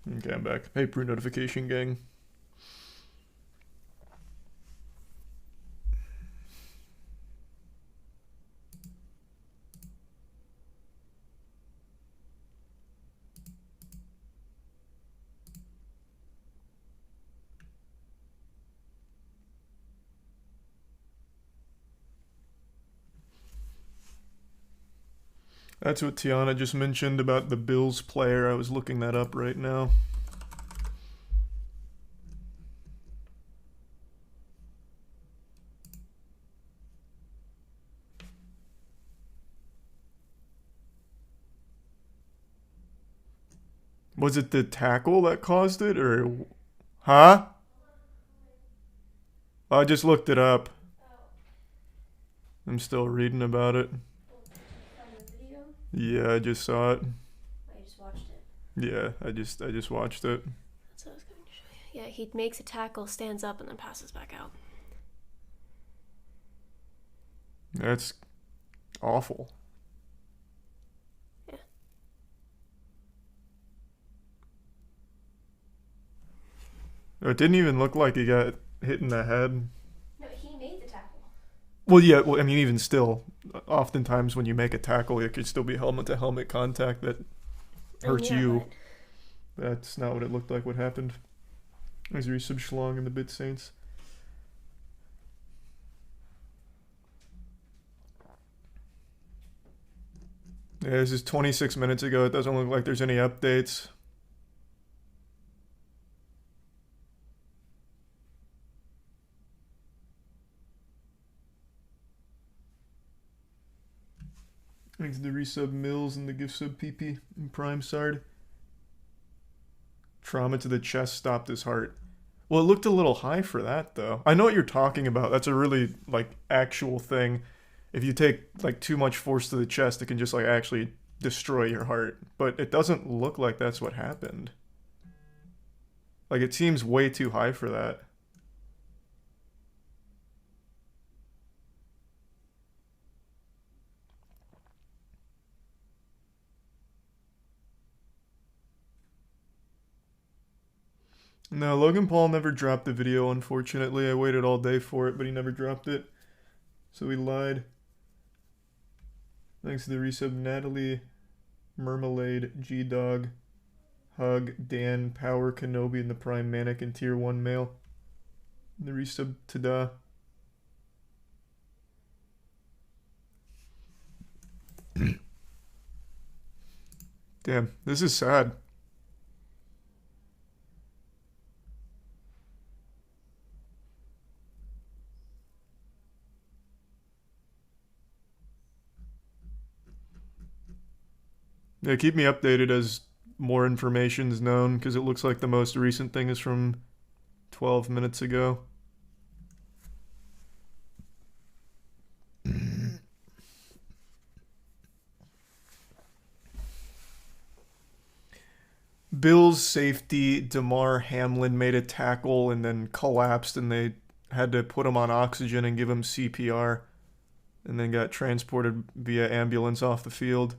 Okay, I'm back. Hey, Brew Notification Gang. That's what Tiana just mentioned about the Bills player. I was looking that up right now. Was it the tackle that caused it, or... Huh? I just looked it up. I'm still reading about it. Yeah, I just saw it. I just watched it. Yeah, I just watched it. That's what I was going to show you. Yeah, he makes a tackle, stands up, and then passes back out. That's awful. Yeah. It didn't even look like he got hit in the head. No, he made the tackle. Well, yeah, well, I mean, even still, oftentimes when you make a tackle, it could still be helmet-to-helmet contact that hurts you. That's not what it looked like what happened. As you resub Schlong and the Bit Saints. Yeah, this is 26 minutes ago. It doesn't look like there's any updates. Thanks to the resub Mills and the gift sub PP and Prime Sard. Trauma to the chest stopped his heart. Well, it looked a little high for that, though. I know what you're talking about. That's a really, like, actual thing. If you take, like, too much force to the chest, it can just, like, actually destroy your heart. But it doesn't look like that's what happened. Like, it seems way too high for that. No, Logan Paul never dropped the video, unfortunately. I waited all day for it, but he never dropped it. So he lied. Thanks to the resub Natalie, Mermelade, G-Dog, Hug, Dan, Power, Kenobi, and the Prime Manic and Tier 1 Mail. And the resub Tada. Damn, this is sad. Yeah, keep me updated as more information is known, because it looks like the most recent thing is from 12 minutes ago. Bills safety Damar Hamlin made a tackle and then collapsed, and they had to put him on oxygen and give him CPR, and then got transported via ambulance off the field.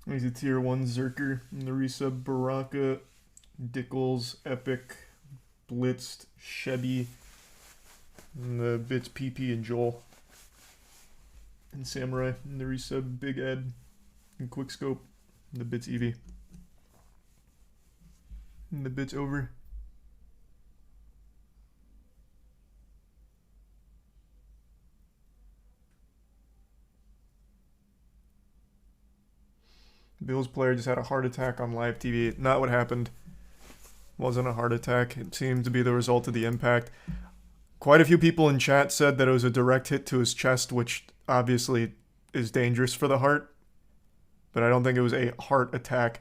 He's a tier 1 Zerker. And the resub Baraka, Dickles, Epic, Blitzed, Chevy, and the bits PP and Joel. And Samurai. And the resub Big Ed, and Quickscope, and the bits Eevee. And the bits over. Bills player just had a heart attack on live TV. Not what happened. Wasn't a heart attack. It seemed to be the result of the impact. Quite a few people in chat said that it was a direct hit to his chest, which obviously is dangerous for the heart. But I don't think it was a heart attack.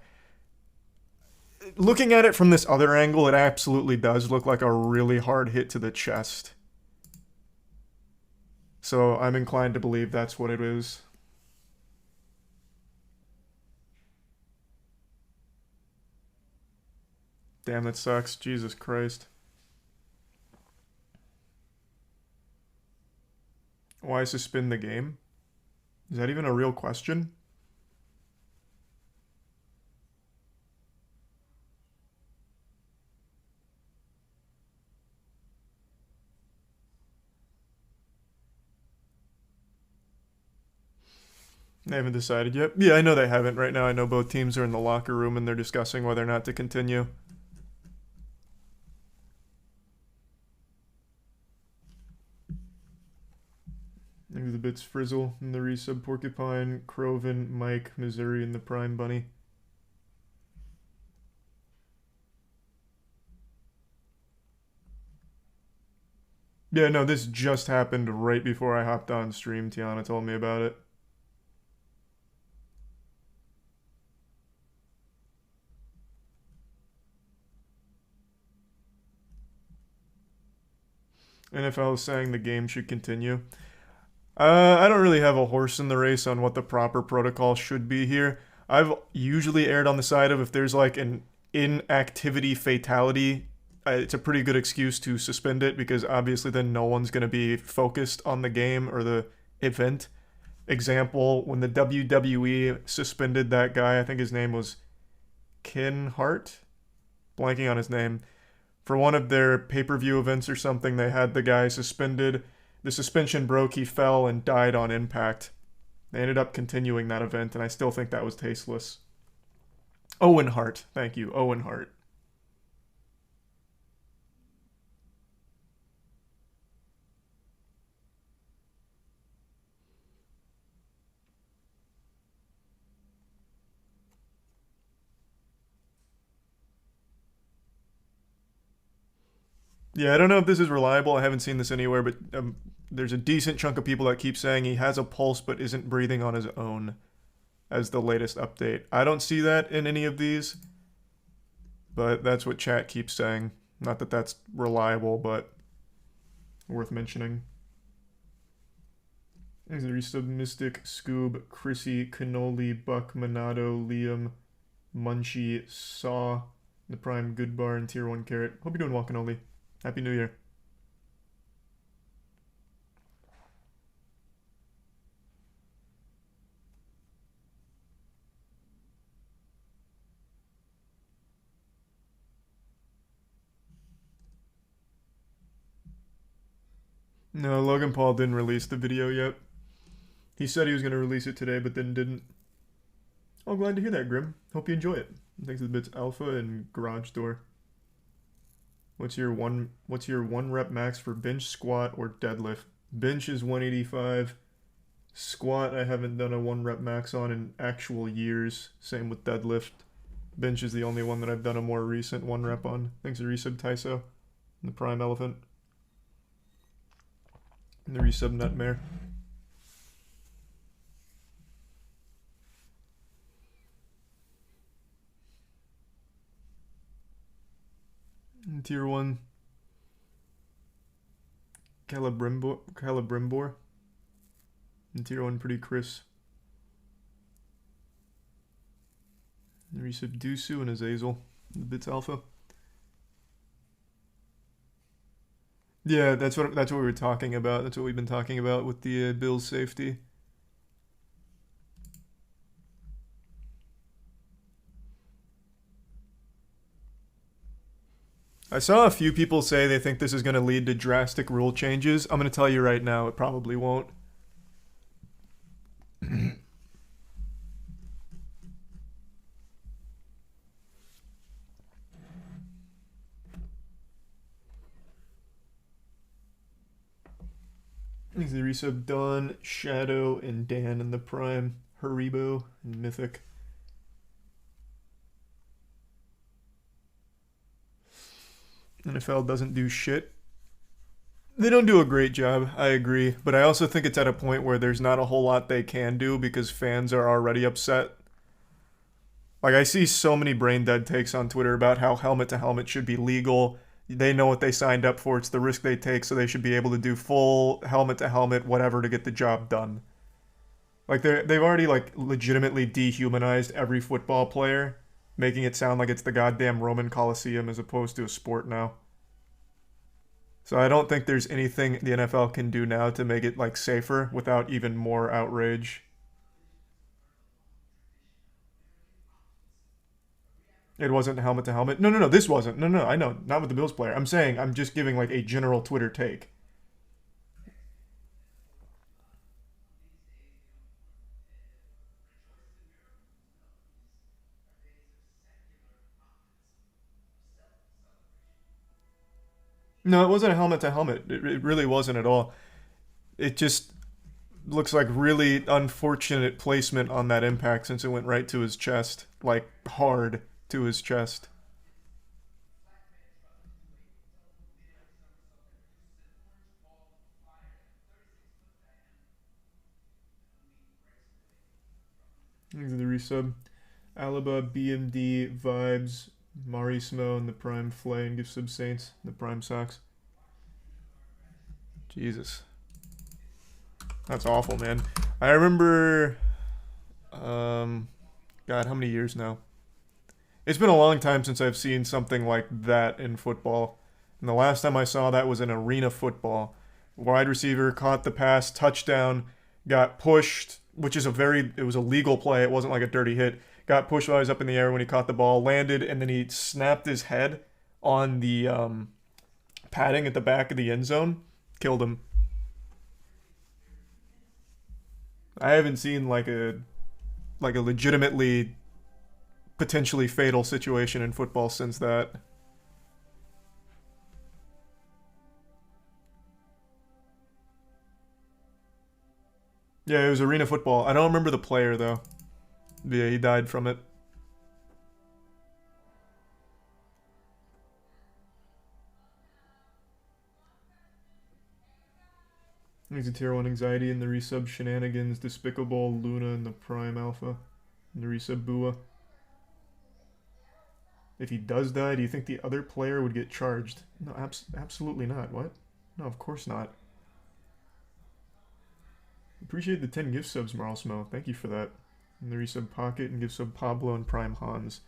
Looking at it from this other angle, it absolutely does look like a really hard hit to the chest. So I'm inclined to believe that's what it is. Damn, that sucks. Jesus Christ. Why suspend the game? Is that even a real question? They haven't decided yet. Yeah, I know they haven't. Right now, I know both teams are in the locker room and they're discussing whether or not to continue. Maybe the bits Frizzle and the resub Porcupine, Croven, Mike, Missouri, and the Prime Bunny. Yeah, no, this just happened right before I hopped on stream. Tiana told me about it. NFL is saying the game should continue. I don't really have a horse in the race on what the proper protocol should be here. I've usually erred on the side of if there's like an inactivity fatality, it's a pretty good excuse to suspend it because obviously then no one's going to be focused on the game or the event. Example, when the WWE suspended that guy, I think his name was Ken Hart, blanking on his name, for one of their pay-per-view events or something, they had the guy suspended. The suspension broke, he fell and died on impact. They ended up continuing that event, and I still think that was tasteless. Owen Hart, thank you, Owen Hart. Yeah, I don't know if this is reliable. I haven't seen this anywhere, but there's a decent chunk of people that keep saying he has a pulse but isn't breathing on his own as the latest update. I don't see that in any of these, but that's what chat keeps saying. Not that that's reliable, but worth mentioning. There's the resub Mystic, Scoob, Chrissy, Cannoli, Buck, Monado, Liam, Munchie, Saw, the Prime, Good Bar, and Tier 1 Carrot. Hope you're doing well, Cannoli. Happy New Year. No, Logan Paul didn't release the video yet. He said he was going to release it today, but then didn't. Oh, glad to hear that, Grim. Hope you enjoy it. Thanks to the bits Alpha and Garage Door. What's your one rep max for bench, squat, or deadlift? Bench is 185. Squat I haven't done a 1 rep max on in actual years. Same with deadlift. Bench is the only one that I've done a more recent 1 rep on. Thanks to resub Tyso and the Prime Elephant. And the resub Nutmare. And Tier 1 Calabrimbor. And Tier 1 Pretty Chris. And resub Dusu and Azazel. The bits Alpha. Yeah, that's what we were talking about. That's what we've been talking about with the Bills safety. I saw a few people say they think this is going to lead to drastic rule changes. I'm going to tell you right now, it probably won't. Thanks to the resub Dawn, Shadow, and Dan in the Prime, Haribo, and Mythic. NFL doesn't do shit. They don't do a great job, I agree, but I also think it's at a point where there's not a whole lot they can do because fans are already upset. Like, I see so many brain dead takes on Twitter about how helmet to helmet should be legal. They know what they signed up for. It's the risk they take, so they should be able to do full helmet to helmet, whatever, to get the job done. Like, they've already, like, legitimately dehumanized every football player. making it sound like it's the goddamn Roman Coliseum as opposed to a sport now. So I don't think there's anything the NFL can do now to make it like safer without even more outrage. It wasn't helmet to helmet. No, no, no. This wasn't. No, no. I know. Not with the Bills player. I'm saying I'm just giving like a general Twitter take. No, it wasn't a helmet to helmet. It really wasn't at all. It just looks like really unfortunate placement on that impact since it went right to his chest, like hard to his chest. These are the resub. Alaba, BMD, Vibes, Marismo, and the Prime Flay, and Gift Sub Saints, the Prime Socks. Jesus. That's awful, man. I remember, God, how many years now? It's been a long time since I've seen something like that in football. And the last time I saw that was in arena football. Wide receiver caught the pass, touchdown, got pushed, which is it was a legal play. It wasn't like a dirty hit. Got pushed while he was up in the air when he caught the ball, landed, and then he snapped his head on the padding at the back of the end zone. Killed him. I haven't seen like a legitimately potentially fatal situation in football since that. Yeah, it was arena football. I don't remember the player though. Yeah, he died from it. He's a tier 1 anxiety in the resub shenanigans, Despicable, Luna, and the Prime Alpha. And the resub Bua. If he does die, do you think the other player would get charged? No, absolutely not. What? No, of course not. Appreciate the 10 gift subs, Marlsmo. Thank you for that. And the resub Pocket and gift sub Pablo and Prime Hans.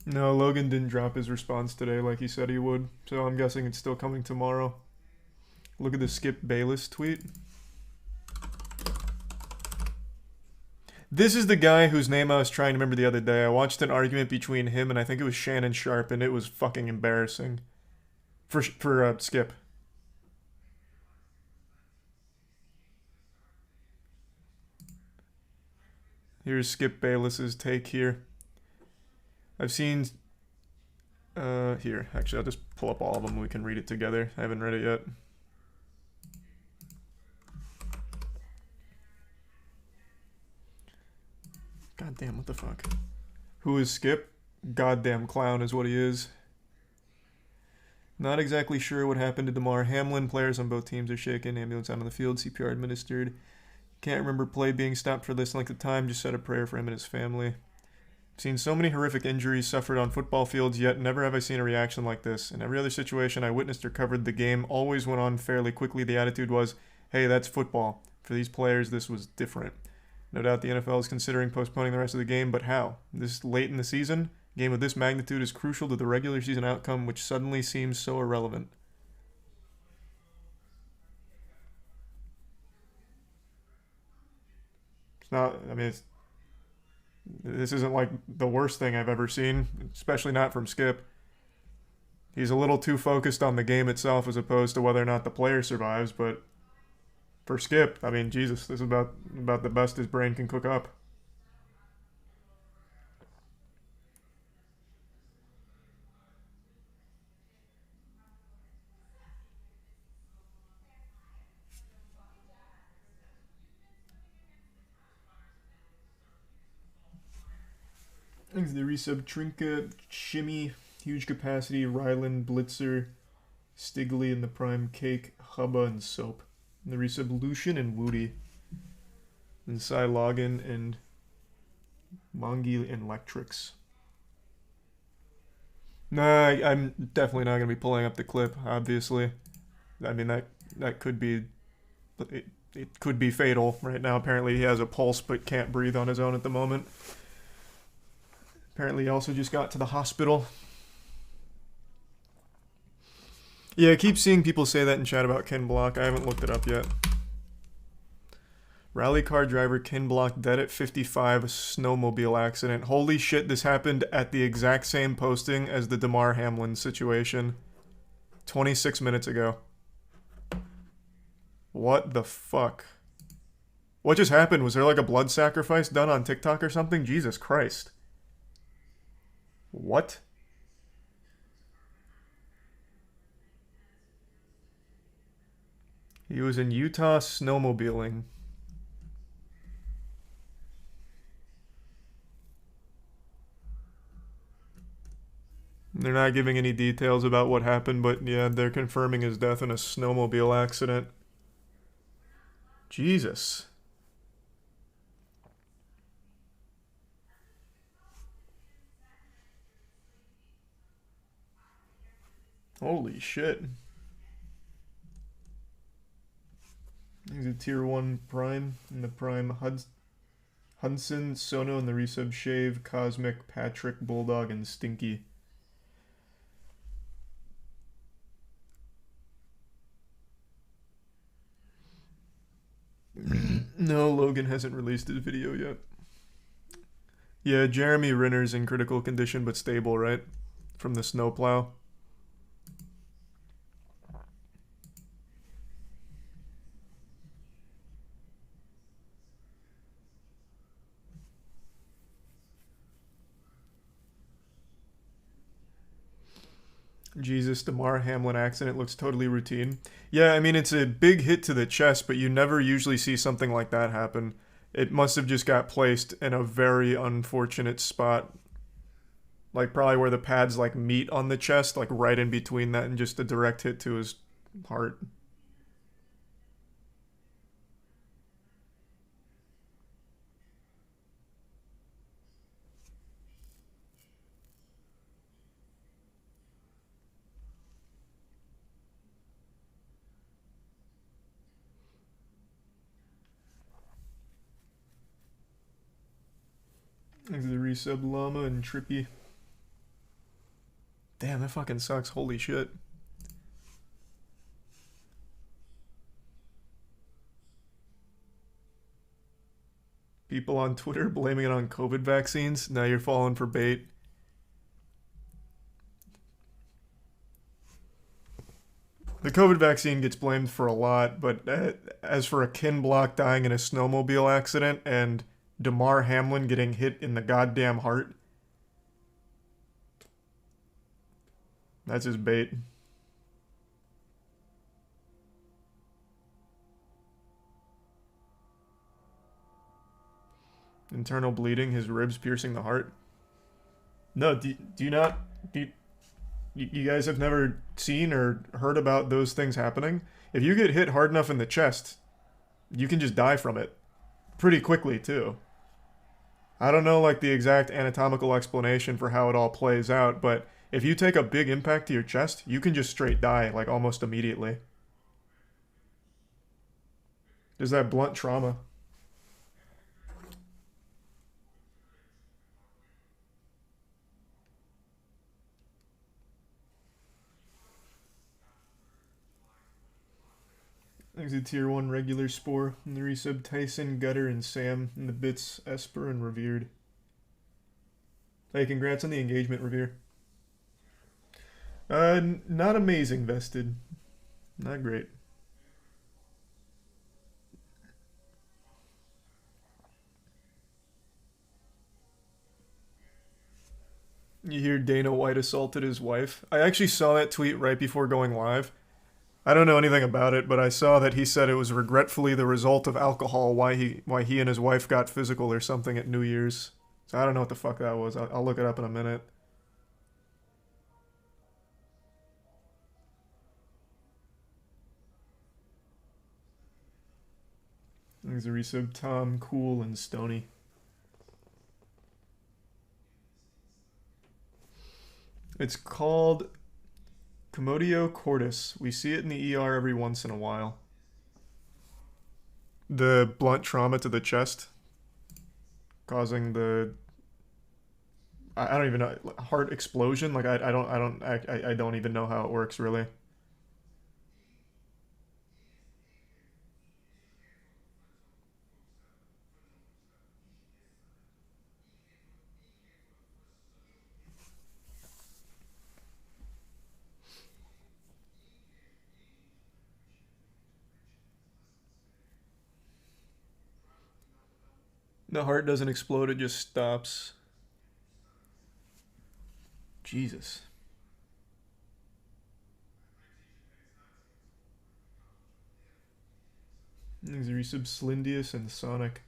No, Logan didn't drop his response today like he said he would, so I'm guessing it's still coming tomorrow. Look at the Skip Bayless tweet. This is the guy whose name I was trying to remember the other day. I watched an argument between him and I think it was Shannon Sharp, and it was fucking embarrassing. For Skip. Here's Skip Bayless's take here. I've seen... here, actually, I'll just pull up all of them and we can read it together. I haven't read it yet. Goddamn, what the fuck? Who is Skip? Goddamn clown is what he is. Not exactly sure what happened to DeMar Hamlin. Players on both teams are shaken. Ambulance out on the field. CPR administered. Can't remember play being stopped for this length of time. Just said a prayer for him and his family. I've seen so many horrific injuries suffered on football fields, yet never have I seen a reaction like this. In every other situation I witnessed or covered, the game always went on fairly quickly. The attitude was, hey, that's football. For these players, this was different. No doubt the NFL is considering postponing the rest of the game, but how? This late in the season? A game of this magnitude is crucial to the regular season outcome, which suddenly seems so irrelevant. It's not, I mean, this isn't like the worst thing I've ever seen, especially not from Skip. He's a little too focused on the game itself as opposed to whether or not the player survives, but for Skip, I mean, Jesus, this is about the best his brain can cook up. Thanks to the resub Trinka, Shimmy, Huge Capacity, Rylan, Blitzer, Stigley, and the Prime Cake, Hubba, and Soap. And the resub Lucian and Woody. And Cy Logan and Mongi and Lectrix. Nah, I'm definitely not gonna be pulling up the clip. Obviously, I mean that could be it could be fatal right now. Apparently, he has a pulse but can't breathe on his own at the moment. Apparently, he also just got to the hospital. Yeah, I keep seeing people say that in chat about Ken Block. I haven't looked it up yet. Rally car driver Ken Block dead at 55, a snowmobile accident. Holy shit, this happened at the exact same posting as the Damar Hamlin situation. 26 minutes ago. What the fuck? What just happened? Was there like a blood sacrifice done on TikTok or something? Jesus Christ. What? He was in Utah snowmobiling. They're not giving any details about what happened, but yeah, they're confirming his death in a snowmobile accident. Jesus. Holy shit. He's a tier 1 Prime, and the Prime Hudson, Sono, and the resub Shave, Cosmic, Patrick, Bulldog, and Stinky. No, Logan hasn't released his video yet. Yeah, Jeremy Renner's in critical condition but stable, right? From the snowplow. Jesus, Damar Hamlin accident looks totally routine. Yeah, I mean, it's a big hit to the chest, but you never usually see something like that happen. It must have just got placed in a very unfortunate spot. Like, probably where the pads, like, meet on the chest, like, right in between that, and just a direct hit to his heart. There's the resub Llama and Trippy. Damn, that fucking sucks. Holy shit. People on Twitter blaming it on COVID vaccines. Now you're falling for bait. The COVID vaccine gets blamed for a lot, but as for a Ken Block dying in a snowmobile accident and Damar Hamlin getting hit in the goddamn heart, that's his bait. Internal bleeding, his ribs piercing the heart. No, do you not... You guys have never seen or heard about those things happening? If you get hit hard enough in the chest, you can just die from it. Pretty quickly, too. I don't know, like, the exact anatomical explanation for how it all plays out, but if you take a big impact to your chest, you can just straight die, like, almost immediately. There's that blunt trauma. There's a tier 1 regular Spore, and the resub Tyson, Gutter, and Sam, and the bits Esper and Revered. Hey, congrats on the engagement, Revere. Not amazing, Vested. Not great. You hear Dana White assaulted his wife. I actually saw that tweet right before going live. I don't know anything about it, but I saw that he said it was regretfully the result of alcohol why he and his wife got physical or something at New Year's. So I don't know what the fuck that was. I'll look it up in a minute. There's a resub Tom, Cool, and Stony. It's called Commotio cordis. We see it in the ER every once in a while. The blunt trauma to the chest causing the I don't even know, heart explosion. Like I don't even know how it works really. The heart doesn't explode; it just stops. Jesus. These are Slindius and Sonic.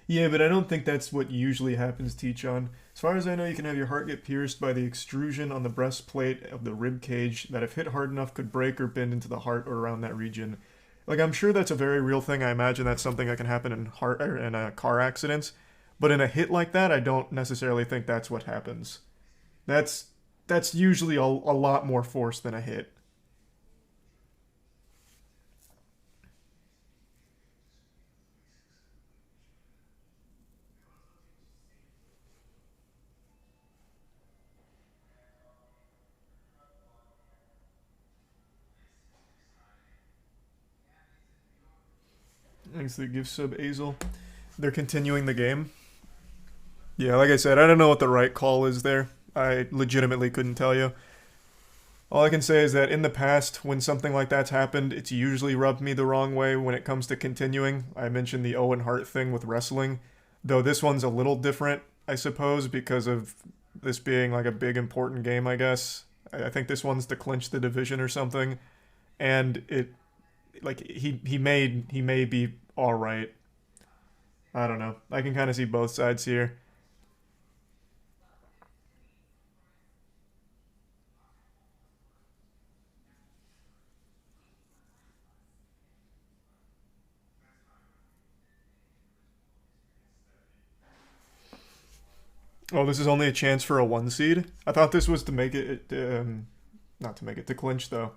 Yeah, but I don't think that's what usually happens, T-Chan. As far as I know, you can have your heart get pierced by the extrusion on the breastplate of the rib cage that, if hit hard enough, could break or bend into the heart or around that region. Like, I'm sure that's a very real thing. I imagine that's something that can happen in heart or in car accidents. But in a hit like that, I don't necessarily think that's what happens. That's that's usually a lot more force than a hit. Thanks to the gift sub Azel. They're continuing the game. Yeah, like I said, I don't know what the right call is there. I legitimately couldn't tell you. All I can say is that in the past, when something like that's happened, it's usually rubbed me the wrong way when it comes to continuing. I mentioned the Owen Hart thing with wrestling, though this one's a little different, I suppose, because of this being like a big important game, I guess. I think this one's to clinch the division or something, and it like he may be all right. I don't know. I can kind of see both sides here. Oh, this is only a chance for a one seed. I thought this was to make it, not to make it to clinch though.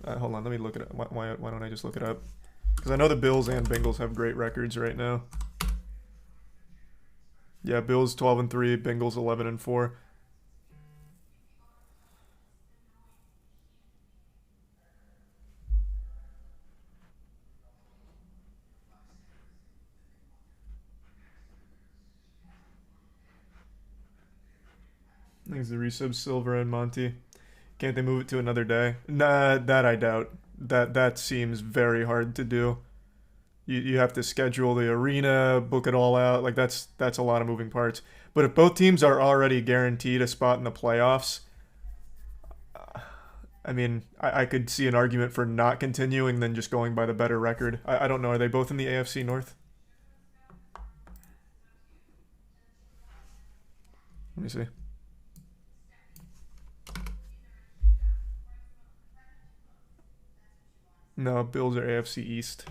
Hold on, let me look it up. Why don't I just look it up? Because I know the Bills and Bengals have great records right now. Yeah, Bills 12-3, Bengals 11-4. Thanks to resub Silver and Monty. Can't they move it to another day? Nah, that I doubt. That seems very hard to do. You have to schedule the arena, book it all out. Like that's a lot of moving parts. But if both teams are already guaranteed a spot in the playoffs, I mean, I could see an argument for not continuing than just going by the better record. I don't know. Are they both in the AFC North? Let me see. No, Bills are AFC East.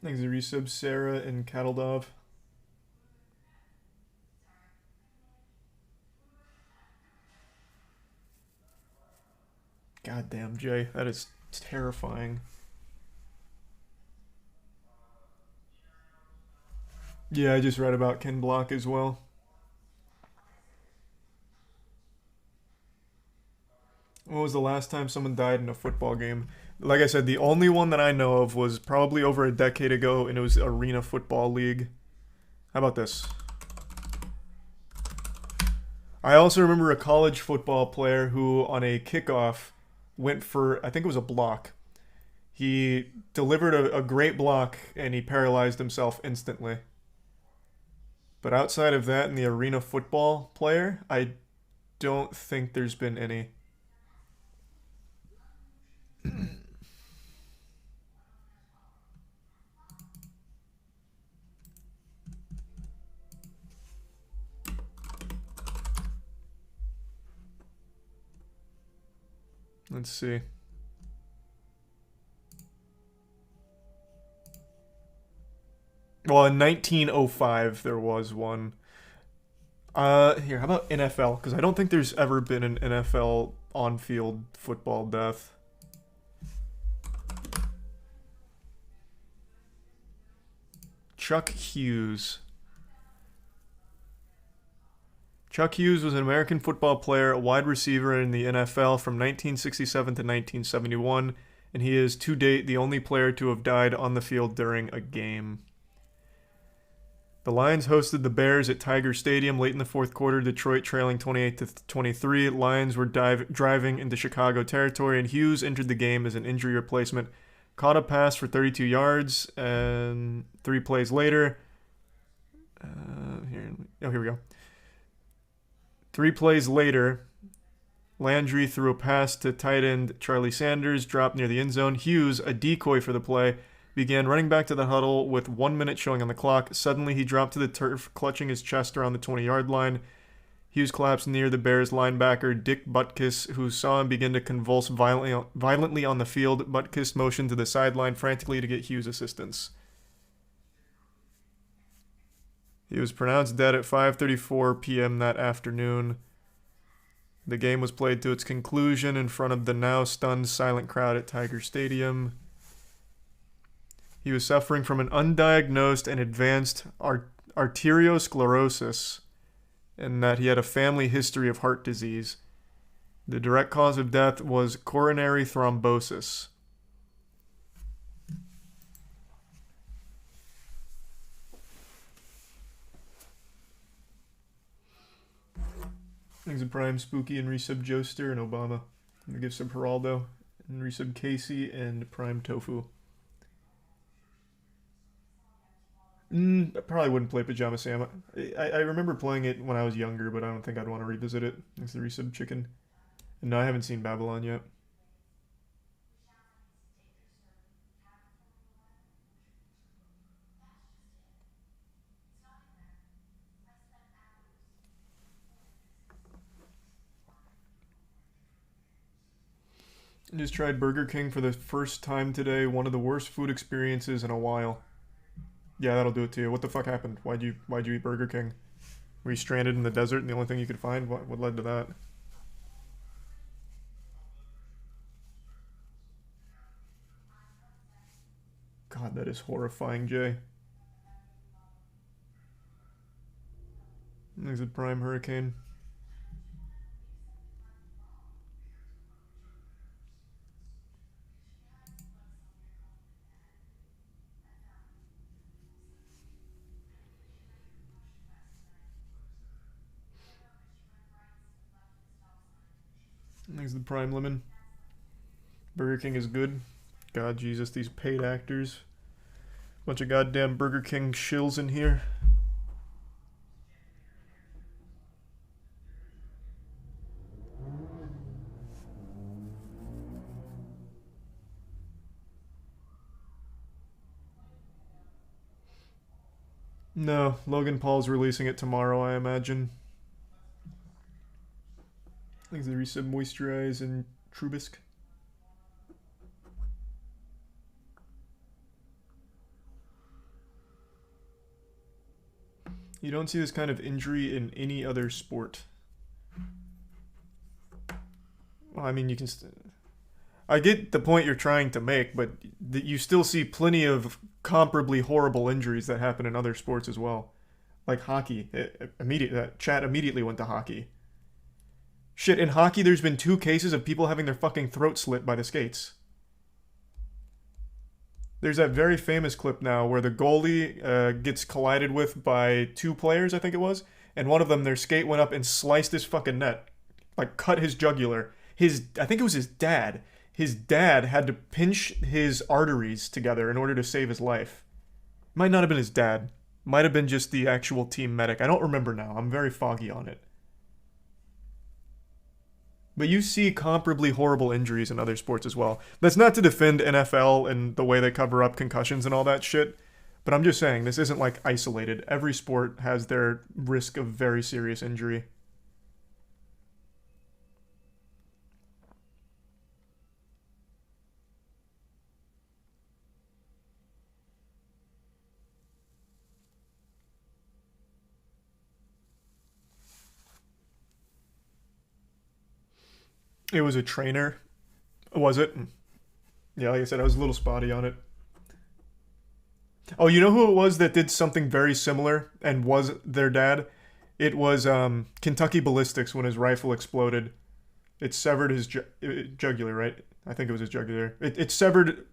Thanks to resub Sarah and Kattledov. Goddamn, Jay, that is terrifying. Yeah, I just read about Ken Block as well. When was the last time someone died in a football game? Like I said, the only one that I know of was probably over a decade ago, and it was Arena Football League. How about this? I also remember a college football player who, on a kickoff, went for, I think it was a block. He delivered a great block, and he paralyzed himself instantly. But outside of that, in the arena football player, I don't think there's been any. Let's see. Well, in 1905 there was one. Here, how about NFL? Because I don't think there's ever been an NFL on-field football death. Chuck Hughes. Chuck Hughes was an American football player, a wide receiver in the NFL from 1967 to 1971, and he is to date the only player to have died on the field during a game. The Lions hosted the Bears at Tiger Stadium late in the fourth quarter, Detroit trailing 28-23. Lions were driving into Chicago territory, and Hughes entered the game as an injury replacement. Caught a pass for 32 yards, and 3 plays later... here we go. 3 plays later, Landry threw a pass to tight end Charlie Sanders, dropped near the end zone. Hughes, a decoy for the play, began running back to the huddle with 1 minute showing on the clock. Suddenly, he dropped to the turf, clutching his chest around the 20-yard line. Hughes collapsed near the Bears linebacker Dick Butkus, who saw him begin to convulse violently on the field. Butkus motioned to the sideline frantically to get Hughes assistance. He was pronounced dead at 5:34 p.m. that afternoon. The game was played to its conclusion in front of the now stunned silent crowd at Tiger Stadium. He was suffering from an undiagnosed and advanced arteriosclerosis, and that he had a family history of heart disease. The direct cause of death was coronary thrombosis. Thanks to Prime, Spooky, and Resub Joester, and Obama. And the gifts of Geraldo, and Resub Casey, and Prime Tofu. I probably wouldn't play Pajama Sam. I remember playing it when I was younger, but I don't think I'd want to revisit it. Thanks to Resub Chicken. And no, I haven't seen Babylon yet. I just tried Burger King for the first time today. One of the worst food experiences in a while. Yeah, that'll do it to you. What the fuck happened? Why'd you eat Burger King? Were you stranded in the desert and the only thing you could find? What led to that? God, that is horrifying, Jay. There's a Prime Hurricane. Thanks to the Prime Lemon. Burger King is good. God, Jesus, these paid actors. Bunch of goddamn Burger King shills in here. No, Logan Paul's releasing it tomorrow, I imagine. Thanks to Resub Moisturize and Trubisky. You don't see this kind of injury in any other sport. Well, I mean, you can... I get the point you're trying to make, but you still see plenty of comparably horrible injuries that happen in other sports as well. Like hockey. Chat immediately went to hockey. Shit, in hockey there's been 2 cases of people having their fucking throat slit by the skates. There's that very famous clip now where the goalie gets collided with by 2 players, I think it was, and one of them, their skate went up and sliced his fucking net. Like, cut his jugular. I think it was his dad. His dad had to pinch his arteries together in order to save his life. Might not have been his dad. Might have been just the actual team medic. I don't remember now. I'm very foggy on it. But you see comparably horrible injuries in other sports as well. That's not to defend NFL and the way they cover up concussions and all that shit. But I'm just saying, this isn't like isolated. Every sport has their risk of very serious injury. It was a trainer. Was it? Yeah, like I said, I was a little spotty on it. Oh, you know who it was that did something very similar and was their dad? It was Kentucky Ballistics when his rifle exploded. It severed his jugular, right? I think it was his jugular. It severed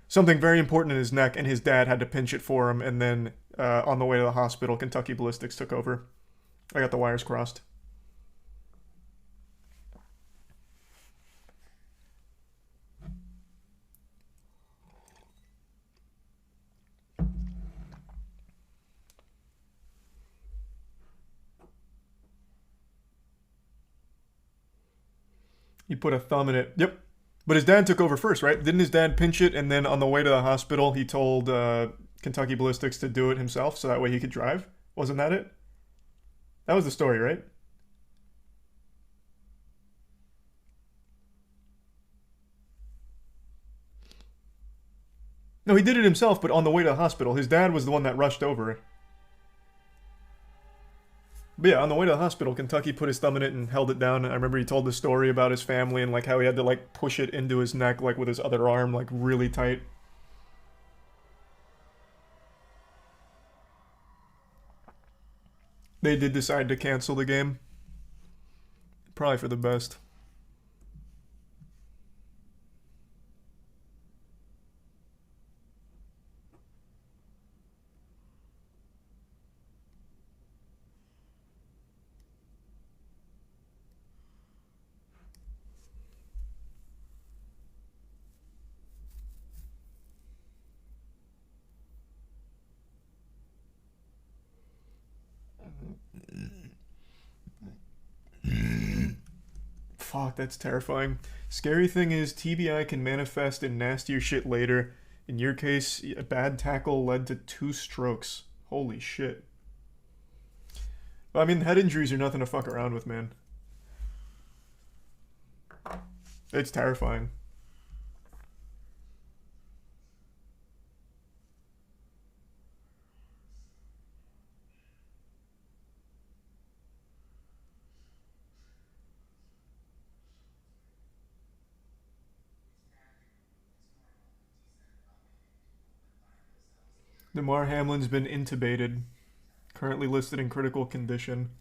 something very important in his neck, and his dad had to pinch it for him. And then on the way to the hospital, Kentucky Ballistics took over. I got the wires crossed. He put a thumb in it. Yep. But his dad took over first, right? Didn't his dad pinch it, and then on the way to the hospital, he told Kentucky Ballistics to do it himself, so that way he could drive? Wasn't that it? That was the story, right? No, he did it himself, but on the way to the hospital, his dad was the one that rushed over. But yeah, on the way to the hospital, Kentucky put his thumb in it and held it down. And I remember he told the story about his family and like how he had to like push it into his neck like with his other arm like really tight. They did decide to cancel the game. Probably for the best. Fuck, that's terrifying. Scary thing is, TBI can manifest in nastier shit later. In your case, a bad tackle led to 2 strokes. Holy shit. I mean, head injuries are nothing to fuck around with, man. It's terrifying. Damar Hamlin's been intubated. Currently listed in critical condition.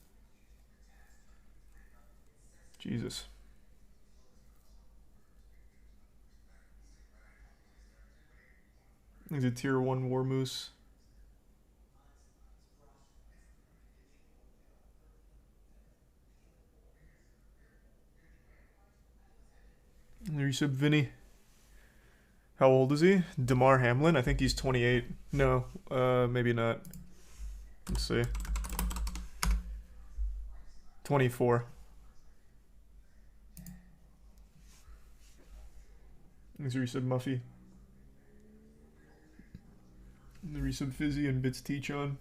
Jesus. He's a tier 1 war moose. There you said Vinny. How old is he? Damar Hamlin? I think he's 28. No, maybe not. Let's see. 24. Thanks, Resub Muffy. The Resub Fizzy and Bits Teach on.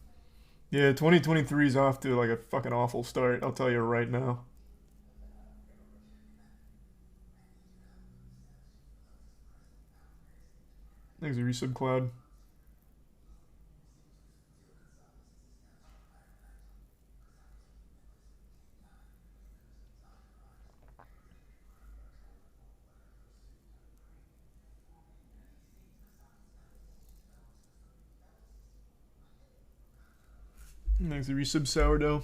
Yeah, 2023 is off to like a fucking awful start, I'll tell you right now. Thanks, Resub Cloud. Thanks, Resub Sourdough.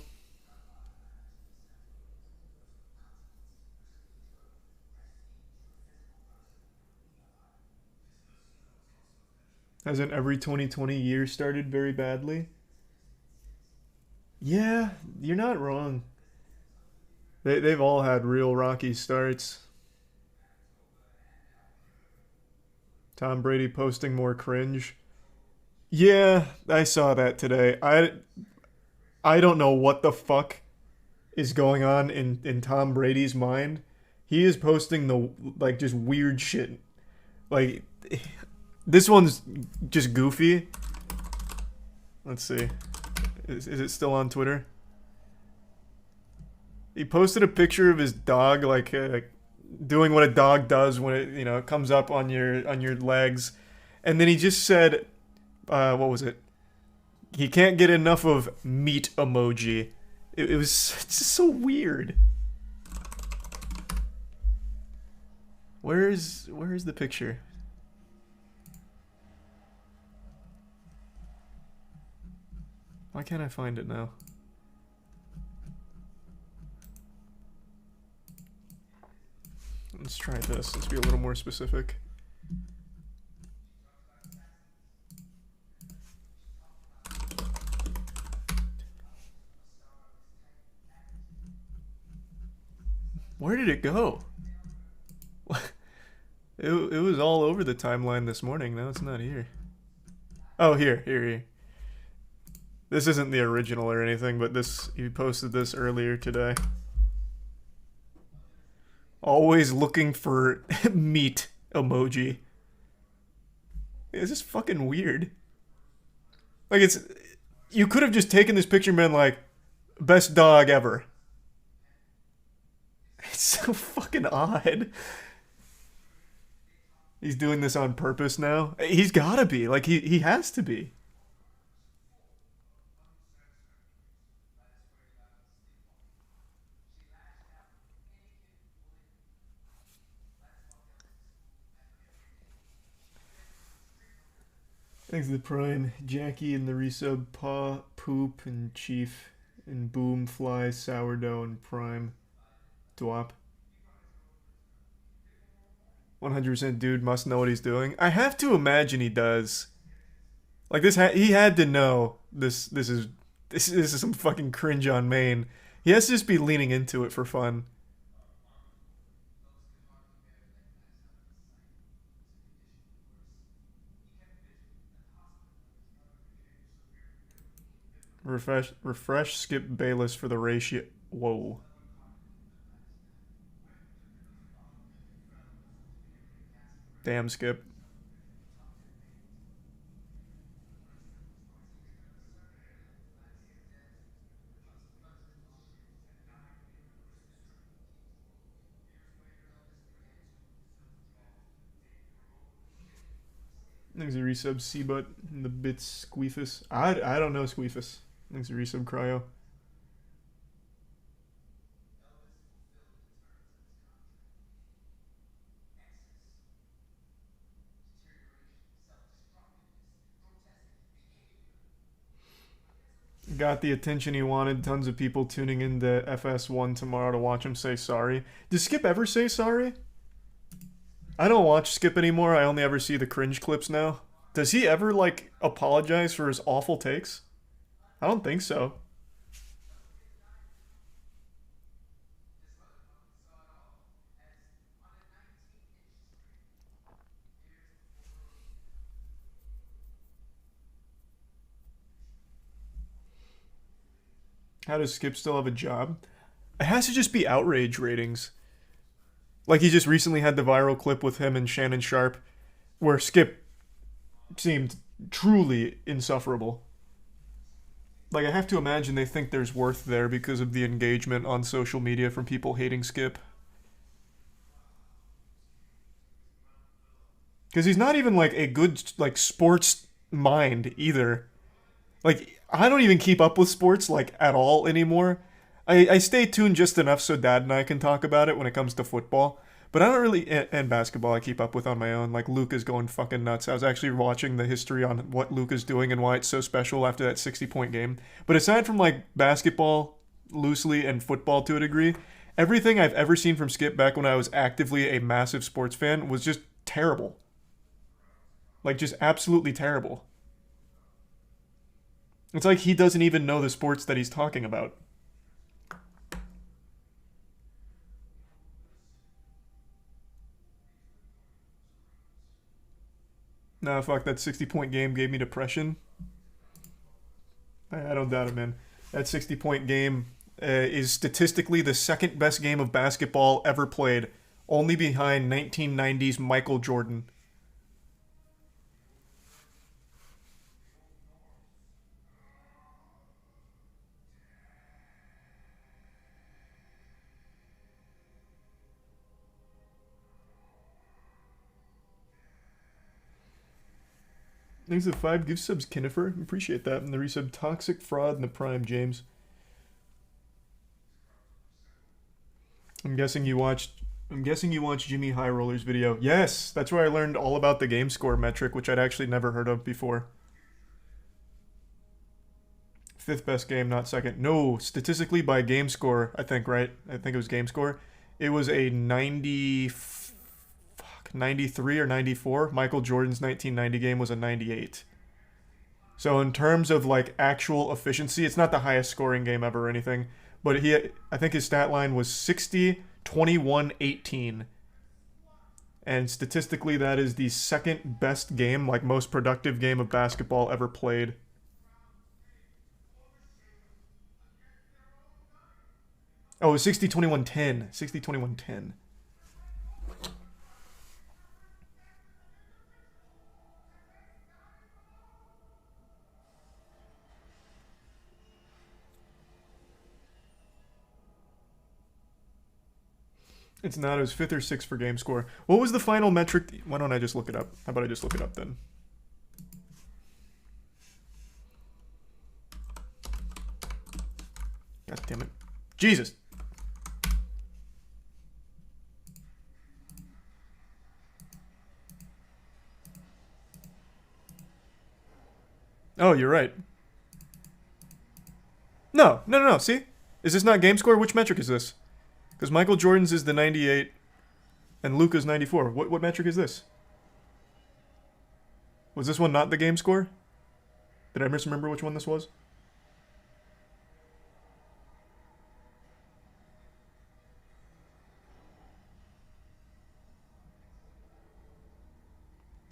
Hasn't every 2020 year started very badly? Yeah, you're not wrong. They've all had real rocky starts. Tom Brady posting more cringe. Yeah, I saw that today. I don't know what the fuck is going on in Tom Brady's mind. He is posting the like just weird shit. Like this one's just goofy. Let's see. Is it still on Twitter? He posted a picture of his dog like doing what a dog does when it comes up on your legs, and then he just said, what was it? He can't get enough of meat emoji. It was just so weird. Where's the picture? Why can't I find it now? Let's try this. Let's be a little more specific. Where did it go? It was all over the timeline this morning. Now it's not here. Oh, here. This isn't the original or anything, but he posted this earlier today. Always looking for meat emoji. It's just fucking weird. Like, you could have just taken this picture and been like, best dog ever. It's so fucking odd. He's doing this on purpose now. He's gotta be. Like, he has to be. Thanks to the Prime. Jackie and the resub. Paw, Poop, and Chief, and Boom, Fly, Sourdough, and Prime. Dwop. 100% dude must know what he's doing. I have to imagine he does. Like, he had to know this is some fucking cringe on main. He has to just be leaning into it for fun. Refresh, skip Bayless for the ratio. Whoa. Damn, Skip. Thanks a resub Cbutt and the bits Squeefus. I don't know Squeefus. Thanks a resub Cryo. Got the attention he wanted. Tons of people tuning into FS1 tomorrow to watch him say sorry. Does Skip ever say sorry? I don't watch Skip anymore. I only ever see the cringe clips now. Does he ever, like, apologize for his awful takes? I don't think so. How does Skip still have a job? It has to just be outrage ratings. Like, he just recently had the viral clip with him and Shannon Sharp where Skip seemed truly insufferable. Like, I have to imagine they think there's worth there because of the engagement on social media from people hating Skip. Because he's not even, like, a good, like, sports mind either. Like, I don't even keep up with sports, like, at all anymore. I stay tuned just enough so Dad and I can talk about it when it comes to football. But I don't really, and basketball I keep up with on my own. Like, Luka's going fucking nuts. I was actually watching the history on what Luka's doing and why it's so special after that 60-point game. But aside from, like, basketball loosely and football to a degree, everything I've ever seen from Skip back when I was actively a massive sports fan was just terrible. Like, just absolutely terrible. It's like he doesn't even know the sports that he's talking about. Nah, fuck, that 60-point game gave me depression. I don't doubt it, man. That 60-point game is statistically the second best game of basketball ever played, only behind 1990s Michael Jordan. Thanks to 5 gift subs, Kinnifer. Appreciate that. And the resub Toxic Fraud and the Prime, James. I'm guessing you watched I'm guessing you watched Jimmy High Roller's video. Yes, that's where I learned all about the game score metric, which I'd actually never heard of before. Fifth best game, not second. No, statistically by game score, I think, right? I think it was game score. It was a 93 or 94. Michael Jordan's 1990 game was a 98. So in terms of like actual efficiency, it's not the highest scoring game ever or anything, but I think his stat line was 60, 21, 18. And statistically, that is the second best game, like most productive game of basketball ever played. Oh, it was 60, 21, 10. 60, 21, 10. It's not. It was fifth or sixth for game score. What was the final metric? Why don't I just look it up? How about I just look it up then? God damn it. Jesus. Oh, you're right. No. See? Is this not game score? Which metric is this? Because Michael Jordan's is the 98 and Luka's 94. What metric is this? Was this one not the game score? Did I misremember which one this was?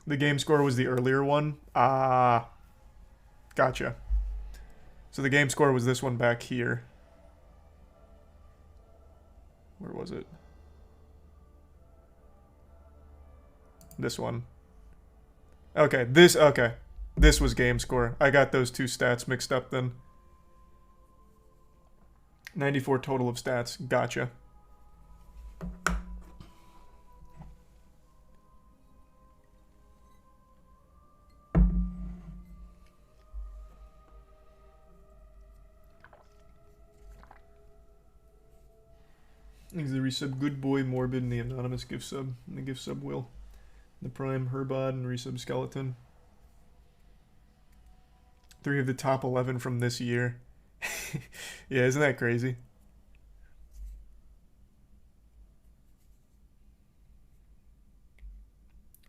The game score was the earlier one? Ah. Gotcha. So the game score was this one back here. Where was it? This one. Okay, this was game score. I got those two stats mixed up then. 94 total of stats. Gotcha. Thanks the resub Good Boy Morbid and the anonymous gift sub. And the gift sub will. The Prime Herbod and resub Skeleton. 3 of the top 11 from this year. Yeah, isn't that crazy?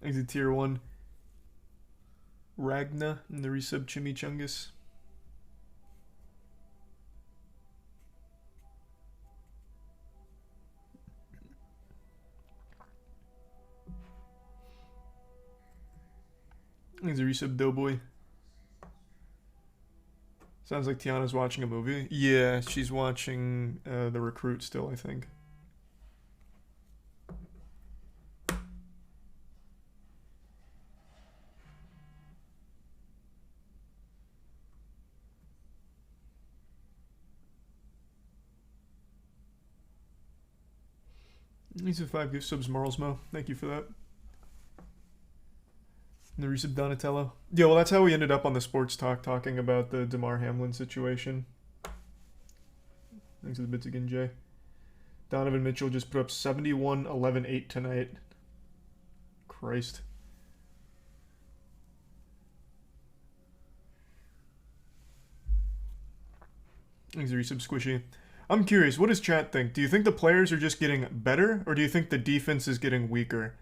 Thanks to tier 1 Ragna and the resub Chimichungus. Thanks to resub Doughboy. Sounds like Tiana's watching a movie. Yeah, she's watching The Recruit still, I think. These are 5 gift subs, Marlsmo. Thank you for that. And the resub Donatello. Yeah, well, that's how we ended up on the sports talk talking about the DeMar Hamlin situation. Thanks for the bits again, Jay. Donovan Mitchell just put up 71, 11, 8 tonight. Christ. Thanks for resub Squishy. I'm curious, what does chat think? Do you think the players are just getting better, or do you think the defense is getting weaker?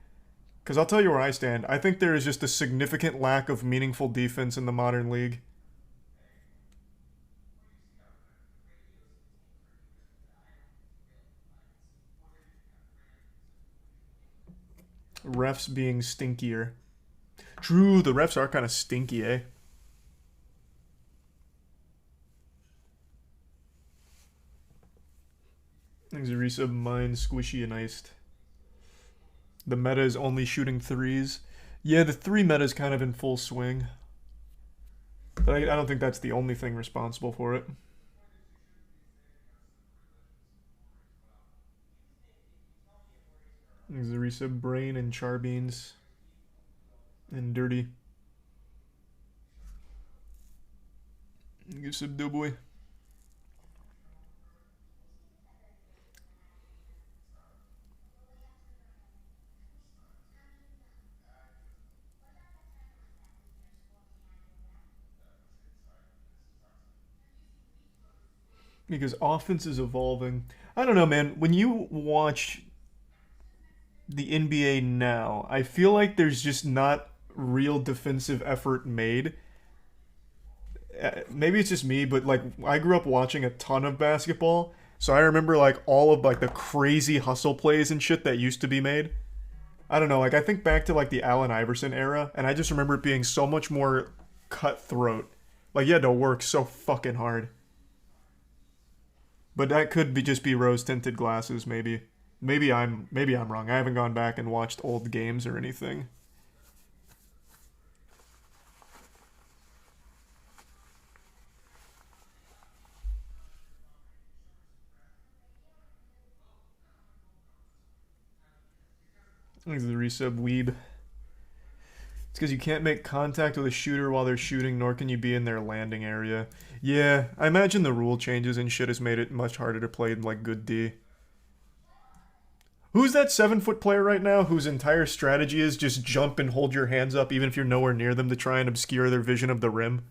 Because I'll tell you where I stand. I think there is just a significant lack of meaningful defense in the modern league. Refs being stinkier. True, the refs are kind of stinky, eh? Things a resub mine, Squishy and Iced. The meta is only shooting threes. Yeah, the 3 meta is kind of in full swing. But I don't think that's the only thing responsible for it. There's a resub Brain and Charbeans. And Dirty. Give sub Doughboy. Because offense is evolving. I don't know, man. When you watch the NBA now, I feel like there's just not real defensive effort made. Maybe it's just me, but like I grew up watching a ton of basketball, so I remember like all of like the crazy hustle plays and shit that used to be made. I don't know, like I think back to like the Allen Iverson era, and I just remember it being so much more cutthroat. Like you had to work so fucking hard. But that could be just be rose tinted glasses, maybe. Maybe I'm wrong. I haven't gone back and watched old games or anything. Look at the resub weeb. It's because you can't make contact with a shooter while they're shooting, nor can you be in their landing area. Yeah, I imagine the rule changes and shit has made it much harder to play like good D. Who's that 7-foot player right now whose entire strategy is just jump and hold your hands up even if you're nowhere near them to try and obscure their vision of the rim?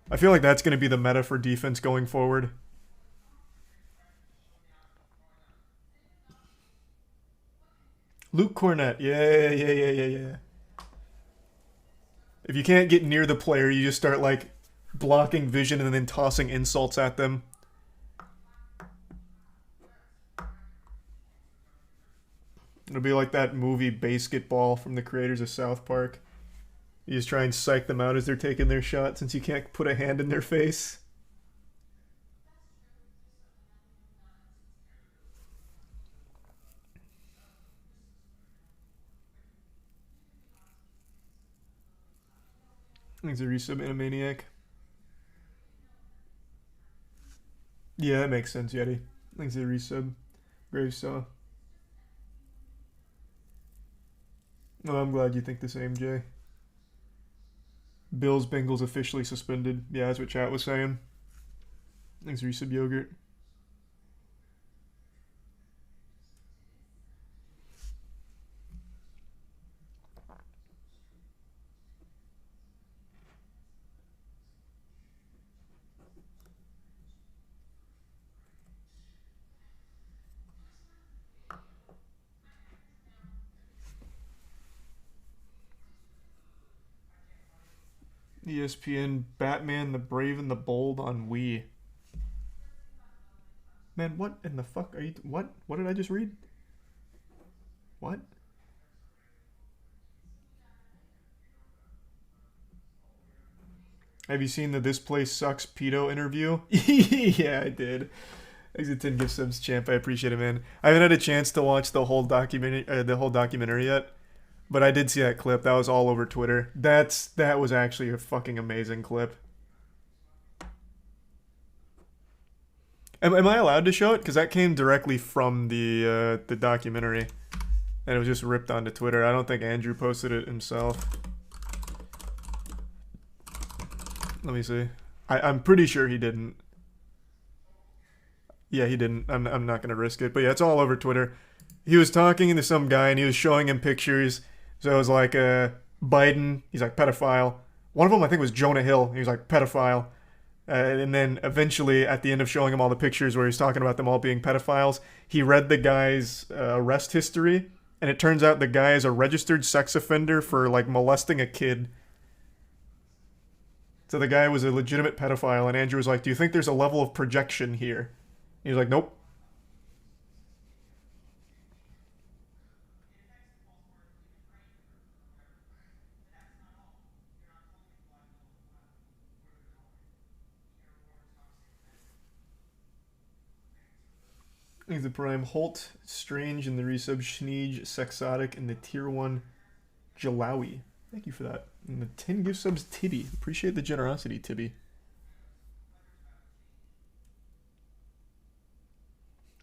I feel like that's going to be the meta for defense going forward. Luke Cornett. Yeah. If you can't get near the player, you just start like blocking vision and then tossing insults at them. It'll be like that movie Basketball from the creators of South Park. You just try and psych them out as they're taking their shot since you can't put a hand in their face. Thanks a resub, Animaniac. Yeah, that makes sense, Yeti. Thanks a resub. Gravesaw. Well, I'm glad you think the same, Jay. Bills Bengals officially suspended. Yeah, that's what chat was saying. Thanks, resub yogurt. ESPN Batman the Brave and the Bold on Wii. Man, what in the fuck are you? What did I just read? What? Have you seen the This Place Sucks pedo interview? Yeah, I did. Exit 10 gift subs, champ. I appreciate it, man. I haven't had a chance to watch the whole documentary yet, but I did see that clip. That was all over Twitter. That was actually a fucking amazing clip. Am I allowed to show it? Because that came directly from the documentary, and it was just ripped onto Twitter. I don't think Andrew posted it himself. Let me see. I'm pretty sure he didn't. Yeah, he didn't. I'm not gonna risk it. But yeah, it's all over Twitter. He was talking to some guy and he was showing him pictures. So it was like Biden. He's like pedophile. One of them I think was Jonah Hill. He was like pedophile. And then eventually, at the end of showing him all the pictures where he's talking about them all being pedophiles, he read the guy's arrest history, and it turns out the guy is a registered sex offender for like molesting a kid. So the guy was a legitimate pedophile, and Andrew was like, "Do you think there's a level of projection here?" He was like, "Nope." He's the prime Holt, Strange in the resub, Schneege, Sexotic, and the tier 1 Jalawi. Thank you for that. And the 10 gift subs, Tibby. Appreciate the generosity, Tibby.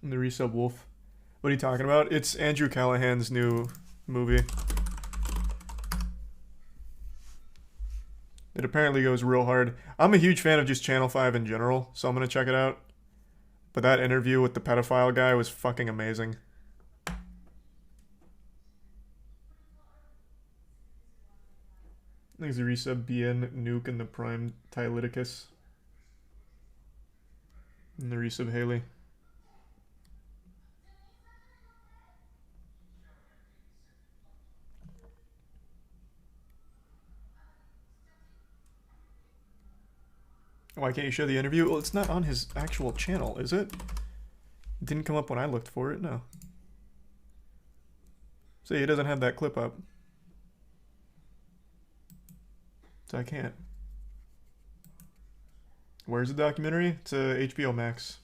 And the resub, Wolf. What are you talking about? It's Andrew Callahan's new movie. It apparently goes real hard. I'm a huge fan of just Channel 5 in general, so I'm going to check it out. But that interview with the pedophile guy was fucking amazing. Thanks to resub BN, Nuke, and the Prime Tyliticus. And the resub Haley. Why can't you show the interview? Well, it's not on his actual channel, is it? It didn't come up when I looked for it, no. See, he doesn't have that clip up. So I can't. Where's the documentary? It's HBO Max.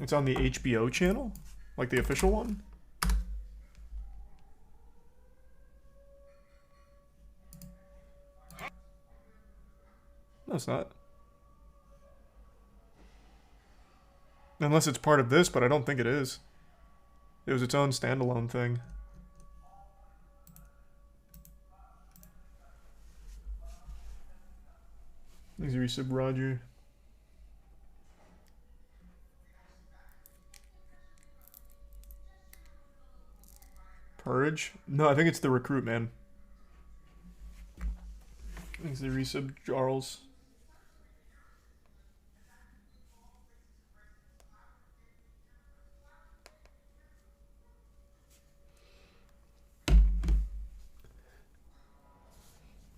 It's on the HBO channel? Like the official one? No, it's not. Unless it's part of this, but I don't think it is. It was its own standalone thing. Thanks, resub Roger. Purge? No, I think it's the recruit, man. Thanks, the resub Charles.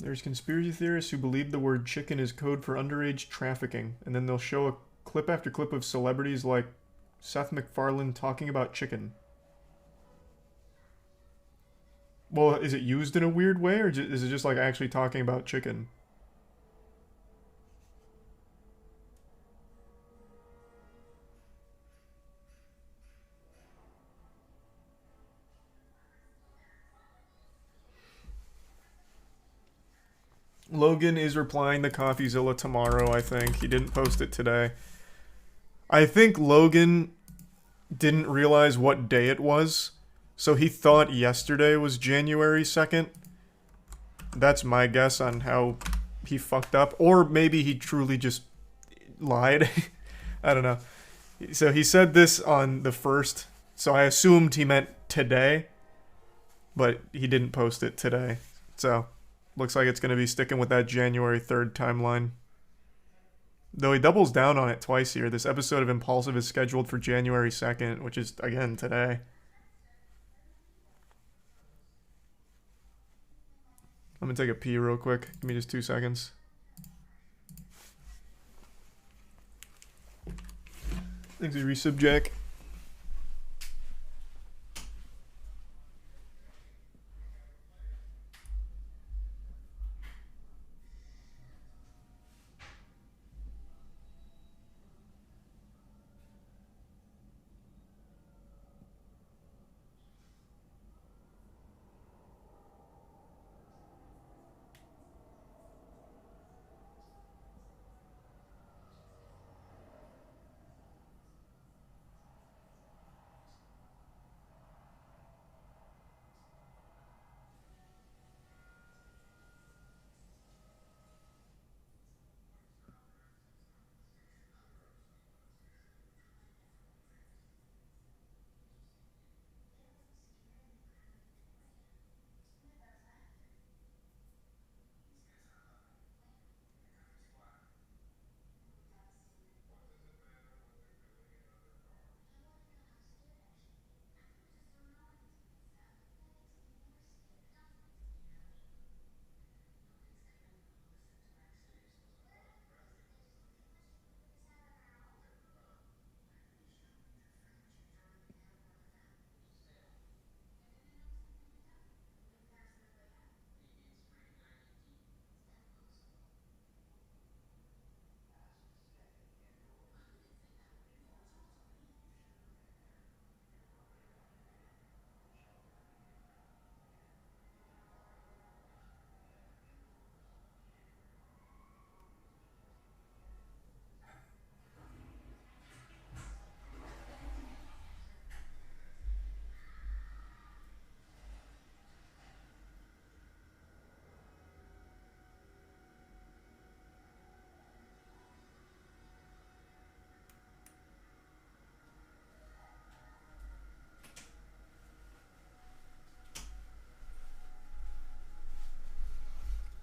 There's conspiracy theorists who believe the word chicken is code for underage trafficking, and then they'll show a clip after clip of celebrities like Seth MacFarlane talking about chicken. Well, is it used in a weird way, or is it just like actually talking about chicken? Logan is replying to CoffeeZilla tomorrow, I think. He didn't post it today. I think Logan didn't realize what day it was, so he thought yesterday was January 2nd. That's my guess on how he fucked up. Or maybe he truly just lied. I don't know. So he said this on the 1st, so I assumed he meant today, but he didn't post it today. So looks like it's going to be sticking with that January 3rd timeline. Though he doubles down on it twice here. This episode of Impulsive is scheduled for January 2nd, which is, again, today. I'm going to take a pee real quick. Give me just 2 seconds. Thanks, resub Jack.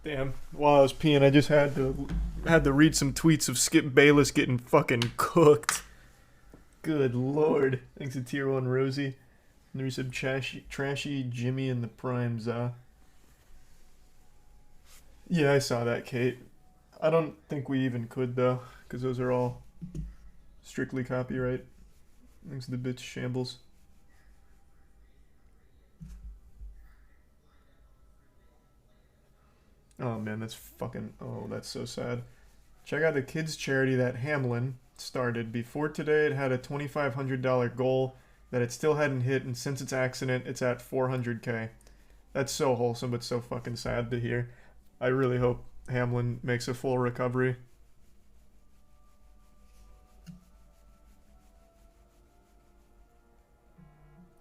Damn. While I was peeing, I just had to read some tweets of Skip Bayless getting fucking cooked. Good lord. Thanks to Tier 1 Rosie. And there's some trashy Jimmy in the primes, Yeah, I saw that, Kate. I don't think we even could, though, because those are all strictly copyright. Thanks to the bitch shambles. Oh man, that's fucking. Oh, that's so sad. Check out the kids' charity that Hamlin started. Before today, it had a $2,500 goal that it still hadn't hit, and since its accident, it's at 400K. That's so wholesome, but so fucking sad to hear. I really hope Hamlin makes a full recovery.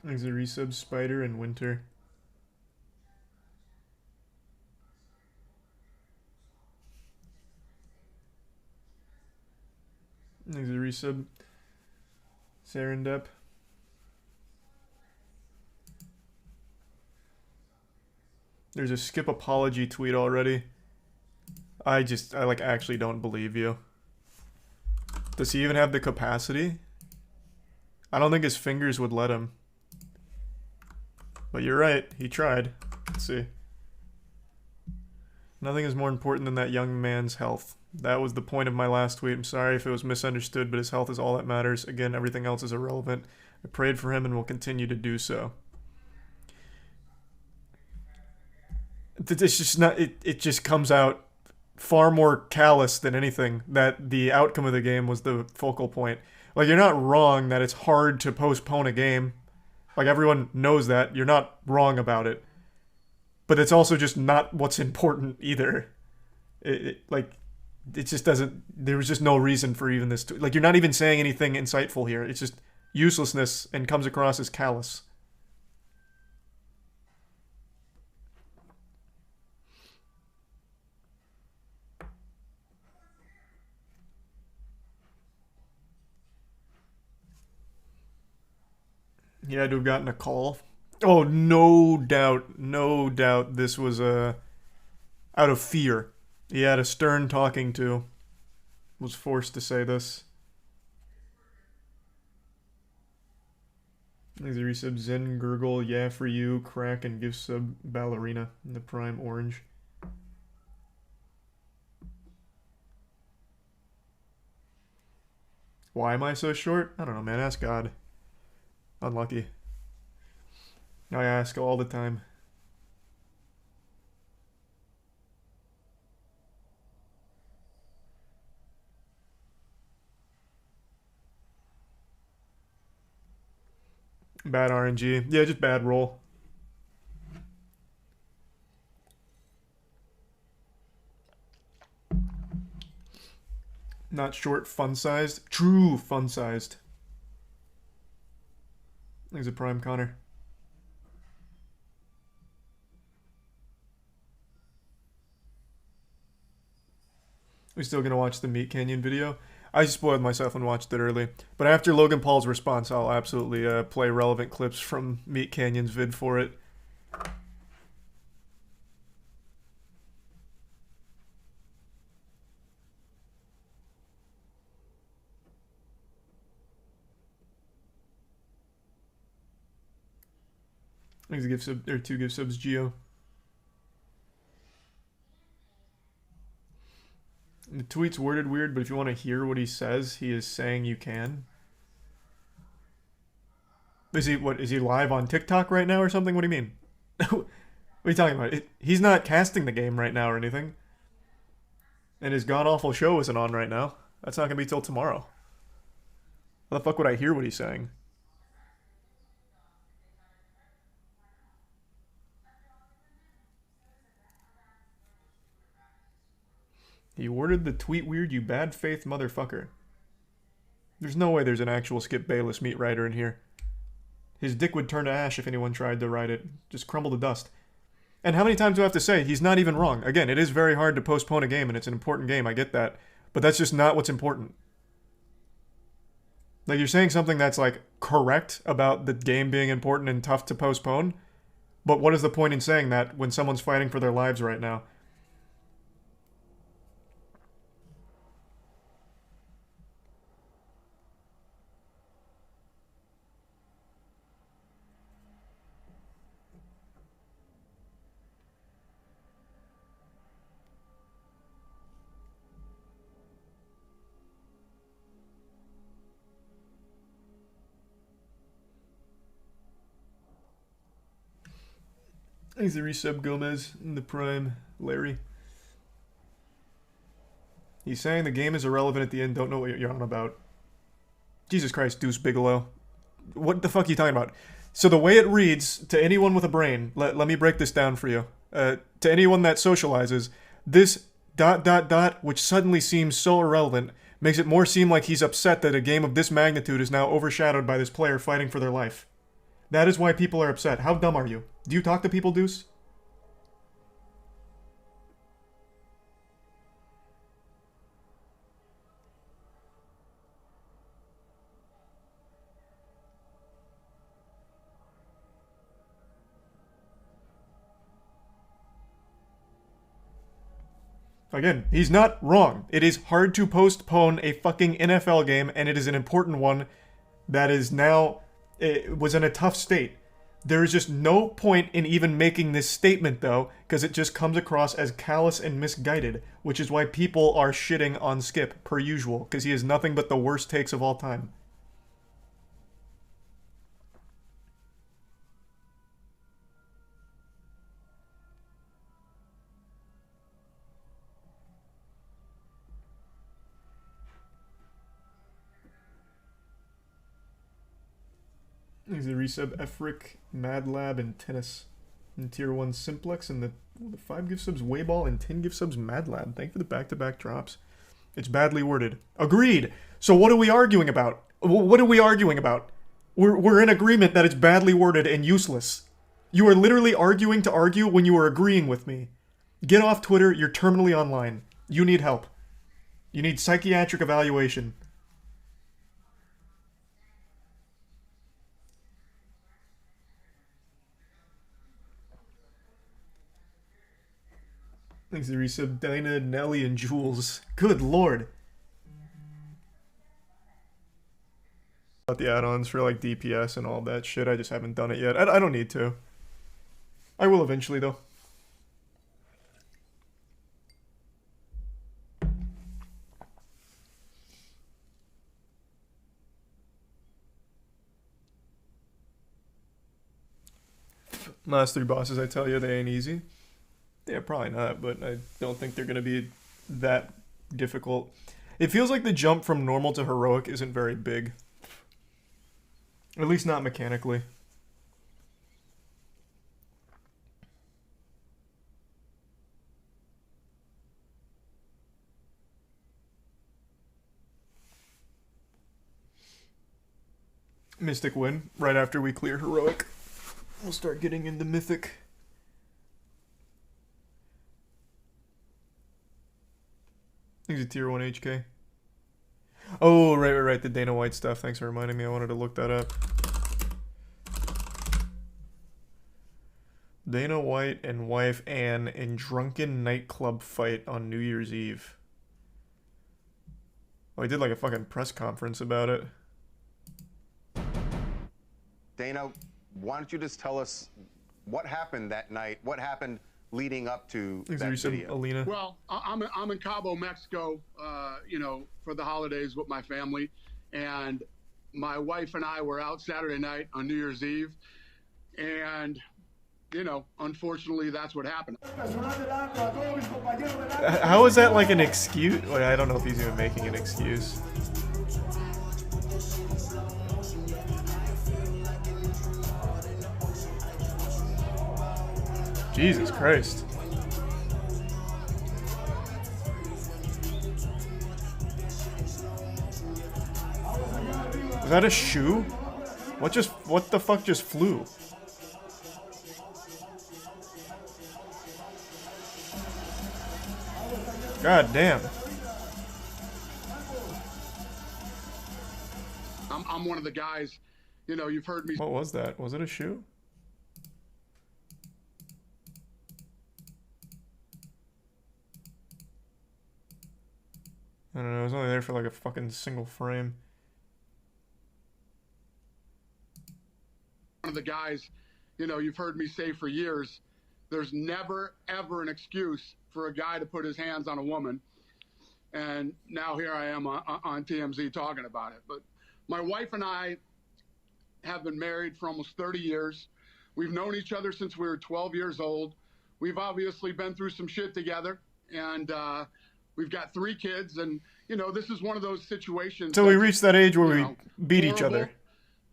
There's a resub Spider and Winter. There's a resub Serendip. There's a Skip apology tweet already. I like actually don't believe you. Does he even have the capacity? I don't think his fingers would let him. But you're right, he tried. Let's see. Nothing is more important than that young man's health. That was the point of my last tweet. I'm sorry if it was misunderstood, but his health is all that matters. Again, everything else is irrelevant. I prayed for him and will continue to do so. It's just not. It just comes out far more callous than anything that the outcome of the game was the focal point. Like, you're not wrong that it's hard to postpone a game. Like, everyone knows that. You're not wrong about it. But it's also just not what's important either. It just doesn't. There was just no reason for even this. Like, you're not even saying anything insightful here. It's just uselessness and comes across as callous. He had to have gotten a call. Oh, no doubt this was out of fear. He had a stern talking to. Was forced to say this. There's a resub Zen Gurgle, yeah for you, crack and give sub ballerina in the prime orange. Why am I so short? I don't know, man. Ask God. Unlucky. I ask all the time. Bad RNG. Yeah, just bad roll. Not short, fun-sized. True fun-sized. There's a prime Connor. We still gonna watch the Meat Canyon video? I spoiled myself and watched it early. But after Logan Paul's response, I'll absolutely play relevant clips from Meat Canyon's vid for it. Thanks, gift sub, or 2 gift subs, Geo. The tweet's worded weird, but if you want to hear what he says, he is saying you can. Is he live on TikTok right now or something? What do you mean? What are you talking about? He's not casting the game right now or anything. And his god-awful show isn't on right now. That's not going to be till tomorrow. How the fuck would I hear what he's saying? He worded the tweet weird, you bad faith motherfucker. There's no way there's an actual Skip Bayless meat writer in here. His dick would turn to ash if anyone tried to write it. Just crumble to dust. And how many times do I have to say, he's not even wrong? Again, it is very hard to postpone a game, and it's an important game, I get that. But that's just not what's important. Like, you're saying something that's, like, correct about the game being important and tough to postpone, but what is the point in saying that when someone's fighting for their lives right now? Thanks to Resub Gomez in the prime. Larry. He's saying the game is irrelevant at the end. Don't know what you're on about. Jesus Christ, Deuce Bigelow. What the fuck are you talking about? So the way it reads, to anyone with a brain, let me break this down for you. To anyone that socializes, this ... which suddenly seems so irrelevant, makes it more seem like he's upset that a game of this magnitude is now overshadowed by this player fighting for their life. That is why people are upset. How dumb are you? Do you talk to people, Deuce? Again, he's not wrong. It is hard to postpone a fucking NFL game, and it is an important one that is now... It was in a tough state. There is just no point in even making this statement, though, because it just comes across as callous and misguided, which is why people are shitting on Skip, per usual, because he has nothing but the worst takes of all time. He's a resub Efric, Mad Lab, and Tennis. And Tier 1 Simplex, and the 5 gift subs Wayball, and 10 gift subs Mad Lab. Thank you for the back-to-back drops. It's badly worded. Agreed! So what are we arguing about? What are we arguing about? We're in agreement that it's badly worded and useless. You are literally arguing to argue when you are agreeing with me. Get off Twitter, you're terminally online. You need help. You need psychiatric evaluation. Thanks to resub Dinah, Nelly, and Jules. Good lord. About the add-ons for like DPS and all that shit. I just haven't done it yet. I don't need to. I will eventually though. Last 3 bosses, I tell you, they ain't easy. Yeah, probably not, but I don't think they're going to be that difficult. It feels like the jump from normal to heroic isn't very big. At least not mechanically. Mystic win, right after we clear heroic. We'll start getting into mythic. He's a tier 1 HK. Oh, right. The Dana White stuff. Thanks for reminding me. I wanted to look that up. Dana White and wife Anne in drunken nightclub fight on New Year's Eve. Oh, he did like a fucking press conference about it. Dana, why don't you just tell us what happened that night? What happened leading up to that video? Alina. Well, I'm in Cabo, Mexico, for the holidays with my family, and my wife and I were out Saturday night on New Year's Eve, and unfortunately, that's what happened. How is that like an excuse? Like, I don't know if he's even making an excuse. Jesus Christ. Was that a shoe? What the fuck just flew? God damn. I'm one of the guys, you've heard me. What was that? Was it a shoe? I don't know, it was only there for like a fucking single frame. One of the guys, you've heard me say for years, there's never, ever an excuse for a guy to put his hands on a woman. And now here I am on TMZ talking about it. But my wife and I have been married for almost 30 years. We've known each other since we were 12 years old. We've obviously been through some shit together, and we've got 3 kids. And, you know, this is one of those situations. So we reached that age where we beat each horrible. other.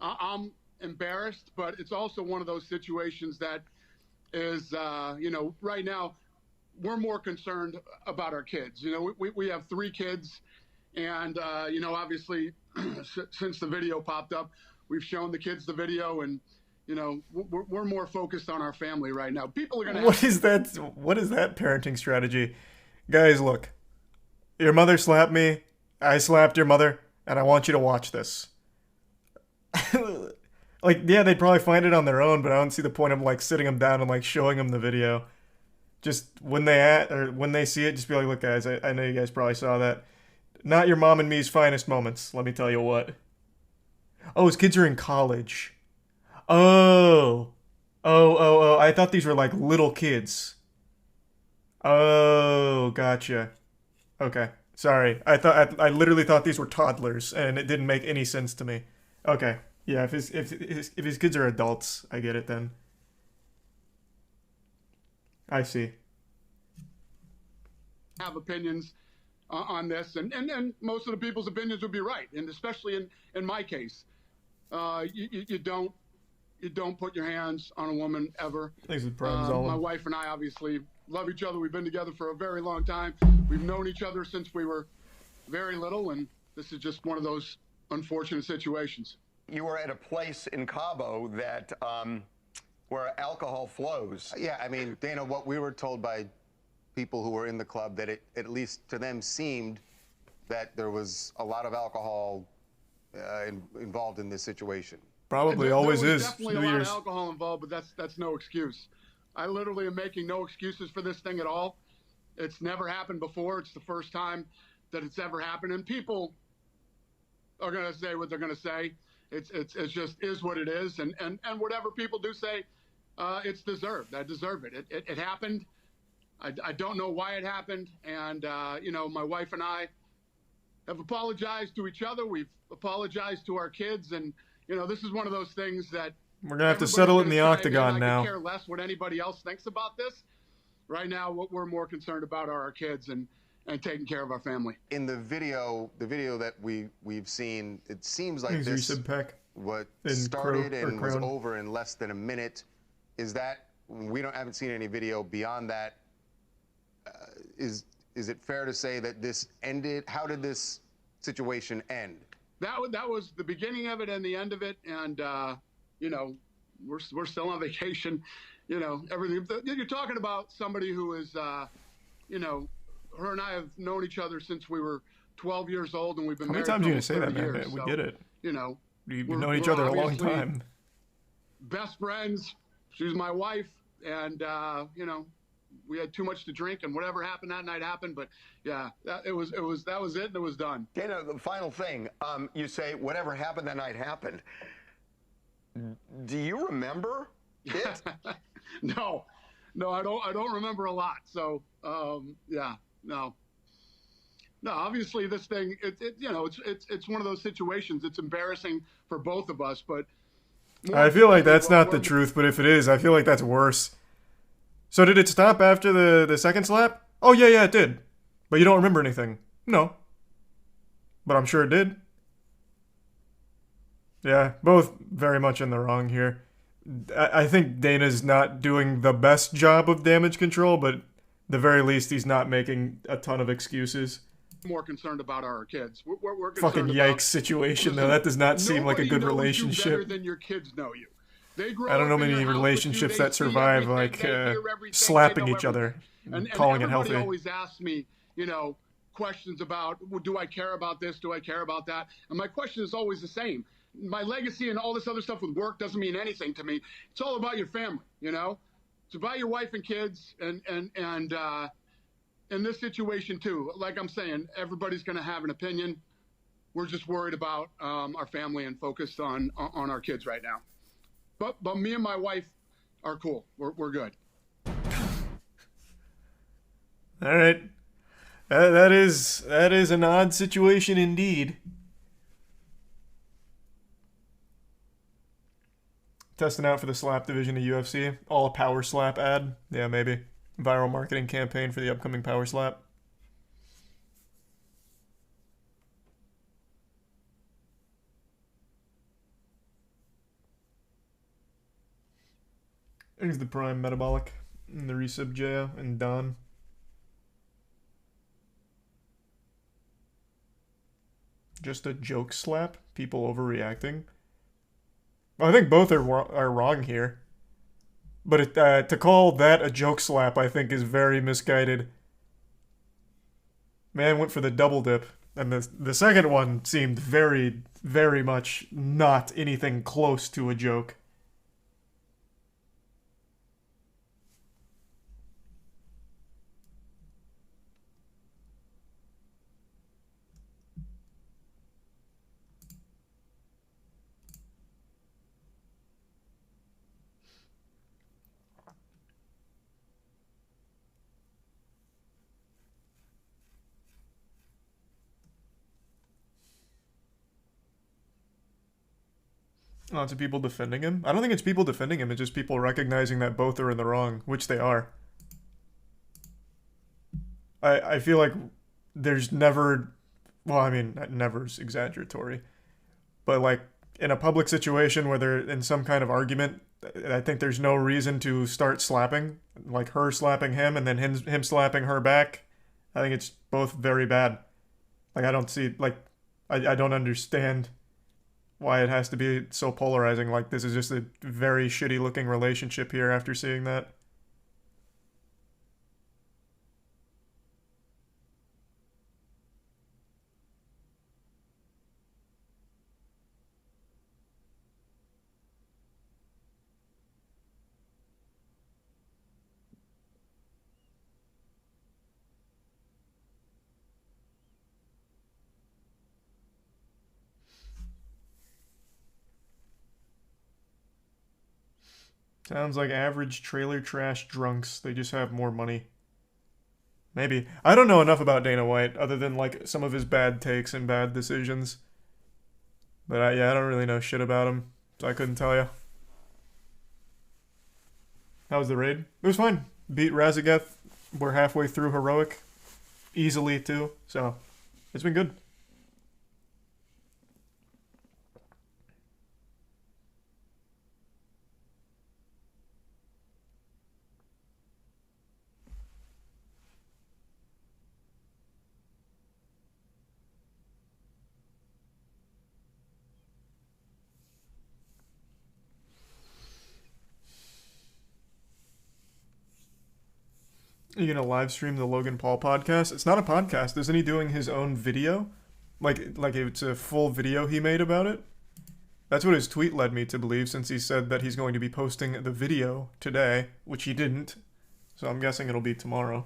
I'm embarrassed, but it's also one of those situations that is, you know, right now we're more concerned about our kids. You know, we have 3 kids, and, you know, obviously since the video popped up, we've shown the kids the video, and, you know, we're more focused on our family right now. People are going to... What is that parenting strategy? Guys, look. Your mother slapped me, I slapped your mother, and I want you to watch this. Like, yeah, they'd probably find it on their own, but I don't see the point of, like, sitting them down and, like, showing them the video. Just when they see it, just be like, look, guys, I know you guys probably saw that. Not your mom and me's finest moments, let me tell you what. Oh, his kids are in college. Oh, I thought these were, like, little kids. Oh, gotcha. Okay, sorry. I literally thought these were toddlers, and it didn't make any sense to me. Okay, yeah, if his kids are adults, I get it then. I see. Have opinions on this, and most of the people's opinions would be right, and especially in my case, you don't put your hands on a woman ever. Thanks for the problems, all. My wife and I obviously love each other. We've been together for a very long time. We've known each other since we were very little, and this is just one of those unfortunate situations. You were at a place in Cabo that where alcohol flows. Yeah, I mean, Dana, what we were told by people who were in the club, that it, at least to them, seemed that there was a lot of alcohol involved in this situation. Probably always there was is. definitely a lot of alcohol involved, but that's no excuse. I literally am making no excuses for this thing at all. It's never happened before. It's the first time that it's ever happened, and people are going to say what they're going to say. It's just is what it is, and whatever people do say, it's deserved. I deserve it. It happened. I don't know why it happened, and you know, my wife and I have apologized to each other. We've apologized to our kids, and you know, this is one of those things that we're gonna have to settle it in the octagon now. I could care less what anybody else thinks about this. Right now, what we're more concerned about are our kids and taking care of our family. In the video that we've seen, it seems like this what started and was over in less than a minute. Is that haven't seen any video beyond that? Is it fair to say that this ended? How did this situation end? That was the beginning of it and the end of it, and you know, we're still on vacation. You know, everything. You're talking about somebody who is, you know, her and I have known each other since we were 12 years old, and we've been married. How many times are you gonna say that, years, man? We get it. You know, we've known each other a long time. Best friends. She's my wife, and you know, we had too much to drink, and whatever happened that night happened. But yeah, that was it, and it was done. Dana, the final thing, you say whatever happened that night happened. Do you remember it? No, I don't remember a lot. So yeah, no. Obviously, this thing, you know, it's one of those situations. It's embarrassing for both of us, but I feel like that's not the truth. But if it is, I feel like that's worse. So did it stop after the second slap? Oh yeah, it did. But you don't remember anything? No. But I'm sure it did. Yeah, both very much in the wrong here. I think Dana's not doing the best job of damage control, but at the very least, he's not making a ton of excuses. More concerned about our kids. We're fucking yikes situation, though. That does not seem like a good relationship. You better than your kids know you. I don't know many relationships that survive like slapping each other and calling it healthy. Everybody always asks me, you know, questions about, well, do I care about this? Do I care about that? And my question is always the same. My legacy and all this other stuff with work doesn't mean anything to me. It's all about your family, you know? It's about your wife and kids, and in this situation too. Like I'm saying, everybody's going to have an opinion. We're just worried about our family and focused on our kids right now. But me and my wife are cool. We're good. All right. That is an odd situation indeed. Testing out for the slap division of UFC. All a power slap ad. Yeah, maybe. Viral marketing campaign for the upcoming power slap. There's the Prime Metabolic and the Resub Jaya and Don. Just a joke slap? People overreacting? I think both are wrong here. But to call that a joke slap, I think, is very misguided. Man went for the double dip. And the second one seemed very, very much not anything close to a joke. Lots of people defending him. I don't think it's people defending him. It's just people recognizing that both are in the wrong, which they are. I feel like there's never... Well, I mean, never's exaggeratory. But, like, in a public situation where they're in some kind of argument, I think there's no reason to start slapping. Like, her slapping him and then him slapping her back. I think it's both very bad. Like, I don't see... Like, I don't understand why it has to be so polarizing. Like, this is just a very shitty looking relationship here after seeing that. Sounds like average trailer trash drunks. They just have more money. Maybe. I don't know enough about Dana White, other than, like, some of his bad takes and bad decisions. But, yeah, I don't really know shit about him, so I couldn't tell you. How was the raid? It was fine. Beat Razageth. We're halfway through Heroic. Easily, too. So, it's been good. Are you gonna live stream the Logan Paul podcast? It's not a podcast. Isn't he doing his own video? Like it's a full video he made about it? That's what his tweet led me to believe, since he said that he's going to be posting the video today, which he didn't. So I'm guessing it'll be tomorrow.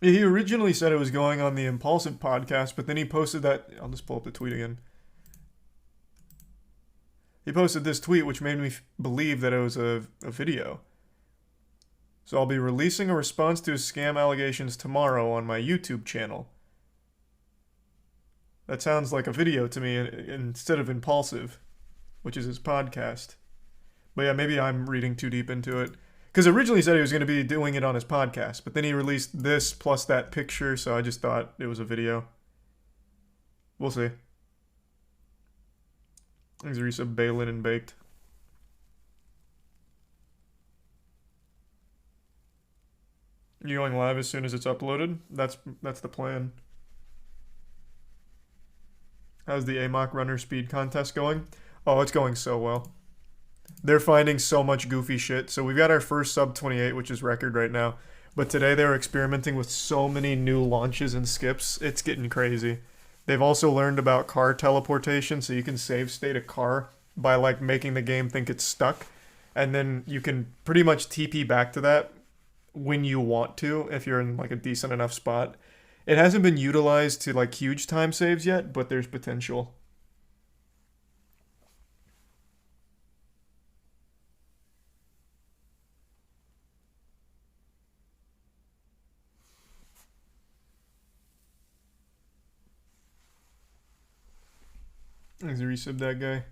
He originally said it was going on the Impulsive podcast, but then he posted that... I'll just pull up the tweet again. He posted this tweet, which made me believe that it was a video. So I'll be releasing a response to his scam allegations tomorrow on my YouTube channel. That sounds like a video to me instead of Impulsive, which is his podcast. But yeah, maybe I'm reading too deep into it. Because originally he said he was going to be doing it on his podcast, but then he released this plus that picture, so I just thought it was a video. We'll see. Thanks, Risa, Balin and Baked. You going live as soon as it's uploaded? That's the plan. How's the AMOC runner speed contest going? Oh, it's going so well. They're finding so much goofy shit. So we've got our first sub 28, which is record right now. But today they were experimenting with so many new launches and skips. It's getting crazy. They've also learned about car teleportation, so you can save state a car by, like, making the game think it's stuck. And then you can pretty much TP back to that when you want to, if you're in, like, a decent enough spot. It hasn't been utilized to, like, huge time saves yet, but there's potential. He's a resub that guy.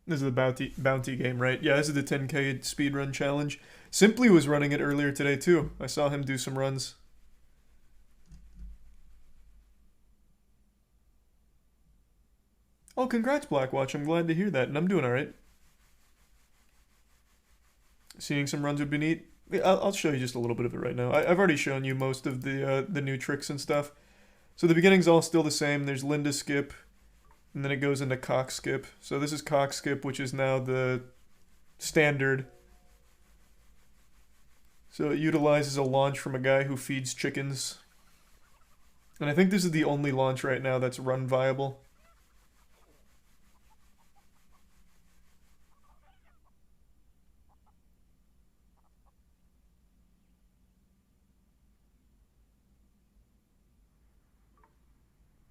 This is the bounty game, right? Yeah, this is the 10K speedrun challenge. Simply was running it earlier today too. I saw him do some runs. Oh, congrats, Blackwatch. I'm glad to hear that, and I'm doing alright. Seeing some runs would be neat. I'll show you just a little bit of it right now. I've already shown you most of the new tricks and stuff. So the beginning's all still the same. There's Linda skip, and then it goes into cock skip. So this is cock skip, which is now the standard. So it utilizes a launch from a guy who feeds chickens. And I think this is the only launch right now that's run viable.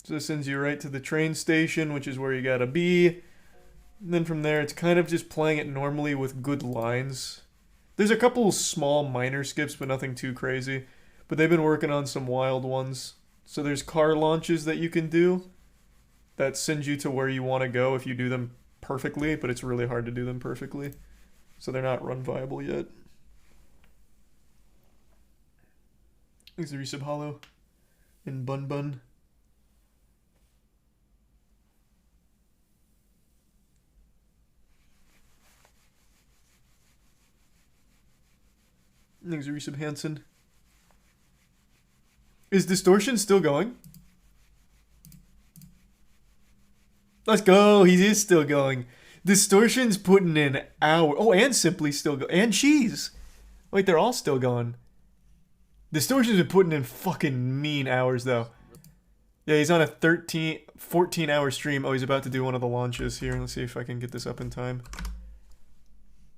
So this sends you right to the train station, which is where you gotta be. And then from there, it's kind of just playing it normally with good lines. There's a couple small minor skips, but nothing too crazy. But they've been working on some wild ones. So there's car launches that you can do that send you to where you want to go if you do them perfectly, but it's really hard to do them perfectly. So they're not run viable yet. Thanks to Resub Hollow and Bun Bun. Thanks to Resub Hansen. Is Distortion still going? Let's go. He is still going. Distortion's putting in hours. Oh, and Simply still go. And Cheese. Wait, they're all still going. Distortion's been putting in fucking mean hours, though. Yeah, he's on a 14-hour stream. Oh, he's about to do one of the launches here. Let's see if I can get this up in time.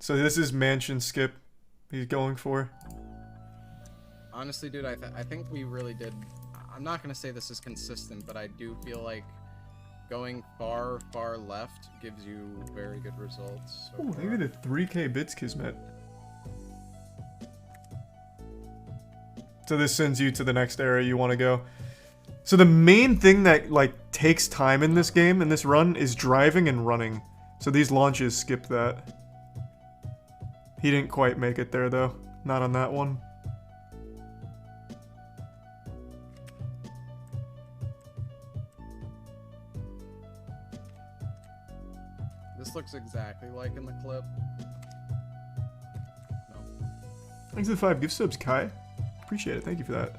So this is Mansion Skip he's going for. Honestly, dude, I think we really did. I'm not gonna say this is consistent, but I do feel like going far left gives you very good results. So maybe the 3K bits Kismet. So this sends you to the next area you want to go. So the main thing that like takes time in this game, in this run, is driving and running. So these launches skip that. He didn't quite make it there though. Not on that one. This looks exactly like in the clip. No. Thanks to the 5 gift subs, Kai. Appreciate it. Thank you for that.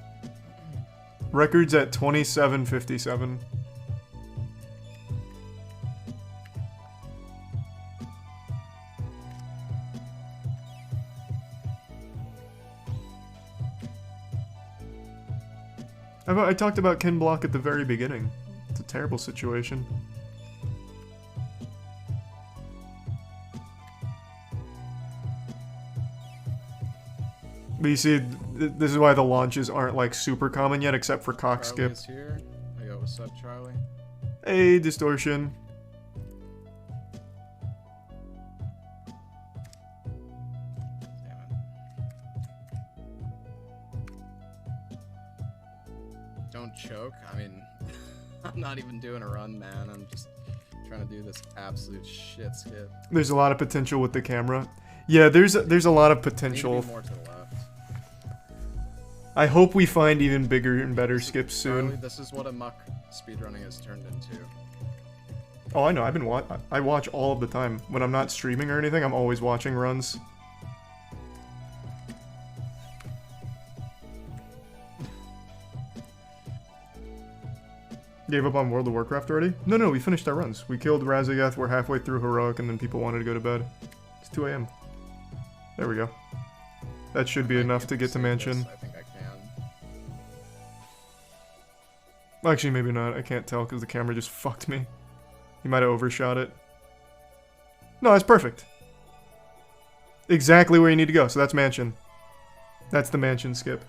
Records at 27:57. I talked about Ken Block at the very beginning. It's a terrible situation. But you see, this is why the launches aren't like super common yet, except for cock skip. Here. Yo, what's up, Charlie? Hey, Distortion. Damn it. Don't choke. I mean, I'm not even doing a run, man. I'm just trying to do this absolute shit skip. There's a lot of potential with the camera. Yeah, there's a lot of potential. Need to be more to the left. I hope we find even bigger and better skips soon. Charlie, this is what Amok speedrunning has turned into. Oh, I know. I watch all of the time. When I'm not streaming or anything, I'm always watching runs. Gave up on World of Warcraft already? No, we finished our runs. We killed Razagath, we're halfway through Heroic, and then people wanted to go to bed. It's 2 AM. There we go. That should be enough to get to Mansion. I think I can. Actually, maybe not. I can't tell because the camera just fucked me. You might have overshot it. No, that's perfect. Exactly where you need to go. So that's Mansion. That's the Mansion skip.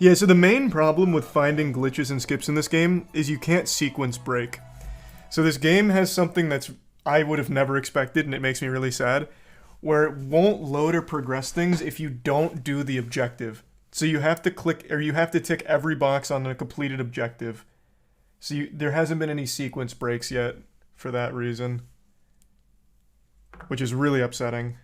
Yeah, so the main problem with finding glitches and skips in this game is you can't sequence break. So this game has something that's I would have never expected, and it makes me really sad, where it won't load or progress things if you don't do the objective. So you have to click, or you have to tick every box on a completed objective. So there hasn't been any sequence breaks yet for that reason, which is really upsetting.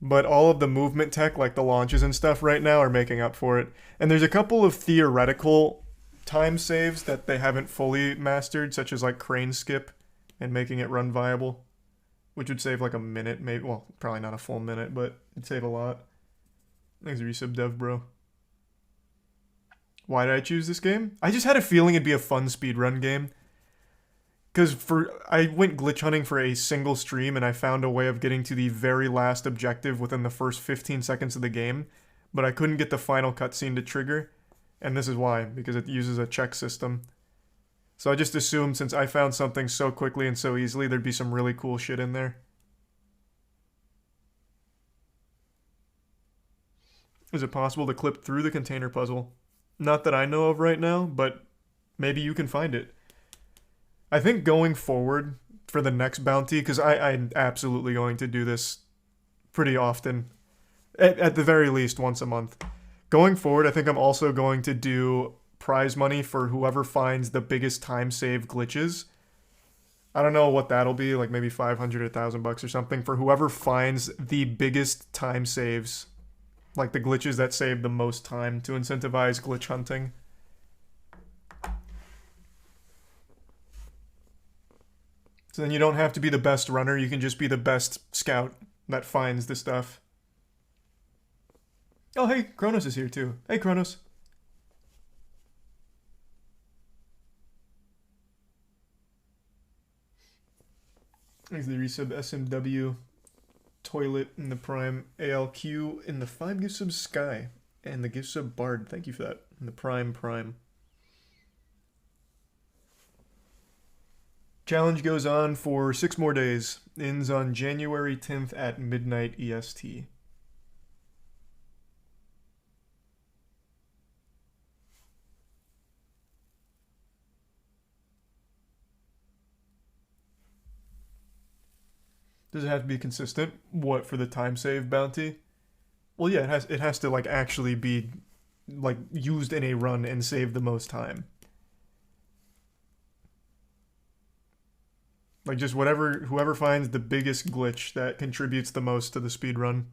But all of the movement tech, like the launches and stuff right now, are making up for it. And there's a couple of theoretical time saves that they haven't fully mastered, such as like crane skip and making it run viable, which would save like a minute, maybe. Well, probably not a full minute, but it'd save a lot. Thanks, Resub Dev, bro. Why did I choose this game? I just had a feeling it'd be a fun speedrun game. Because I went glitch hunting for a single stream and I found a way of getting to the very last objective within the first 15 seconds of the game, but I couldn't get the final cutscene to trigger. And this is why, because it uses a check system. So I just assumed since I found something so quickly and so easily, there'd be some really cool shit in there. Is it possible to clip through the container puzzle? Not that I know of right now, but maybe you can find it. I think going forward for the next bounty, because I'm absolutely going to do this pretty often, at the very least once a month. Going forward, I think I'm also going to do prize money for whoever finds the biggest time save glitches. I don't know what that'll be, like maybe 500 or 1,000 bucks or something for whoever finds the biggest time saves, like the glitches that save the most time, to incentivize glitch hunting. So then you don't have to be the best runner, you can just be the best scout that finds the stuff. Oh hey, Kronos is here too. Hey Kronos. Thanks the resub SMW, Toilet in the Prime, ALQ in the 5 gift sub Sky, and the gift sub Bard. Thank you for that. In the Prime. Challenge goes on for 6 more days. Ends on January 10th at midnight EST. Does it have to be consistent? What, for the time save bounty? Well, yeah, it has to like actually be like used in a run and save the most time. Like just whoever finds the biggest glitch that contributes the most to the speed run.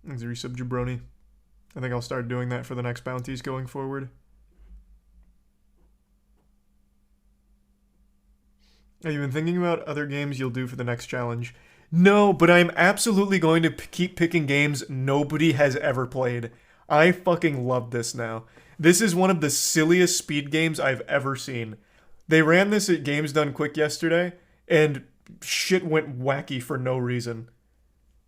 Thanks, resub Jabroni. I think I'll start doing that for the next bounties going forward. Have you been thinking about other games you'll do for the next challenge? No, but I'm absolutely going to keep picking games nobody has ever played. I fucking love this now. This is one of the silliest speed games I've ever seen. They ran this at Games Done Quick yesterday, and shit went wacky for no reason.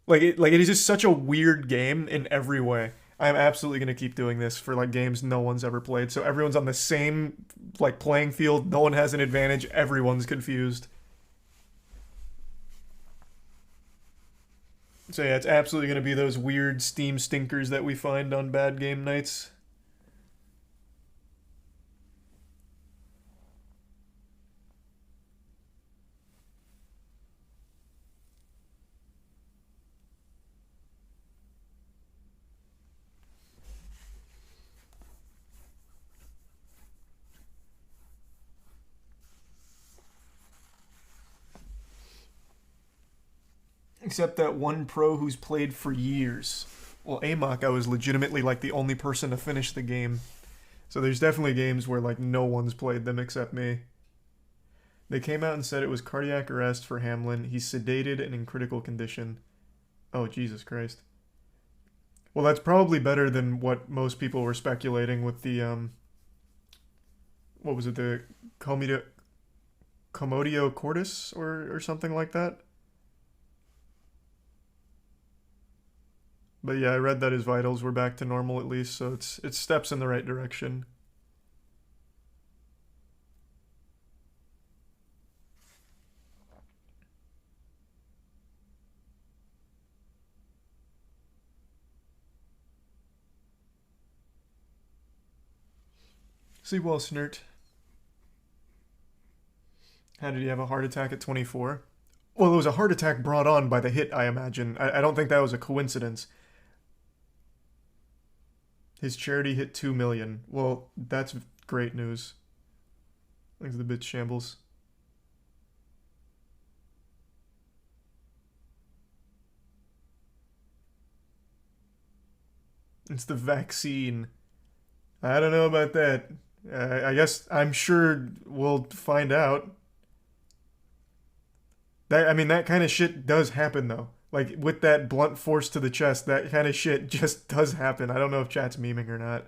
Like it is just such a weird game in every way. I'm absolutely going to keep doing this for like games no one's ever played. So everyone's on the same like playing field. No one has an advantage. Everyone's confused. So yeah, it's absolutely going to be those weird Steam stinkers that we find on bad game nights. Except that one pro who's played for years. Well, Amok, I was legitimately like the only person to finish the game. So there's definitely games where like no one's played them except me. They came out and said it was cardiac arrest for Hamlin. He's sedated and in critical condition. Oh, Jesus Christ. Well, that's probably better than what most people were speculating with the, what was it, the Commodio Cordis or something like that? But yeah, I read that his vitals were back to normal at least, so it's steps in the right direction. Sleep well, Snert. How did he have a heart attack at 24? Well, it was a heart attack brought on by the hit, I imagine. I don't think that was a coincidence. His charity hit 2 million. Well, that's great news. Thanks to the bit shambles. It's the vaccine. I don't know about that. I guess I'm sure we'll find out. That kind of shit does happen, though. Like, with that blunt force to the chest, that kind of shit just does happen. I don't know if chat's memeing or not.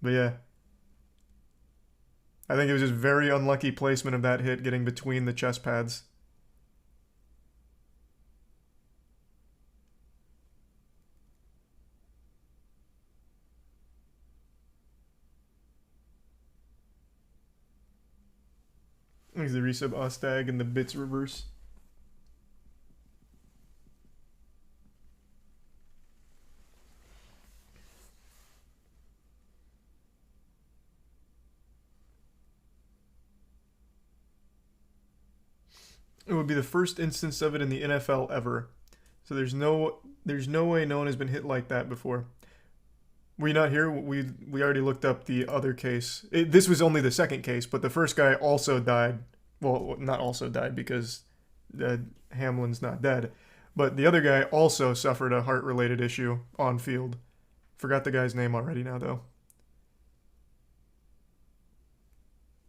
But yeah. I think it was just very unlucky placement of that hit getting between the chest pads. There's the resub Ostag and the bits reverse. It would be the first instance of it in the NFL ever. So there's no way no one has been hit like that before. Were you not here? We already looked up the other case. This was only the second case, but the first guy also died. Well, not also died because Hamlin's not dead. But the other guy also suffered a heart-related issue on field. Forgot the guy's name already now, though.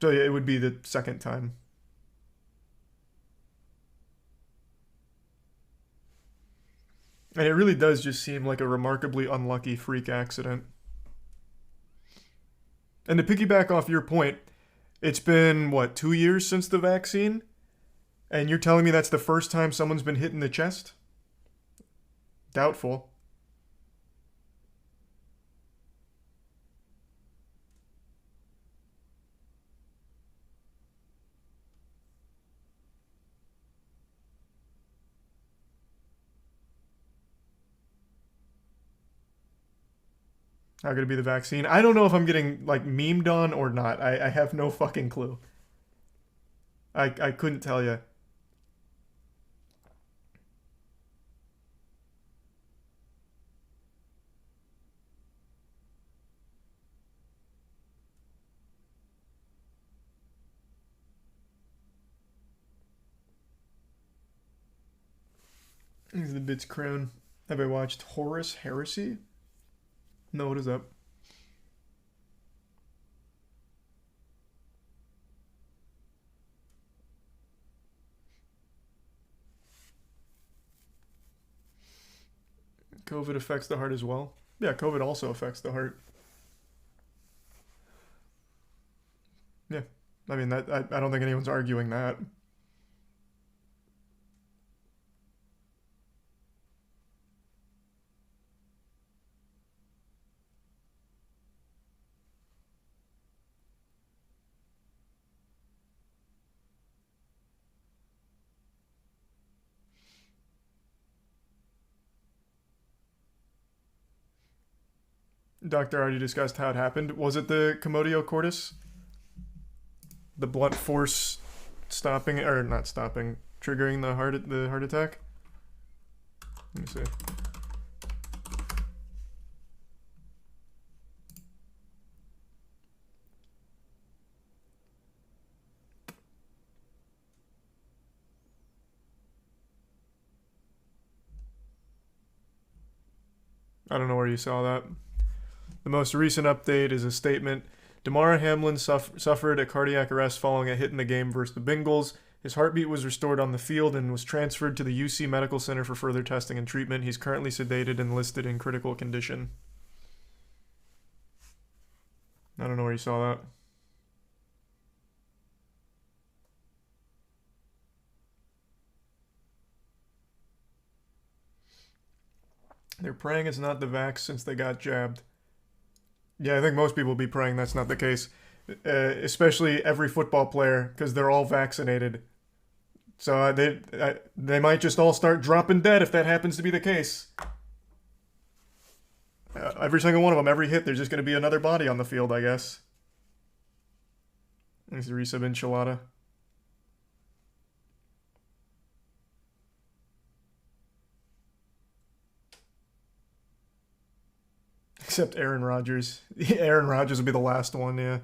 So yeah, it would be the second time. And it really does just seem like a remarkably unlucky freak accident. And to piggyback off your point, it's been, 2 years since the vaccine? And you're telling me that's the first time someone's been hit in the chest? Doubtful. How could it be the vaccine? I don't know if I'm getting, memed on or not. I have no fucking clue. I couldn't tell you. This is the Bits Crown. Have I watched Horus Heresy? No, what is up? COVID affects the heart as well. Yeah, COVID also affects the heart. Yeah, I mean that. I don't think anyone's arguing that. Doctor already discussed how it happened. Was it the Commodio cordis? The blunt force stopping, or not stopping, triggering the heart attack? Let me see. I don't know where you saw that. The most recent update is a statement. Damar Hamlin suffered a cardiac arrest following a hit in the game versus the Bengals. His heartbeat was restored on the field and was transferred to the UC Medical Center for further testing and treatment. He's currently sedated and listed in critical condition. I don't know where you saw that. They're praying it's not the vax since they got jabbed. Yeah, I think most people will be praying that's not the case. Especially every football player, because they're all vaccinated. So they might just all start dropping dead if that happens to be the case. Every single one of them, every hit, there's just going to be another body on the field, I guess. Thanks to resub enchilada. Except Aaron Rodgers. Aaron Rodgers will be the last one, yeah.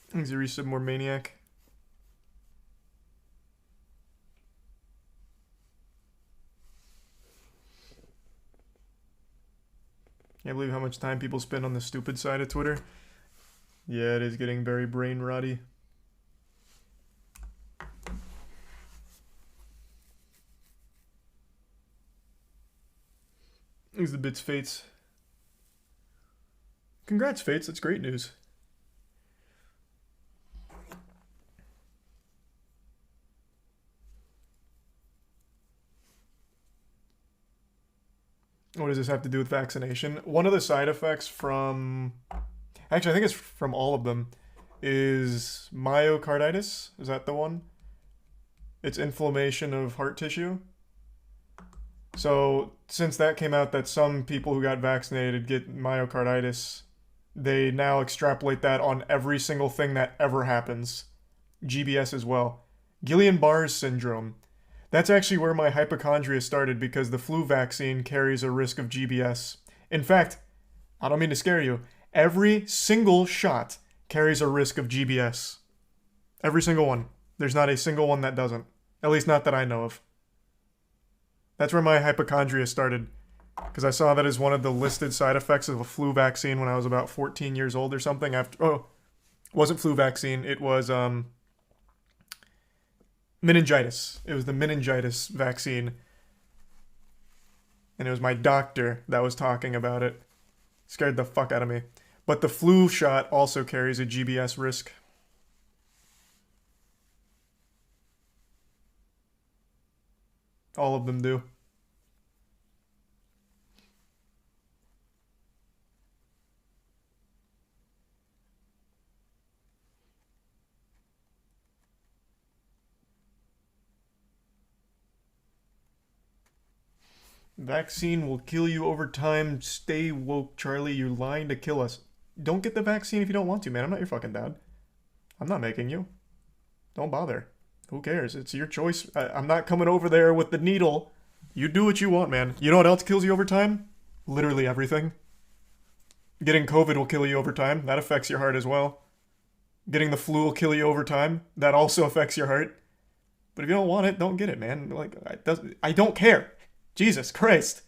Thanks to resub more Maniac. Can't believe how much time people spend on the stupid side of Twitter. Yeah, it is getting very brain rotty. Thanks the bits, Fates. Congrats, Fates. That's great news. What does this have to do with vaccination? One of the side effects from... Actually, I think it's from all of them. Is myocarditis. Is that the one? It's inflammation of heart tissue. So, since that came out that some people who got vaccinated get myocarditis, they now extrapolate that on every single thing that ever happens. GBS as well. Guillain-Barre's syndrome. That's actually where my hypochondria started because the flu vaccine carries a risk of GBS. In fact, I don't mean to scare you, every single shot carries a risk of GBS. Every single one. There's not a single one that doesn't. At least not that I know of. That's where my hypochondria started. Because I saw that as one of the listed side effects of a flu vaccine when I was about 14 years old or something. It wasn't flu vaccine. It was meningitis. It was the meningitis vaccine. And it was my doctor that was talking about it. Scared the fuck out of me. But the flu shot also carries a GBS risk. All of them do. Vaccine will kill you over time. Stay woke, Charlie. You're lying to kill us. Don't get the vaccine if you don't want to, man. I'm not your fucking dad. I'm not making you. Don't bother. Who cares? It's your choice. I'm not coming over there with the needle. You do what you want, man. You know what else kills you over time? Literally everything. Getting COVID will kill you over time. That affects your heart as well. Getting the flu will kill you over time. That also affects your heart. But if you don't want it, don't get it, man. Like, I don't care. Jesus Christ.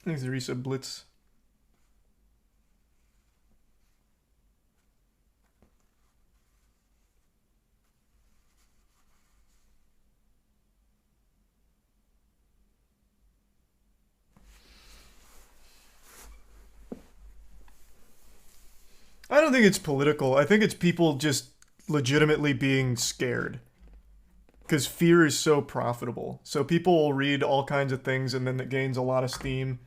Thanks, Risa Blitz. I don't think it's political. I think it's people just legitimately being scared. Because fear is so profitable. So people will read all kinds of things and then it gains a lot of steam.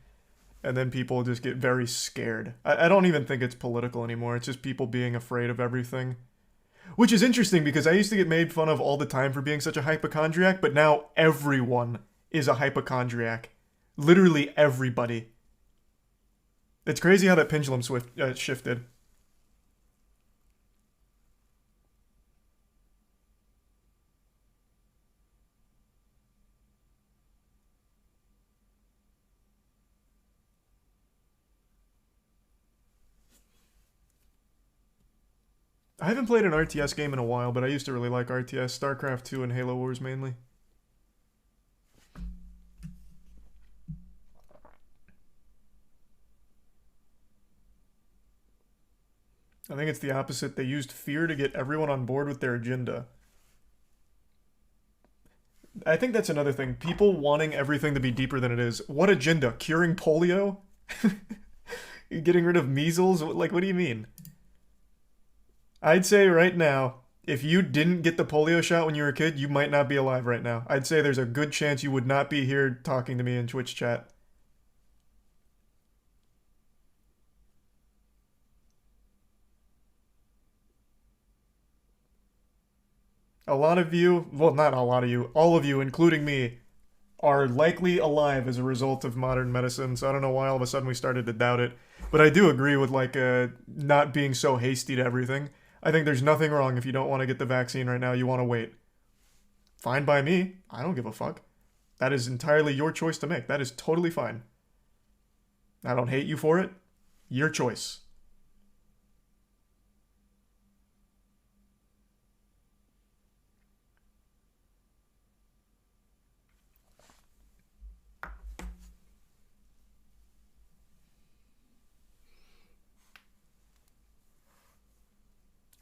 And then people just get very scared. I don't even think it's political anymore. It's just people being afraid of everything. Which is interesting because I used to get made fun of all the time for being such a hypochondriac. But now everyone is a hypochondriac. Literally everybody. It's crazy how that pendulum shifted. I haven't played an RTS game in a while, but I used to really like RTS, StarCraft 2 and Halo Wars mainly. I think it's the opposite. They used fear to get everyone on board with their agenda. I think that's another thing. People wanting everything to be deeper than it is. What agenda? Curing polio? Getting rid of measles? Like, what do you mean? I'd say right now, if you didn't get the polio shot when you were a kid, you might not be alive right now. I'd say there's a good chance you would not be here talking to me in Twitch chat. A lot of you, well, not a lot of you, all of you, including me, are likely alive as a result of modern medicine, so I don't know why all of a sudden we started to doubt it. But I do agree with, like, not being so hasty to everything. I think there's nothing wrong if you don't want to get the vaccine right now, you want to wait. Fine by me. I don't give a fuck. That is entirely your choice to make. That is totally fine. I don't hate you for it. Your choice.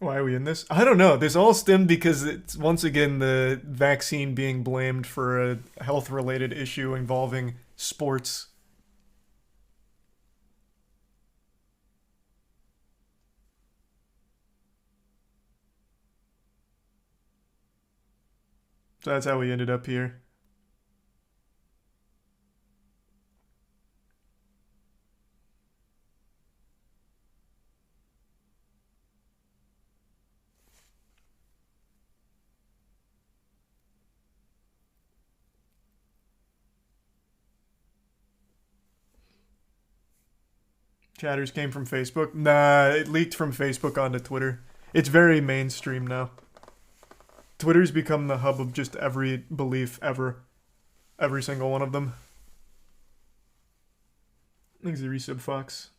Why are we in this? I don't know. This all stemmed because it's once again the vaccine being blamed for a health-related issue involving sports. So that's how we ended up here. Chatters came from Facebook. Nah, it leaked from Facebook onto Twitter. It's very mainstream now. Twitter's become the hub of just every belief ever. Every single one of them. Thanks to Resub Fox.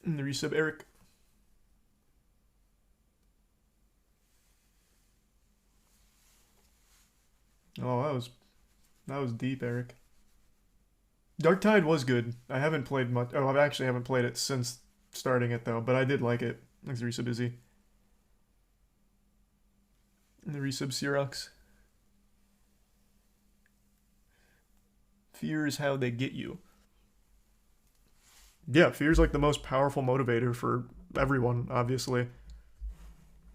And the Resub Eric. Oh, that was deep, Eric. Darktide was good. I haven't played much. Oh, I actually haven't played it since starting it, though, but I did like it. Thanks to Resub Izzy. And the Resub Xerox. Fear is how they get you. Yeah, fear is like the most powerful motivator for everyone, obviously.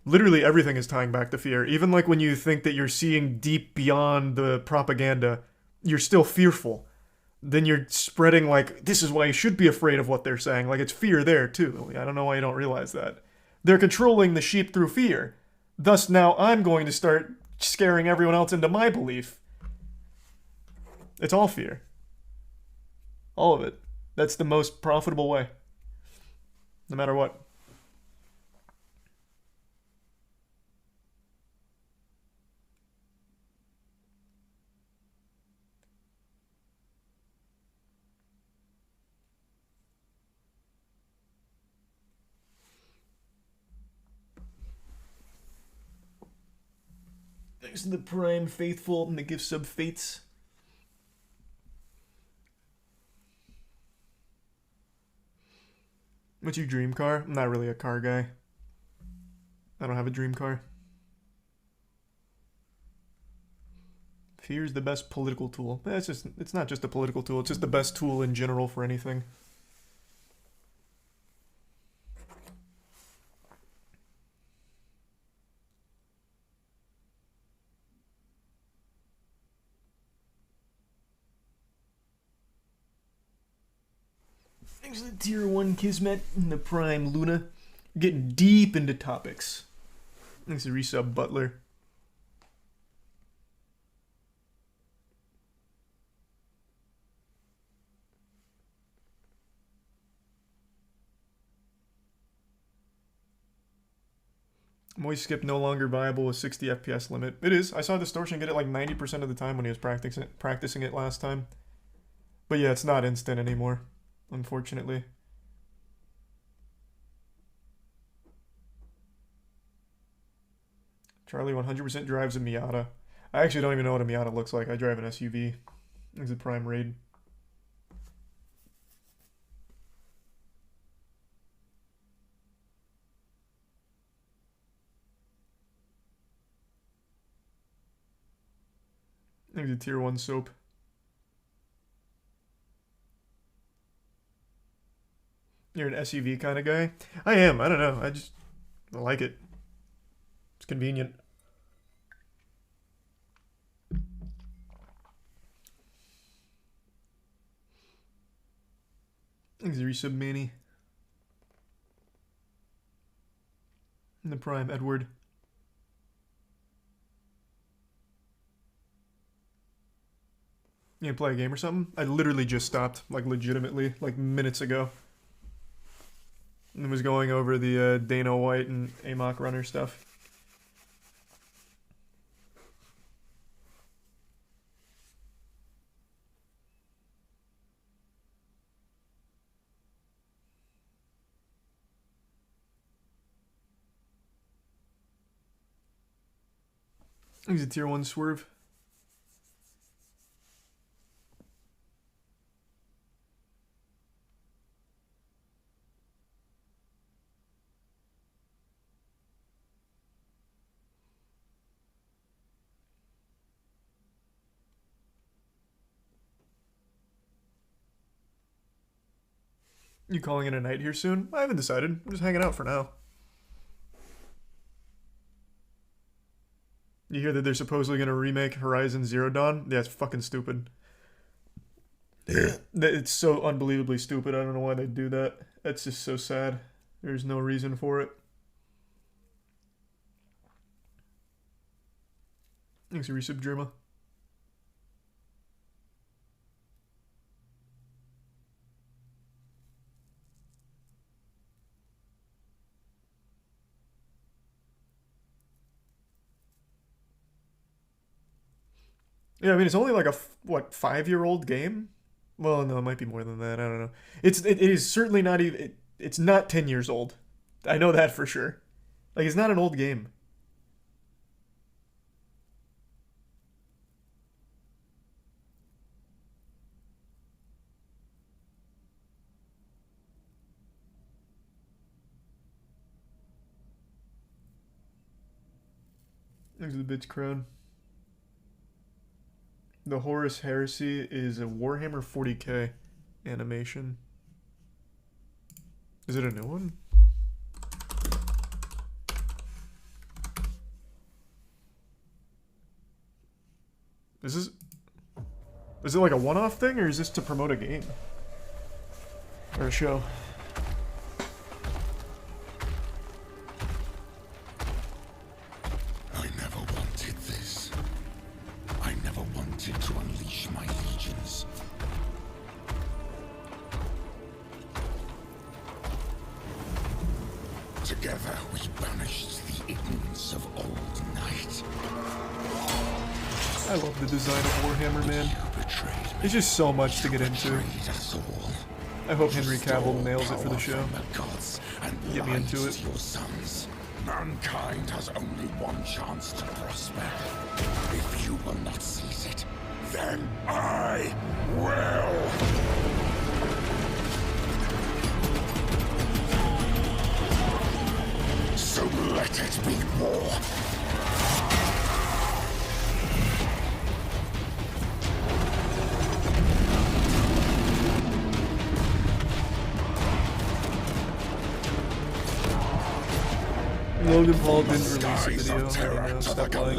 Literally everything is tying back to fear. Even like when you think that you're seeing deep beyond the propaganda, you're still fearful. Then you're spreading like, this is why you should be afraid of what they're saying. Like it's fear there too. I don't know why you don't realize that. They're controlling the sheep through fear. Thus now I'm going to start scaring everyone else into my belief. It's all fear. All of it. That's the most profitable way. No matter what. Thanks to the Prime Faithful and the gift sub Fates. What's your dream car? I'm not really a car guy. I don't have a dream car. Fear is the best political tool. It's not just a political tool, it's just the best tool in general for anything. Thanks to the tier 1 Kismet and the Prime Luna. We're getting deep into topics. Thanks to Resub Butler. Moist skip no longer viable with 60 FPS limit. It is. I saw Distortion get it like 90% of the time when he was practicing it last time. But yeah, it's not instant anymore, unfortunately. Charlie 100% drives a Miata. I actually don't even know what a Miata looks like. I drive an SUV. It's a Prime Raid. It's a tier 1 soap. You're an SUV kind of guy? I am. I don't know. I like it. It's convenient. Thanks, Resub Manny. In the Prime, Edward. You gonna play a game or something? I literally just stopped, like legitimately, like minutes ago. And was going over the Dana White and Amok Runner stuff. He's a tier 1 swerve. You calling it a night here soon? I haven't decided. I'm just hanging out for now. You hear that they're supposedly going to remake Horizon Zero Dawn? Yeah, it's fucking stupid. It's so unbelievably stupid. I don't know why they do that. That's just so sad. There's no reason for it. Thanks, Resub Drima. Yeah, I mean, it's only like a, what, 5-year-old game? Well, no, it might be more than that. I don't know. It is certainly not even, it's not 10 years old. I know that for sure. Like, it's not an old game. Thanks to the bitch crown. The Horus Heresy is a Warhammer 40k animation. Is it a new one? Is it like a one-off thing, or is this to promote a game? Or a show? To unleash my legions. Together we banished the ignorance of old night. I love the design of Warhammer, man. There's just so much to get into. I hope Henry Cavill nails it for the show. Get me into it. Mankind has only one chance to prosper. If you will not seize it, then I will! So let it be war! Logan Paul didn't release a video. I know, stop lying.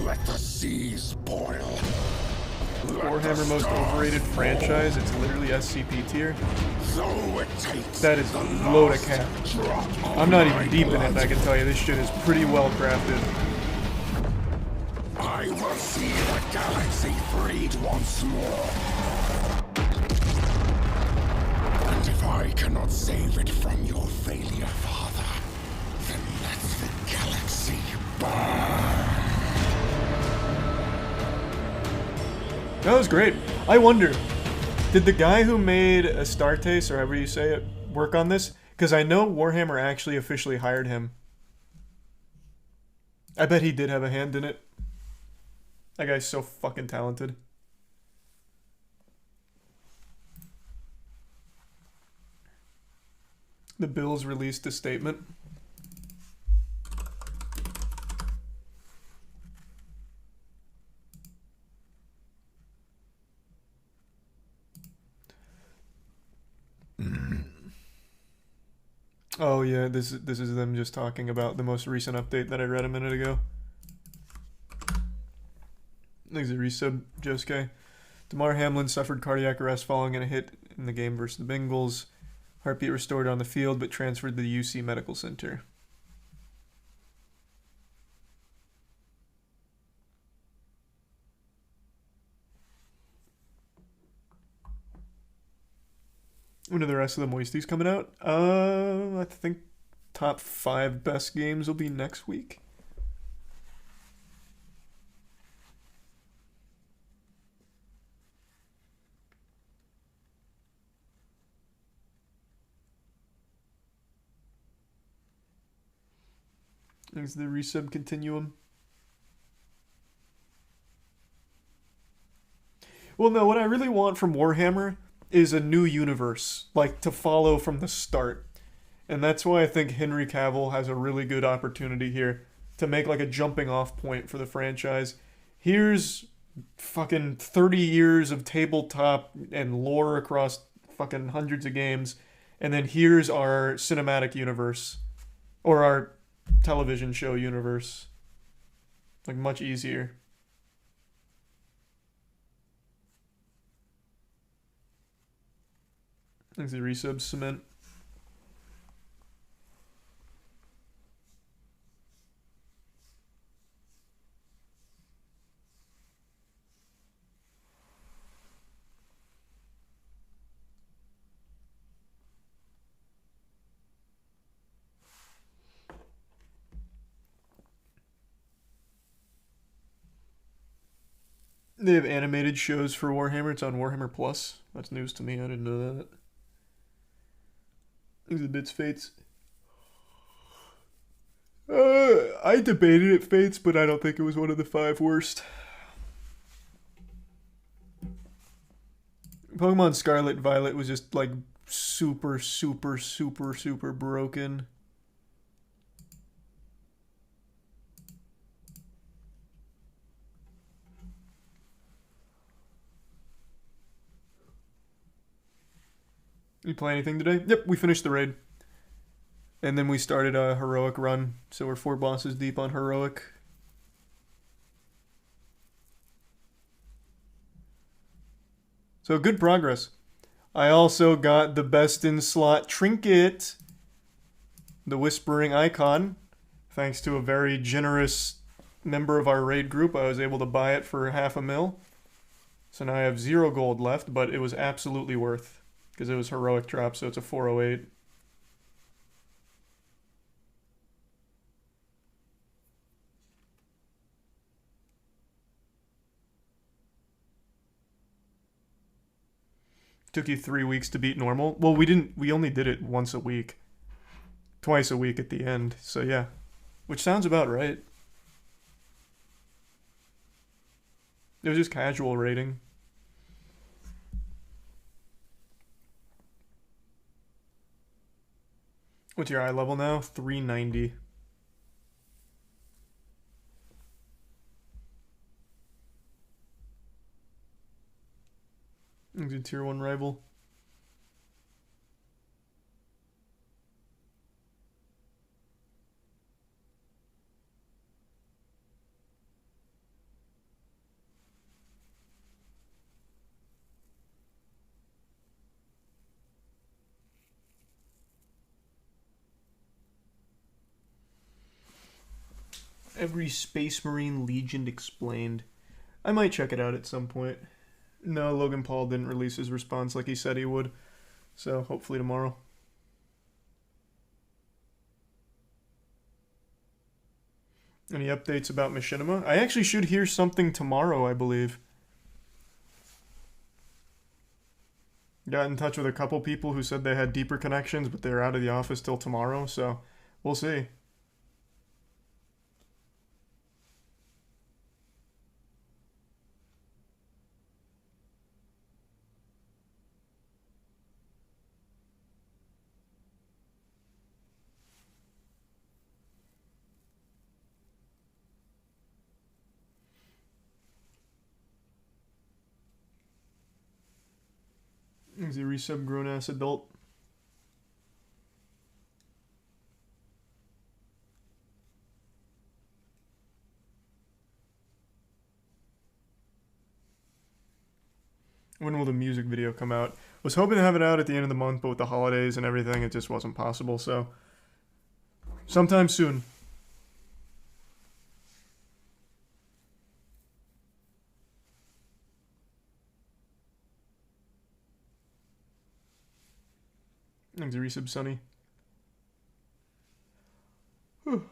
Let the seas boil. Warhammer most overrated franchise. It's literally SCP tier. That is low to cap. I'm not even deep in it, and I can tell you this shit is pretty well crafted. I will see the galaxy freed once more. And if I cannot save it from your failure, Father, then let the galaxy burn. That was great. I wonder, did the guy who made Astartes, or however you say it, work on this? Because I know Warhammer actually officially hired him. I bet he did have a hand in it. That guy's so fucking talented. The Bills released a statement. Oh yeah, this is them just talking about the most recent update that I read a minute ago. Thanks a resub, Josuke. Damar Hamlin suffered cardiac arrest following a hit in the game versus the Bengals. Heartbeat restored on the field, but transferred to the UC Medical Center. When are the rest of the Moisties coming out? I think top 5 best games will be next week. Thanks the resub continuum. Well, no, what I really want from Warhammer is a new universe, like to follow from the start. And that's why I think Henry Cavill has a really good opportunity here to make like a jumping off point for the franchise. Here's fucking 30 years of tabletop and lore across fucking hundreds of games. And then here's our cinematic universe. Or our television show universe. Like much easier. Thanks the resub cement. They have animated shows for Warhammer. It's on Warhammer Plus. That's news to me. I didn't know that. Things the bits Fates. I debated it Fates, but I don't think it was one of the 5 worst. Pokemon Scarlet and Violet was just like super broken. You play anything today? Yep, we finished the raid. And then we started a heroic run, so we're 4 bosses deep on heroic. So good progress. I also got the best in slot trinket, the Whispering Icon. Thanks to a very generous member of our raid group, I was able to buy it for $500,000. So now I have 0 gold left, but it was absolutely worth. Because it was heroic drop, so it's a 408. Took you 3 weeks to beat normal? Well, we only did it once a week. Twice a week at the end, so yeah. Which sounds about right. It was just casual raiding. What's your eye level now? 390. Good tier 1 rival. Every Space Marine Legion explained. I might check it out at some point. No, Logan Paul didn't release his response like he said he would. So hopefully tomorrow. Any updates about Machinima? I actually should hear something tomorrow, I believe. Got in touch with a couple people who said they had deeper connections, but they're out of the office till tomorrow, so we'll see. He's a resub grown-ass adult. When will the music video come out? Was hoping to have it out at the end of the month, but with the holidays and everything, it just wasn't possible. So, sometime soon. Thanks, resub, Sunny. Whew.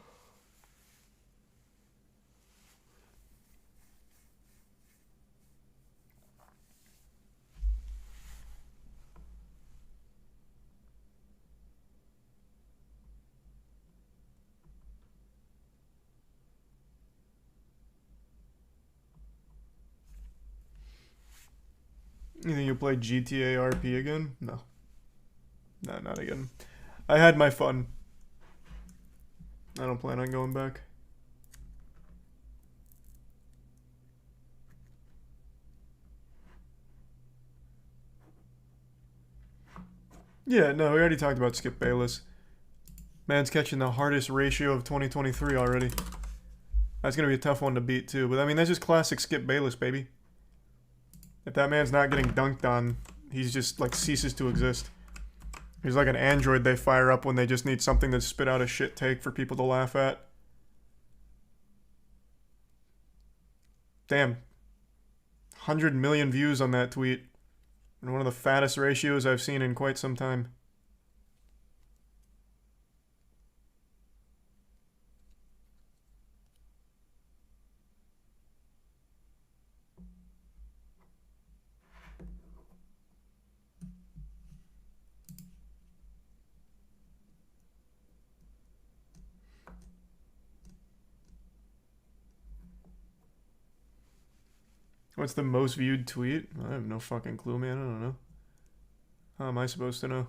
You think you'll play GTA RP again? No. No, not again. I had my fun. I don't plan on going back. Yeah, no, we already talked about Skip Bayless. Man's catching the hardest ratio of 2023 already. That's going to be a tough one to beat, too. But, I mean, that's just classic Skip Bayless, baby. If that man's not getting dunked on, he's just, like, ceases to exist. He's like an android they fire up when they just need something to spit out a shit take for people to laugh at. Damn. 100 million views on that tweet. And one of the fattest ratios I've seen in quite some time. What's the most viewed tweet? I have no fucking clue, man. I don't know. How am I supposed to know?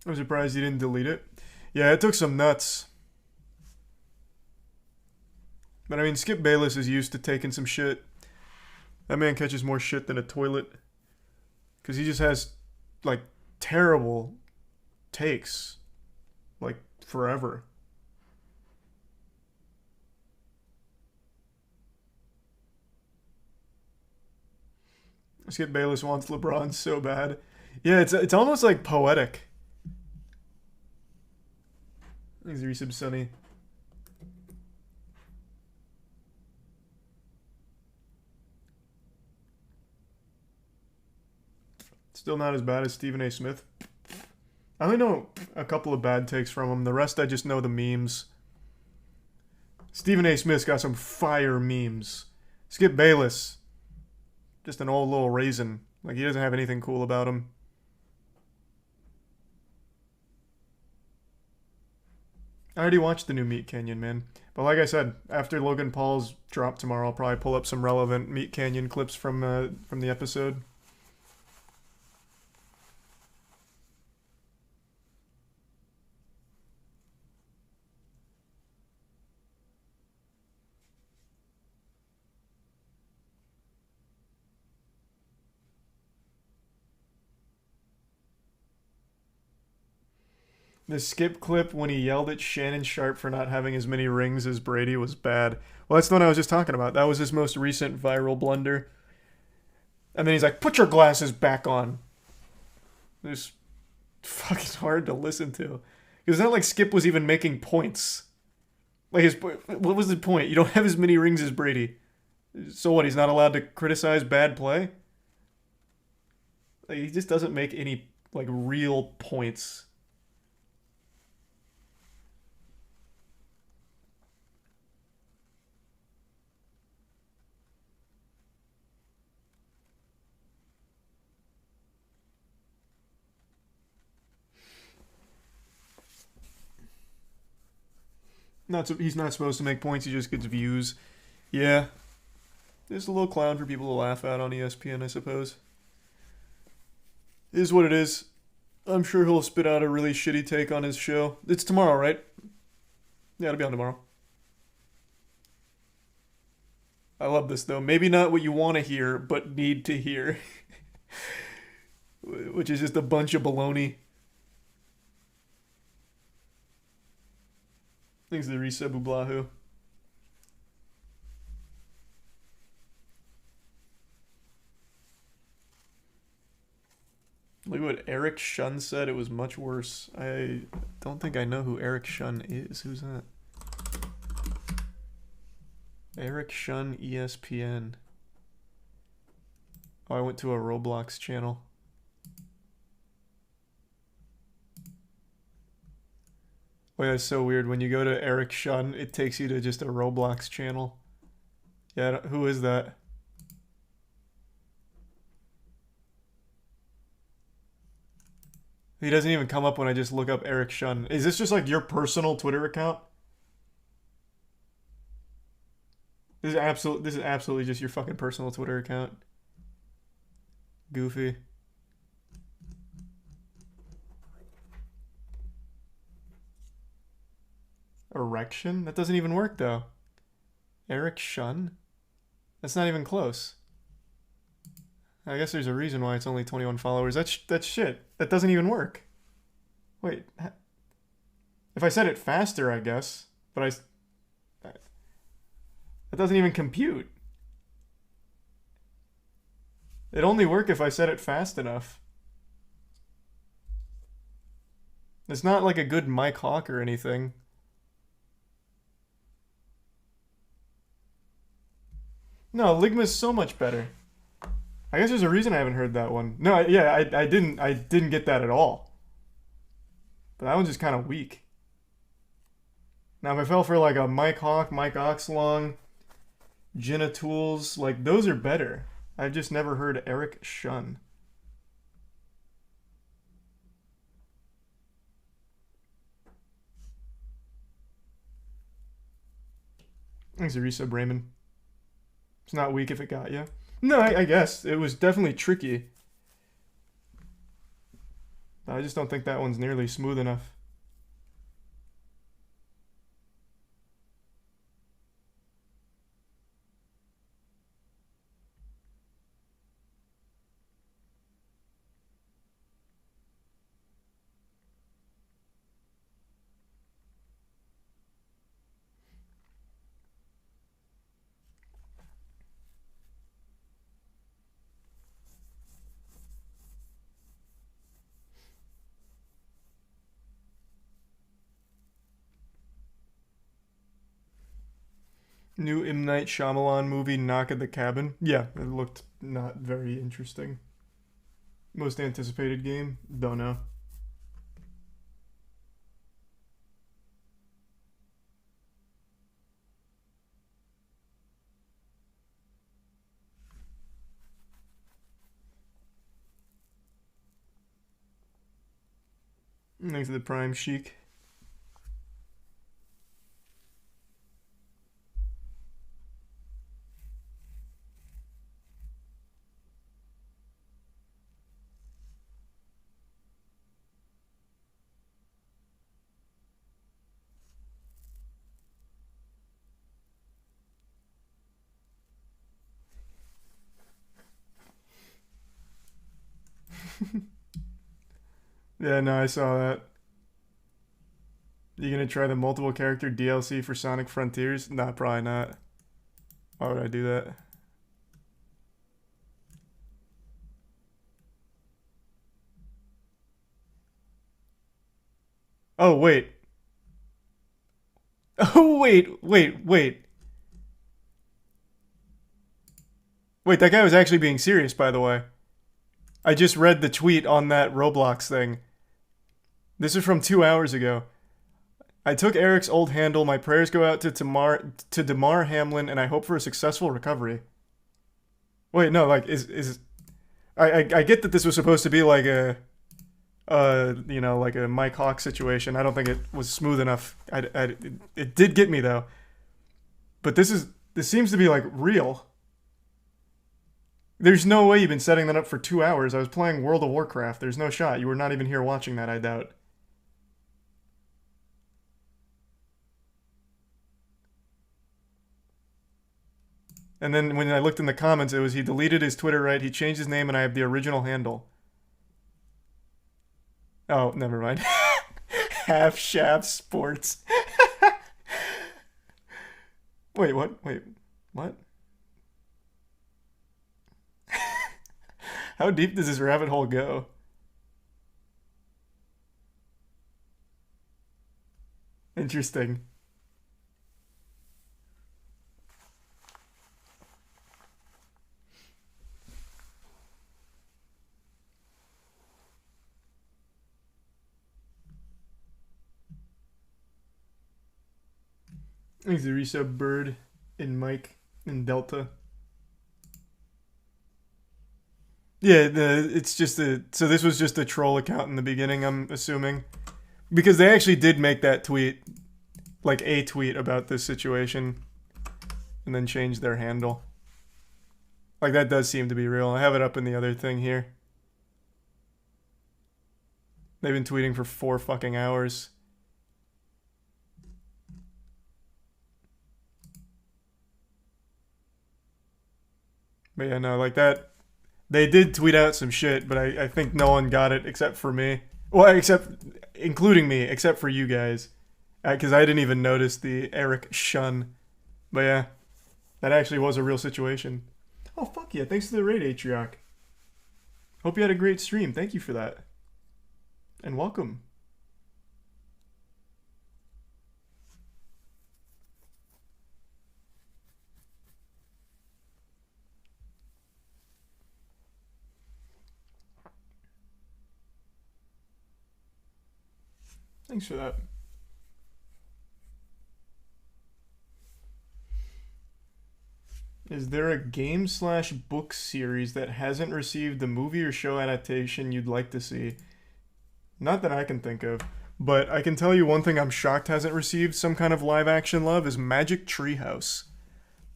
I'm surprised you didn't delete it. Yeah, it took some nuts. But I mean, Skip Bayless is used to taking some shit. That man catches more shit than a toilet. Because he just has, like, terrible takes. Like, forever. Skip Bayless wants LeBron so bad. Yeah, it's almost, like, poetic. Thanks, Resub Sunny. Still not as bad as Stephen A. Smith. I only know a couple of bad takes from him. The rest I just know the memes. Stephen A. Smith's got some fire memes. Skip Bayless. Just an old little raisin. Like, he doesn't have anything cool about him. I already watched the new Meat Canyon, man. But like I said, after Logan Paul's drop tomorrow, I'll probably pull up some relevant Meat Canyon clips from the episode. The Skip clip when he yelled at Shannon Sharpe for not having as many rings as Brady was bad. Well, that's the one I was just talking about. That was his most recent viral blunder. And then he's like, put your glasses back on. It's fucking hard to listen to. Because it's not like Skip was even making points. Like, what was the point? You don't have as many rings as Brady. So what, he's not allowed to criticize bad play? Like, he just doesn't make any, like, real points. He's not supposed to make points, he just gets views. Yeah. Just a little clown for people to laugh at on ESPN, I suppose. It is what it is. I'm sure he'll spit out a really shitty take on his show. It's tomorrow, right? Yeah, it'll be on tomorrow. I love this, though. Maybe not what you want to hear, but need to hear. which is just a bunch of baloney. Thanks to Risa Bublahu. Look what Eric Shun said. It was much worse. I don't think I know who Eric Shun is. Who's that? Eric Shun, ESPN. Oh, I went to a Roblox channel. Oh yeah, it's so weird. When you go to Eric Shun, it takes you to just a Roblox channel. Yeah, who is that? He doesn't even come up when I just look up Eric Shun. Is this just like your personal Twitter account? This is absolutely just your fucking personal Twitter account. Goofy. Erection? That doesn't even work though. Eric Shun? That's not even close. I guess there's a reason why it's only 21 followers. That's shit. That doesn't even work. Wait. If I said it faster, I guess. But that doesn't even compute. It'd only work if I said it fast enough. It's not like a good Mike Hawk or anything. No, Ligma's so much better. I guess there's a reason I haven't heard that one. No, I didn't get that at all. But that one's just kind of weak. Now, if I fell for like a Mike Hawk, Mike Oxlong, Jenna Tools, like those are better. I've just never heard Eric Shun. Thanks, Arisa Brayman. It's not weak if it got you. No, I guess. It was definitely tricky. But I just don't think that one's nearly smooth enough. New M. Night Shyamalan movie, Knock at the Cabin. Yeah, it looked not very interesting. Most anticipated game? Don't know. Thanks to the Prime Chic. Yeah, no, I saw that. You gonna try the multiple character DLC for Sonic Frontiers? Nah, probably not. Why would I do that? Oh, wait. Oh, wait. Wait, that guy was actually being serious, by the way. I just read the tweet on that Roblox thing. This is from 2 hours ago. I took Eric's old handle. My prayers go out to Damar Hamlin, and I hope for a successful recovery. Wait, no, like, I get that this was supposed to be like a, like a Mike Hawk situation. I don't think it was smooth enough. It did get me, though. But this seems to be, like, real. There's no way you've been setting that up for 2 hours. I was playing World of Warcraft. There's no shot. You were not even here watching that, I doubt. And then when I looked in the comments, it was he deleted his Twitter, right? He changed his name and I have the original handle. Oh, never mind. Half Shaft Sports. Wait, what? Wait, what? How deep does this rabbit hole go? Interesting. Thanks to resub Bird and Mike and Delta. Yeah, it's just so this was just a troll account in the beginning, I'm assuming. Because they actually did make that tweet, like a tweet about this situation, and then change their handle. Like, that does seem to be real. I have it up in the other thing here. They've been tweeting for 4 fucking hours. But yeah, no, like that. They did tweet out some shit, but I think no one got it except for me. Well, including me, except for you guys. Because I didn't even notice the Eric shun. But yeah, that actually was a real situation. Oh, fuck yeah. Thanks for the raid, Atrioc. Hope you had a great stream. Thank you for that. And welcome. Thanks for that. Is there a game/book series that hasn't received the movie or show adaptation you'd like to see? Not that I can think of, but I can tell you one thing I'm shocked hasn't received some kind of live action love is Magic Treehouse.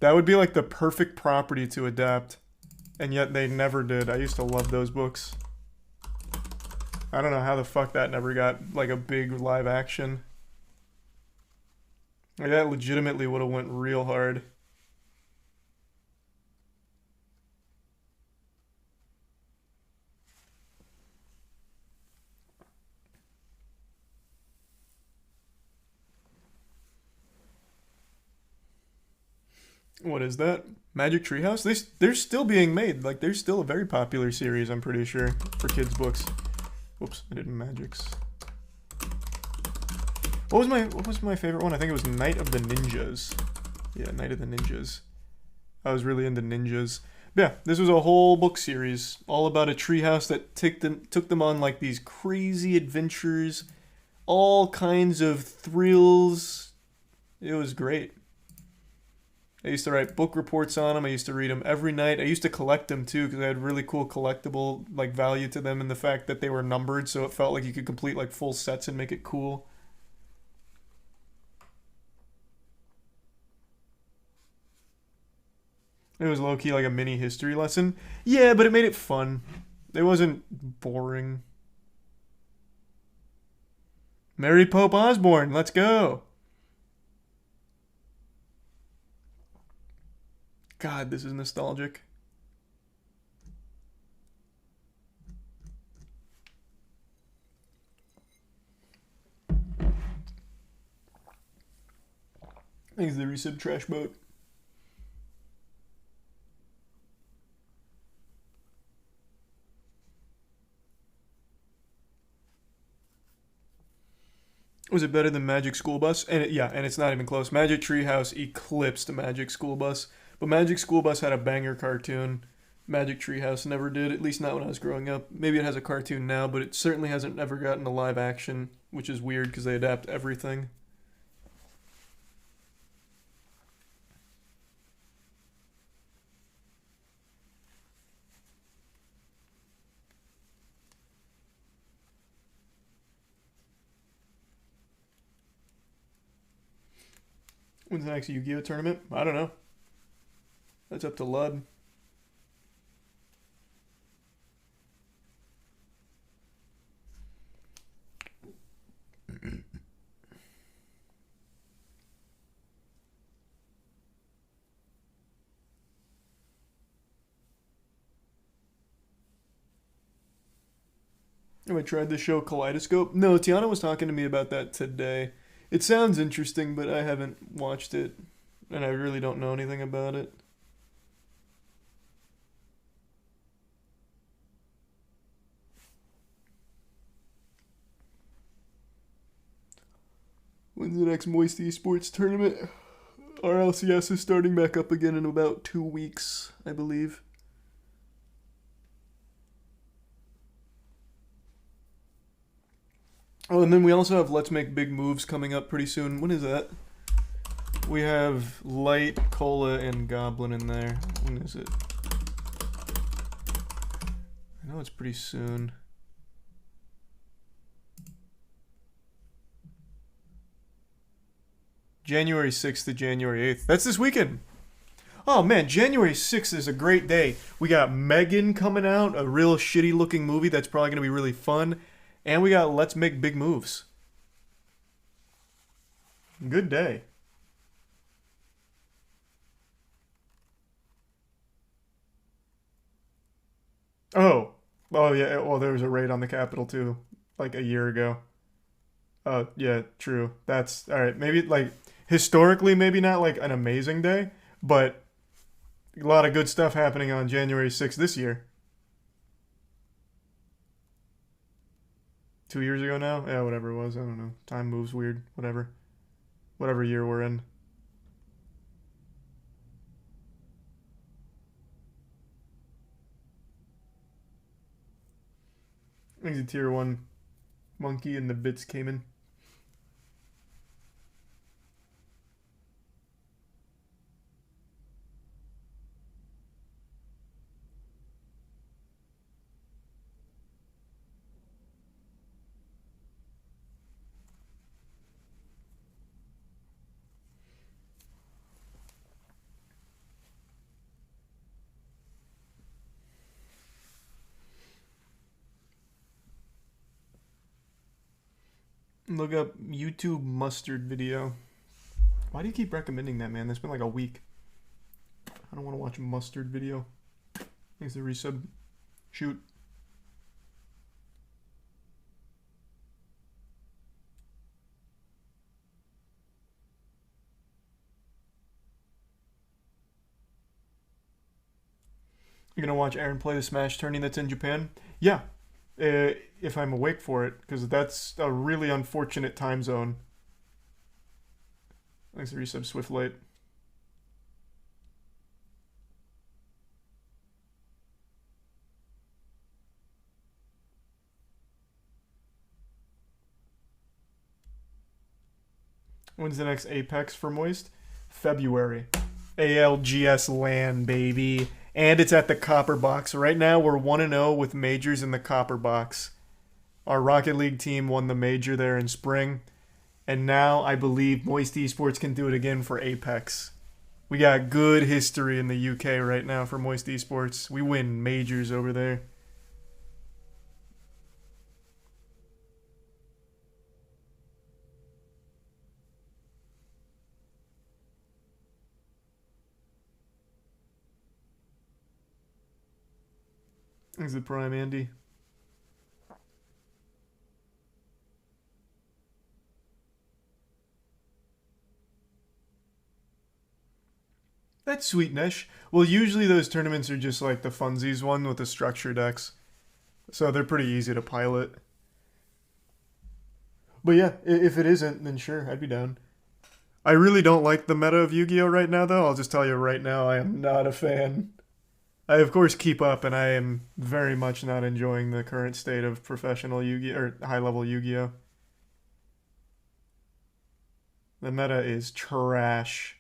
That would be like the perfect property to adapt, and yet they never did. I used to love those books. I don't know how the fuck that never got like a big live action. Like, that legitimately would have went real hard. What is that? Magic Treehouse? They're still being made. Like, they're still a very popular series, I'm pretty sure, for kids' books. Whoops, I did Magics. What was my favorite one? I think it was Night of the Ninjas. Yeah, Night of the Ninjas. I was really into ninjas. But yeah, this was a whole book series all about a treehouse that took them on like these crazy adventures, all kinds of thrills. It was great. I used to write book reports on them. I used to read them every night. I used to collect them too because I had really cool collectible like value to them, and the fact that they were numbered, so it felt like you could complete like full sets and make it cool. It was low-key like a mini history lesson. Yeah, but it made it fun. It wasn't boring. Mary Pope Osborne, let's go. God, this is nostalgic. Thanks to the resub Trash Boat. Was it better than Magic School Bus? And it's not even close. Magic Treehouse eclipsed Magic School Bus. But Magic School Bus had a banger cartoon. Magic Treehouse never did, at least not when I was growing up. Maybe it has a cartoon now, but it certainly hasn't ever gotten a live action, which is weird because they adapt everything. When's the next Yu-Gi-Oh tournament? I don't know. That's up to Lud. Have I tried the show Kaleidoscope? No, Tiana was talking to me about that today. It sounds interesting, but I haven't watched it, and I really don't know anything about it. When's the next Moist Esports tournament? Our LCS is starting back up again in about 2 weeks, I believe. Oh, and then we also have Let's Make Big Moves coming up pretty soon. When is that? We have Light, Cola, and Goblin in there. When is it? I know it's pretty soon. January 6th to January 8th. That's this weekend. Oh man, January 6th is a great day. We got Megan coming out, a real shitty looking movie that's probably going to be really fun. And we got Let's Make Big Moves. Good day. Oh. Oh yeah, well there was a raid on the Capitol too, like a year ago. Oh, yeah, true. That's all right. Maybe like historically, maybe not like an amazing day, but a lot of good stuff happening on January 6th this year. 2 years ago now? Yeah, whatever it was. I don't know. Time moves weird. Whatever. Whatever year we're in. I think the tier 1 monkey and the bits came in. Look up YouTube mustard video. Why do you keep recommending that, man? That's been like a week. I don't want to watch a mustard video. Thanks for the resub. Shoot. You're gonna watch Aaron play the Smash tourney that's in Japan? Yeah. If I'm awake for it, because that's a really unfortunate time zone. Thanks for resub, Swiftlight. When's the next Apex for Moist? February. ALGS LAN, baby. And it's at the Copper Box. Right now, we're 1-0 with majors in the Copper Box. Our Rocket League team won the major there in spring. And now I believe Moist Esports can do it again for Apex. We got good history in the UK right now for Moist Esports. We win majors over there. Thanks the Prime, Andy. That's sweet, Nesh. Well, usually those tournaments are just like the funsies one with the structure decks. So they're pretty easy to pilot. But yeah, if it isn't, then sure, I'd be down. I really don't like the meta of Yu-Gi-Oh! Right now, though. I'll just tell you right now, I am not a fan. I, of course, keep up, and I am very much not enjoying the current state of professional Yu-Gi-Oh! Or high-level Yu-Gi-Oh! The meta is trash.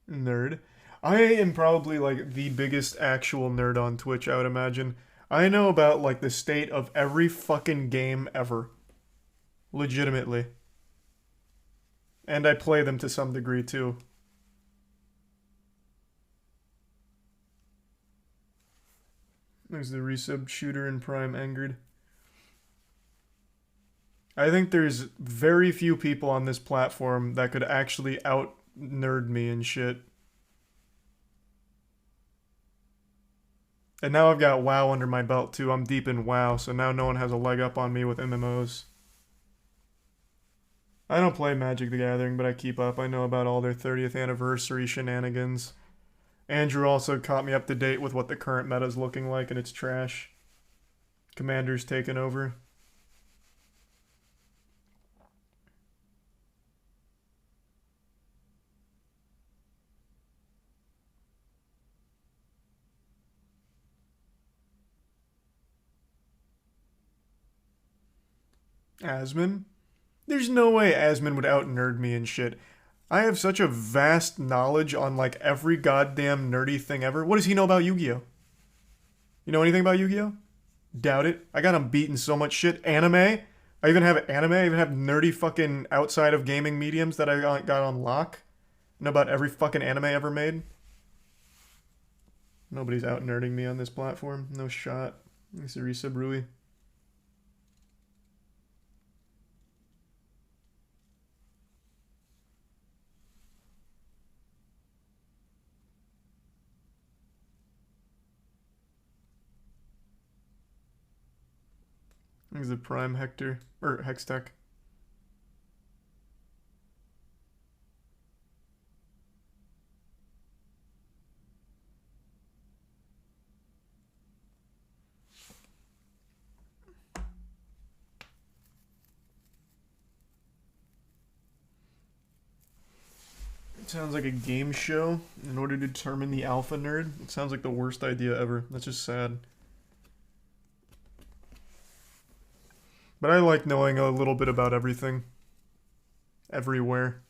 Nerd. I am probably like the biggest actual nerd on Twitch, I would imagine. I know about like the state of every fucking game ever. Legitimately. And I play them to some degree too. There's the resub Shooter and Prime Angered. I think there's very few people on this platform that could actually out nerd me and shit. And now I've got WoW under my belt too. I'm deep in WoW, so now no one has a leg up on me with MMOs. I don't play Magic the Gathering, but I keep up. I know about all their 30th anniversary shenanigans. Andrew also caught me up to date with what the current meta is looking like, and it's trash. Commander's taken over. Asmon? There's no way Asmon would out-nerd me and shit. I have such a vast knowledge on, like, every goddamn nerdy thing ever. What does he know about Yu-Gi-Oh? You know anything about Yu-Gi-Oh? Doubt it. I got him beaten so much shit. Anime? I even have anime. I even have nerdy fucking outside of gaming mediums that I got on lock. I know about every fucking anime ever made. Nobody's out-nerding me on this platform. No shot. This is Risa Brui. He's a Prime Hector, or Hextech. It sounds like a game show in order to determine the alpha nerd. It sounds like the worst idea ever. That's just sad. But I like knowing a little bit about everything. Everywhere.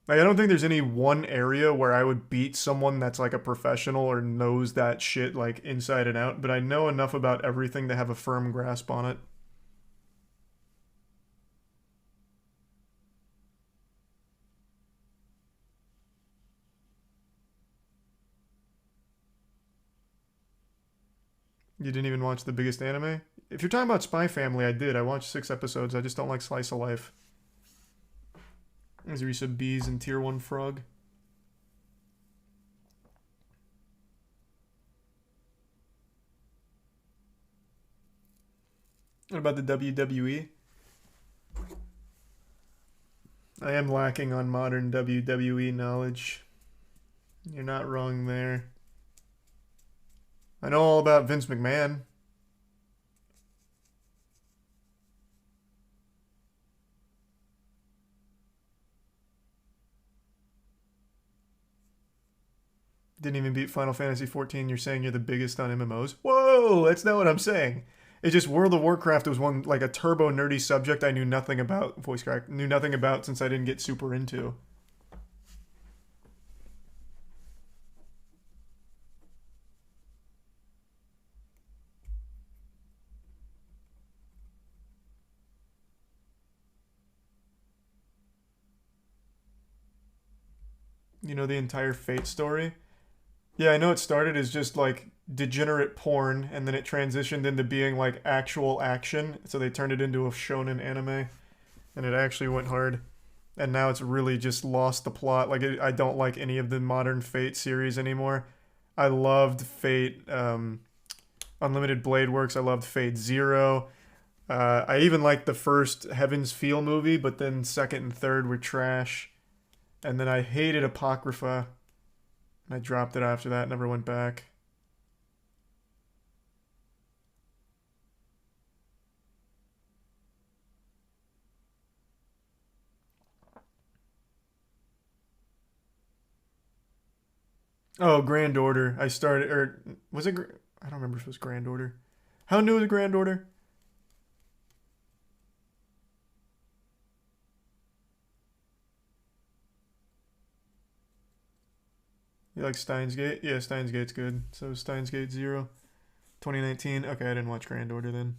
Like, I don't think there's any one area where I would beat someone that's like a professional or knows that shit like inside and out, but I know enough about everything to have a firm grasp on it. You didn't even watch the biggest anime? If you're talking about Spy Family, I did. I watched 6 episodes. I just don't like Slice of Life. There's Risa Bees and Tier 1 Frog. What about the WWE? I am lacking on modern WWE knowledge. You're not wrong there. I know all about Vince McMahon. Didn't even beat Final Fantasy XIV. You're saying you're the biggest on MMOs? Whoa, that's not what I'm saying. It's just World of Warcraft was one, like, a turbo nerdy subject I knew nothing about. Voice crack. Knew nothing about since I didn't get super into. You know the entire Fate story? Yeah, I know it started as just like degenerate porn, and then it transitioned into being like actual action. So they turned it into a shonen anime, and it actually went hard. And now it's really just lost the plot. Like, I don't like any of the modern Fate series anymore. I loved Fate, Unlimited Blade Works. I loved Fate Zero. I even liked the first Heaven's Feel movie, but then second and third were trash. And then I hated Apocrypha. I dropped it after that, never went back. Oh, Grand Order. I started, or was it, I don't remember if it was Grand Order. How new is Grand Order? You like Steins Gate? Yeah, Steins Gate's good. So Steins Gate 0. 2019. Okay, I didn't watch Grand Order then.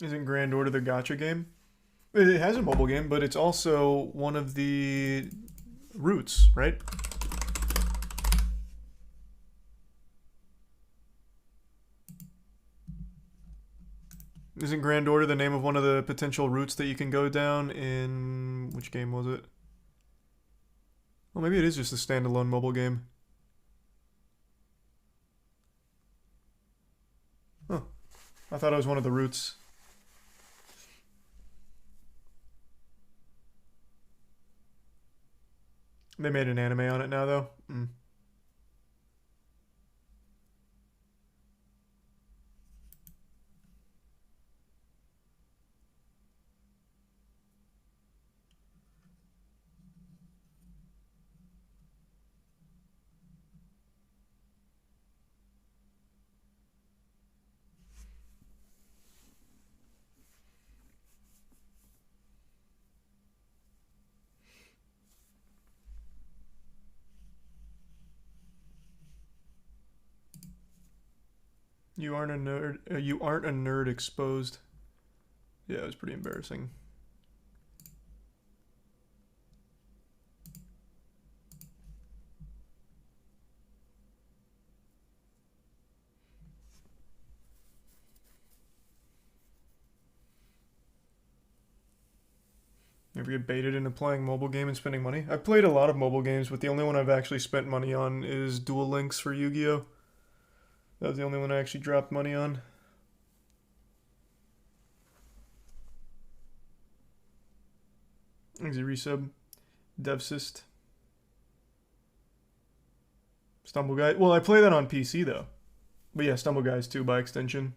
Isn't Grand Order the gacha game? It has a mobile game, but it's also one of the roots, right? Isn't Grand Order the name of one of the potential routes that you can go down in... which game was it? Well, maybe it is just a standalone mobile game. Huh. I thought it was one of the routes. They made an anime on it now, though. You aren't a nerd. You aren't a nerd exposed. Yeah, it was pretty embarrassing. Ever get baited into playing mobile game and spending money? I've played a lot of mobile games, but the only one I've actually spent money on is Duel Links for Yu-Gi-Oh! That was the only one I actually dropped money on. Easy resub. Devsist. Stumble Guy. Well, I play that on PC though. But yeah, Stumble Guys too by extension.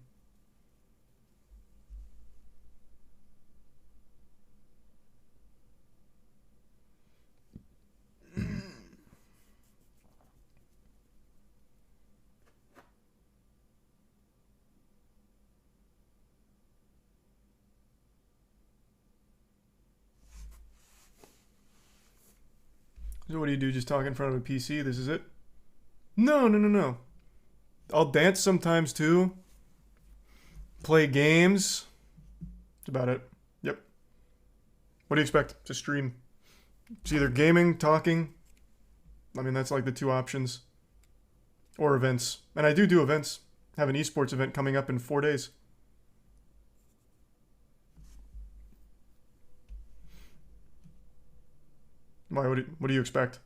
So what do you do? Just talk in front of a PC? This is it? No, no, no, no. I'll dance sometimes too. Play games. That's about it. Yep. What do you expect to stream? It's either gaming, talking. I mean, that's like the two options. Or events. And I do events. I have an esports event coming up in 4 days. Why? What do you expect?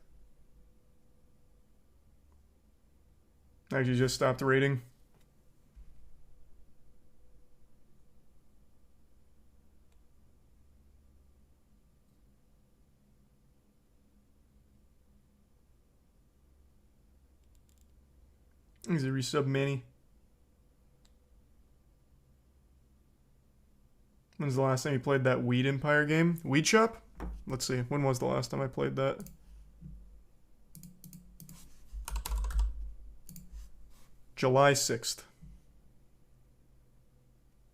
Actually, just stopped rating. Easy resub Manny. When's the last time you played that Weed Empire game? Weed Shop? Let's see. When was the last time I played that? July 6th.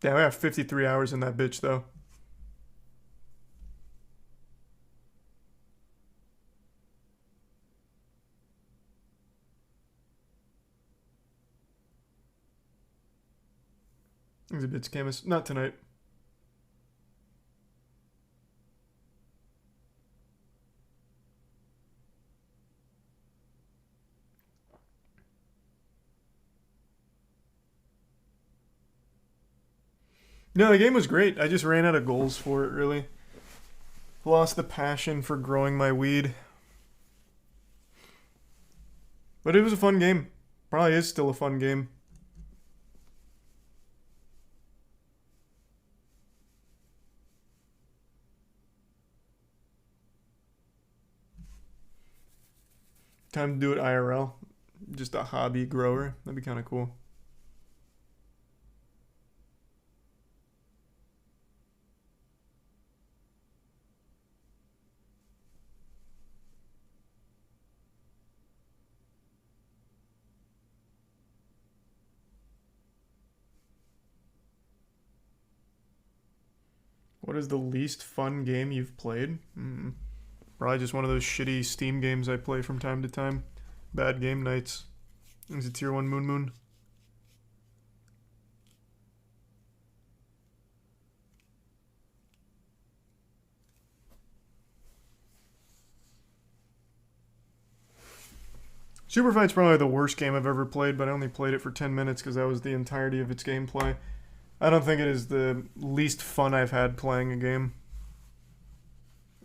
Damn, I have 53 hours in that bitch, though. Exhibits Camus. Not tonight. No, the game was great. I just ran out of goals for it, really. Lost the passion for growing my weed. But it was a fun game. Probably is still a fun game. Time to do it IRL. Just a hobby grower. That'd be kind of cool. What is the least fun game you've played? Probably just one of those shitty Steam games I play from time to time. Bad game nights. Is it Tier 1 Moon Moon? Super Fight's probably the worst game I've ever played, but I only played it for 10 minutes because that was the entirety of its gameplay. I don't think it is the least fun I've had playing a game.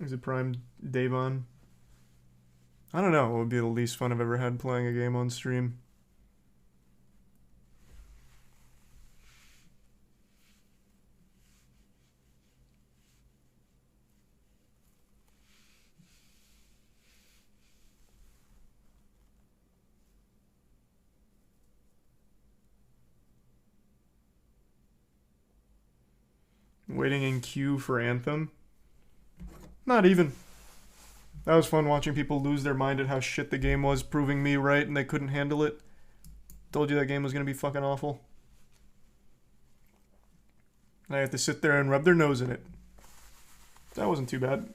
Is it Prime Davon? I don't know what would be the least fun I've ever had playing a game on stream. Waiting in queue for Anthem? Not even. That was fun watching people lose their mind at how shit the game was, proving me right and they couldn't handle it. Told you that game was gonna be fucking awful. And I have to sit there and rub their nose in it. That wasn't too bad.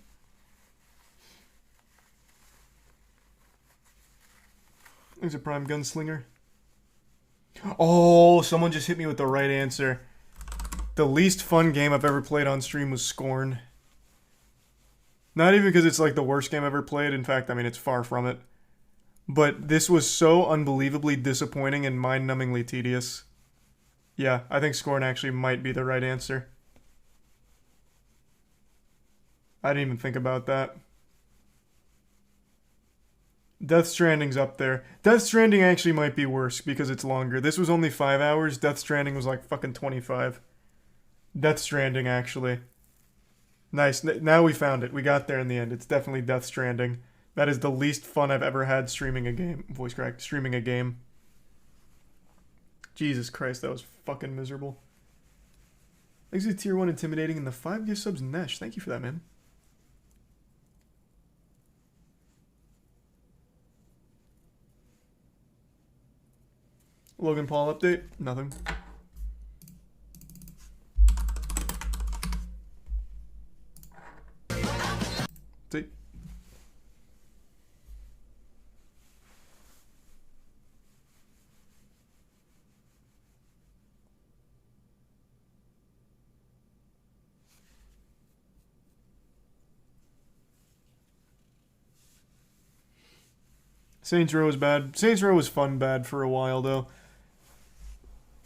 There's a Prime Gunslinger. Oh, someone just hit me with the right answer. The least fun game I've ever played on stream was Scorn. Not even because it's like the worst game I've ever played. In fact, I mean, it's far from it. But this was so unbelievably disappointing and mind-numbingly tedious. Yeah, I think Scorn actually might be the right answer. I didn't even think about that. Death Stranding's up there. Death Stranding actually might be worse because it's longer. This was only 5 hours. Death Stranding was like fucking 25. Death Stranding, actually. Nice. Now we found it. We got there in the end. It's definitely Death Stranding. That is the least fun I've ever had streaming a game. Voice crack. Streaming a game. Jesus Christ, that was fucking miserable. Thanks to Tier 1 Intimidating and the 5 gift subs Nesh. Thank you for that, man. Logan Paul update? Nothing. See? Saints Row was bad. Saints Row was fun bad for a while though.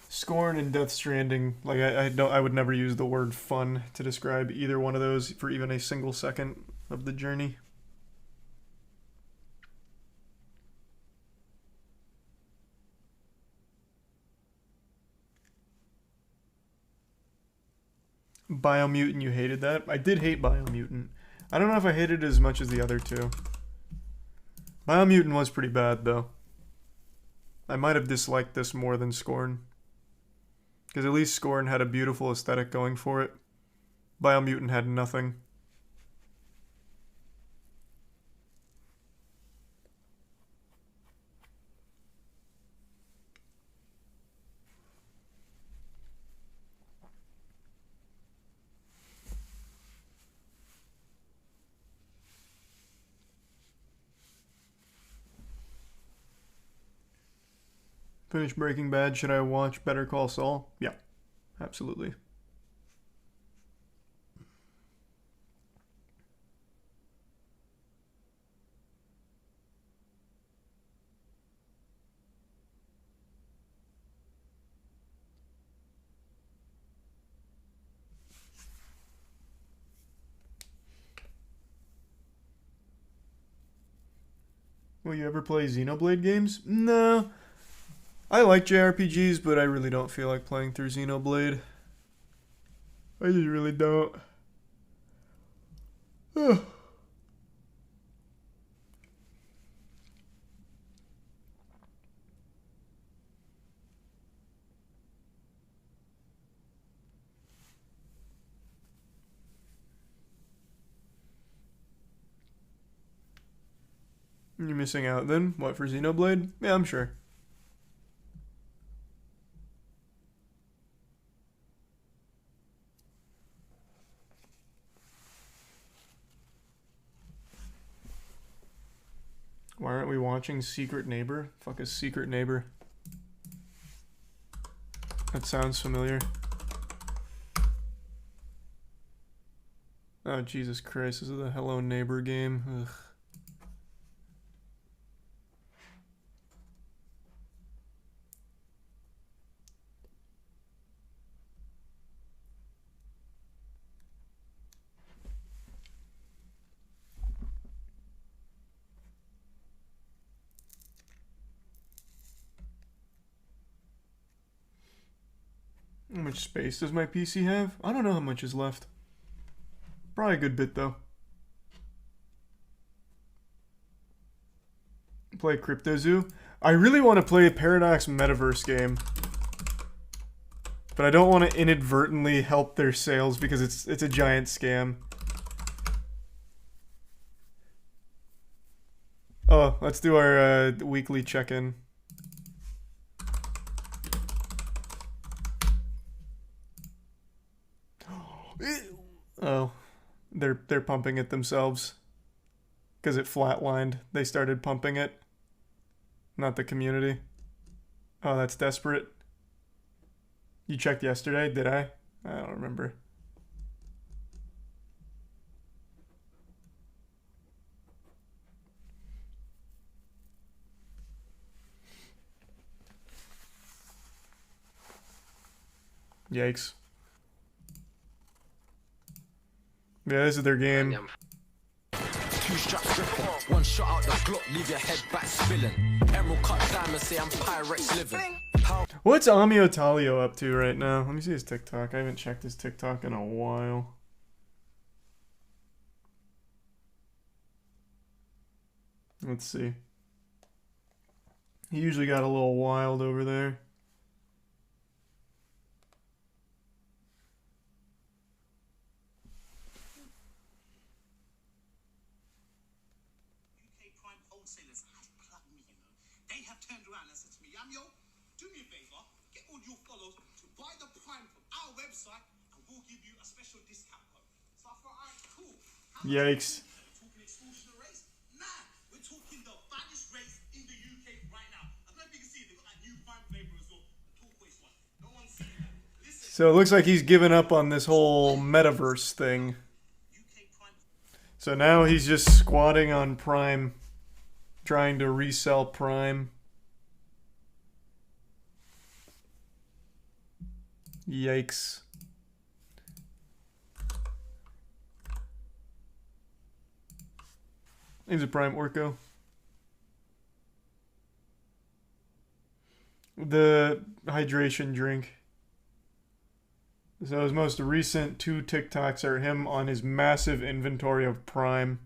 Scorn and Death Stranding, like I would never use the word fun to describe either one of those for even a single second of the journey. Biomutant, you hated that? I did hate Biomutant. I don't know if I hated it as much as the other two. Biomutant was pretty bad though. I might have disliked this more than Scorn. Because at least Scorn had a beautiful aesthetic going for it. Biomutant had nothing. Finish Breaking Bad. Should I watch Better Call Saul? Yeah, absolutely. Will you ever play Xenoblade games? No. I like JRPGs, but I really don't feel like playing through Xenoblade. I just really don't. Ugh. You're missing out then? What, for Xenoblade? Yeah, I'm sure. Why aren't we watching Secret Neighbor? Fuck is Secret Neighbor? That sounds familiar. Oh, Jesus Christ. This is the Hello Neighbor game. Ugh. How much space does my PC have? I don't know how much is left. Probably a good bit, though. Play CryptoZoo. I really want to play a Paradox Metaverse game. But I don't want to inadvertently help their sales because it's a giant scam. Oh, let's do our weekly check-in. Oh, they're pumping it themselves because it flatlined. They started pumping it, not the community. Oh, that's desperate. You checked yesterday, did I? I don't remember. Yikes. Yeah, this is their game. Two straps dripping, one shot out the Glock, leave your head back spilling. Emerald cut diamonds, say I'm Pyrex living. What's Amio Talio up to right now? Let me see his TikTok. I haven't checked his TikTok in a while. Let's see. He usually got a little wild over there. Yikes. So it looks like he's given up on this whole metaverse thing. So now he's just squatting on Prime, trying to resell Prime. Yikes. He's a Prime Orco. The hydration drink. So his most recent 2 TikToks are him on his massive inventory of Prime.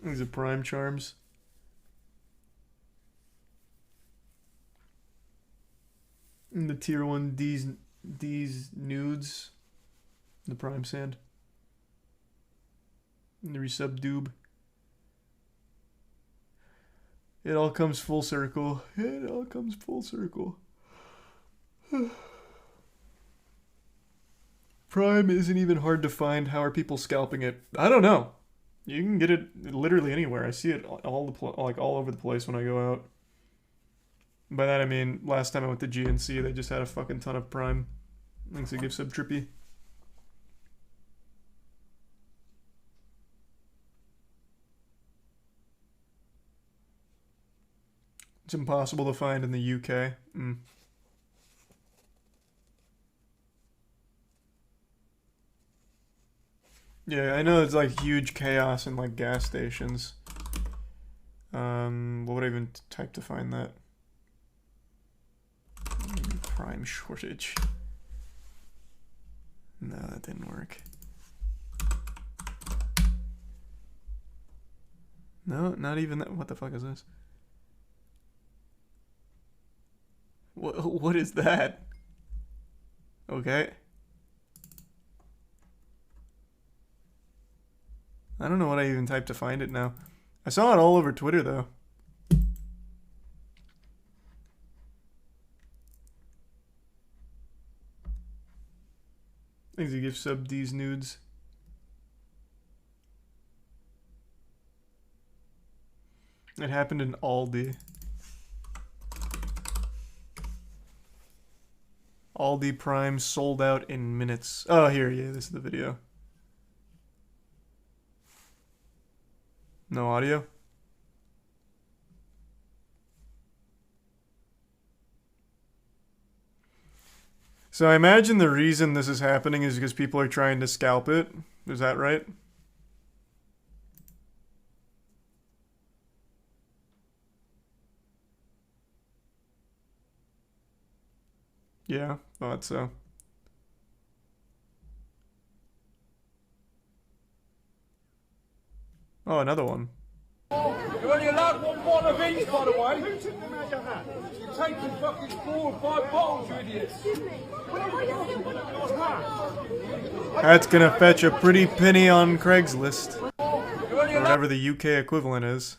These are Prime charms. And the tier 1 D's nudes. The Prime Sand. And the resub doob. It all comes full circle. It all comes full circle. Prime isn't even hard to find. How are people scalping it? I don't know. You can get it literally anywhere. I see it all over the place when I go out. By that I mean last time I went to GNC, they just had a fucking ton of Prime. Thanks to GiftSub Trippy. It's impossible to find in the UK. Yeah, I know it's like huge chaos in like gas stations. What would I even type to find that? Prime shortage. No, that didn't work. No, not even that. What the fuck is this? What is that? Okay. I don't know what I even typed to find it now. I saw it all over Twitter though. Thanks to gift sub D's nudes. It happened in Aldi. Aldi Prime sold out in minutes. Oh, here, yeah, this is the video. No audio? So I imagine the reason this is happening is because people are trying to scalp it. Is that right? Yeah, thought so. Oh, another one. You're only allowed one bottle of each, by the way. Who took them out that? You're taking fucking 4 or 5 bottles, you idiots. That's gonna fetch a pretty penny on Craigslist. Or whatever the UK equivalent is.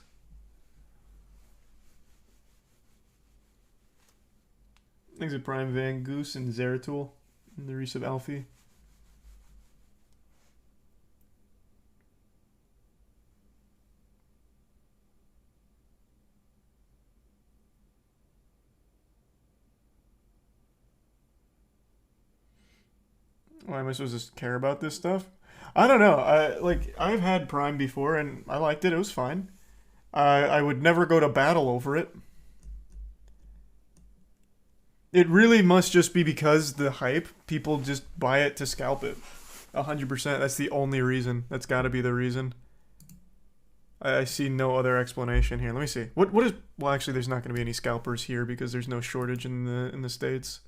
Things of Prime Van Goose and Zeratul and the Resub Alfie. Why am I supposed to care about this stuff? I don't know. I've had Prime before and I liked it. It was fine. I would never go to battle over it. It really must just be because the hype. People just buy it to scalp it. 100%. That's the only reason. That's got to be the reason. I see no other explanation here. Let me see. What is? Well, actually, there's not going to be any scalpers here because there's no shortage in the States.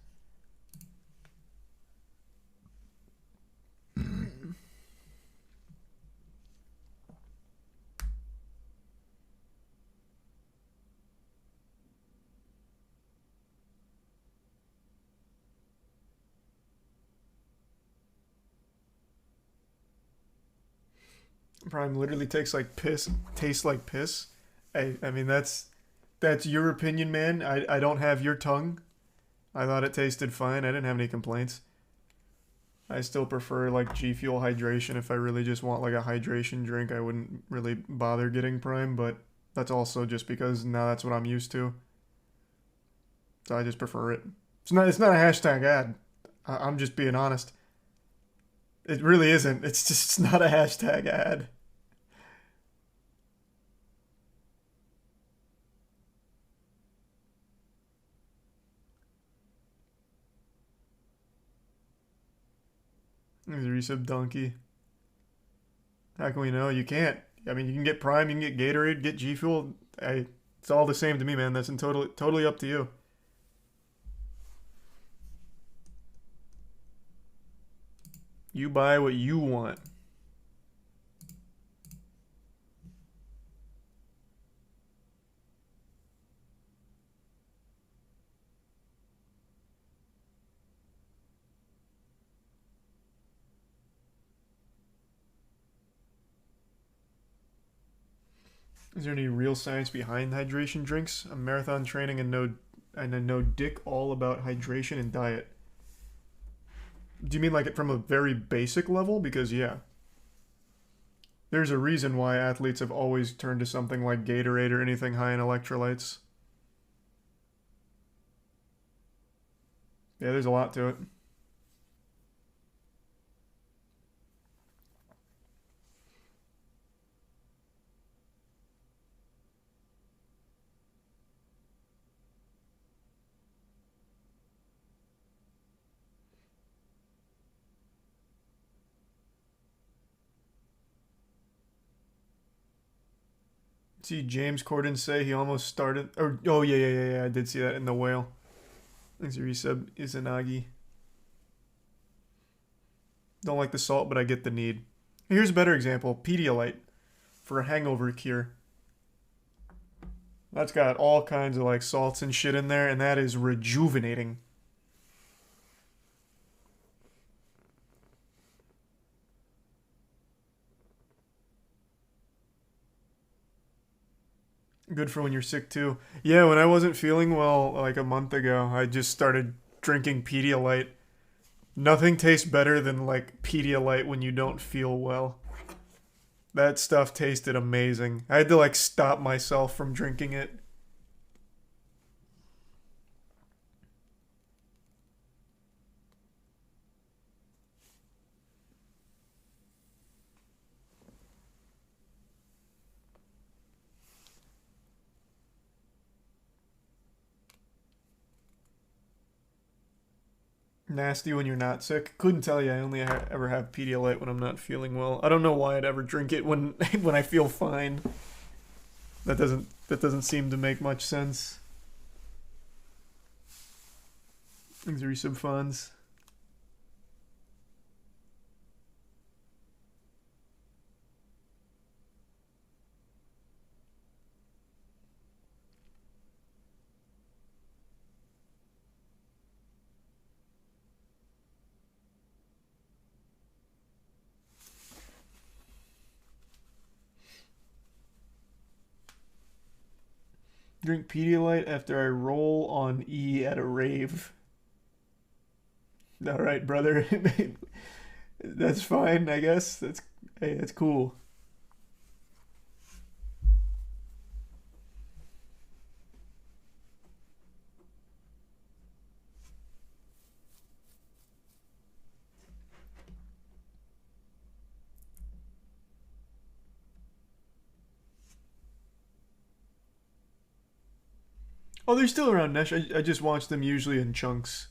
Prime literally tastes like piss. I mean that's your opinion, man. I don't have your tongue. I thought it tasted fine. I didn't have any complaints. I still prefer like G Fuel hydration. If I really just want like a hydration drink, I wouldn't really bother getting Prime, but that's also just because now that's what I'm used to. So I just prefer it. It's not a hashtag ad. I'm just being honest. It really isn't. It's not a hashtag ad. There's a resub donkey. How can we know? You can't. I mean, you can get Prime, you can get Gatorade, get G Fuel. It's all the same to me, man. That's totally up to you. You buy what you want. Is there any real science behind hydration drinks? I'm marathon training and know dick all about hydration and diet. Do you mean like it from a very basic level? Because yeah. There's a reason why athletes have always turned to something like Gatorade or anything high in electrolytes. Yeah, there's a lot to it. See James Corden say he almost started, or oh yeah, I did see that in the whale. Thanks for resub Izanagi. Don't like the salt, but I get the need. Here's a better example: Pedialyte for a hangover cure. That's got all kinds of like salts and shit in there, and that is rejuvenating. Good for when you're sick too. Yeah, when I wasn't feeling well like a month ago, I just started drinking Pedialyte. Nothing tastes better than like Pedialyte when you don't feel well. That stuff tasted amazing. I had to like stop myself from drinking it. Nasty when you're not sick. Couldn't tell you. I only ever have Pedialyte when I'm not feeling well. I don't know why I'd ever drink it when when I feel fine. That doesn't seem to make much sense. Thanks, resub funds. Drink Pedialyte after I roll on E at a rave. All right, brother. That's fine, I guess. Hey, that's cool. Oh, they're still around, Nesh. I just watch them usually in chunks.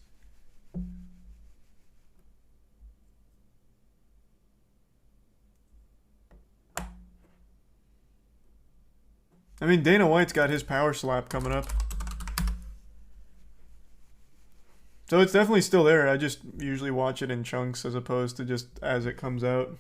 I mean, Dana White's got his power slap coming up. So it's definitely still there. I just usually watch it in chunks as opposed to just as it comes out.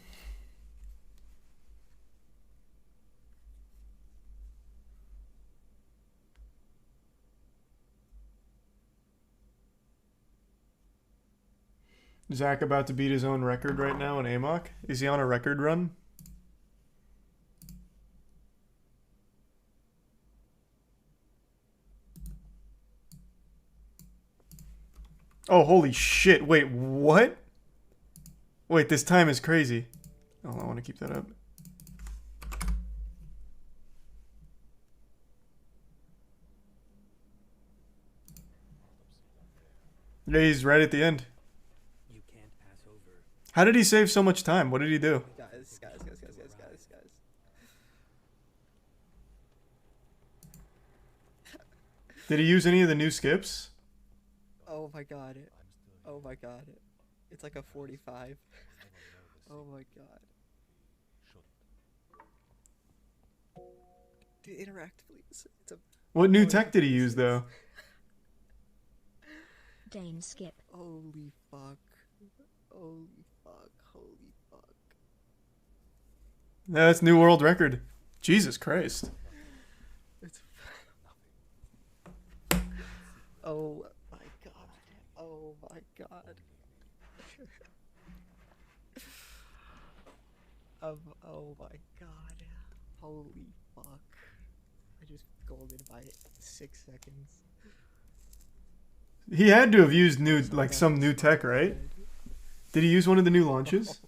Zach about to beat his own record right now in AMOC. Is he on a record run? Oh, holy shit. Wait, what? Wait, this time is crazy. Oh, I want to keep that up. Yeah, he's right at the end. How did he save so much time? What did he do? Guys. Did he use any of the new skips? Oh my god. Oh my god. It's like a 45. Oh my god. Dude, interact, please. What new tech did he use, though? Dane skip. Holy fuck. Holy fuck. Holy fuck. That's new world record. Jesus Christ. It's... Oh my god. Oh my god. Oh my god. Holy fuck. I just golded by 6 seconds. He had to have used new, like some new tech, right? Did he use one of the new launches?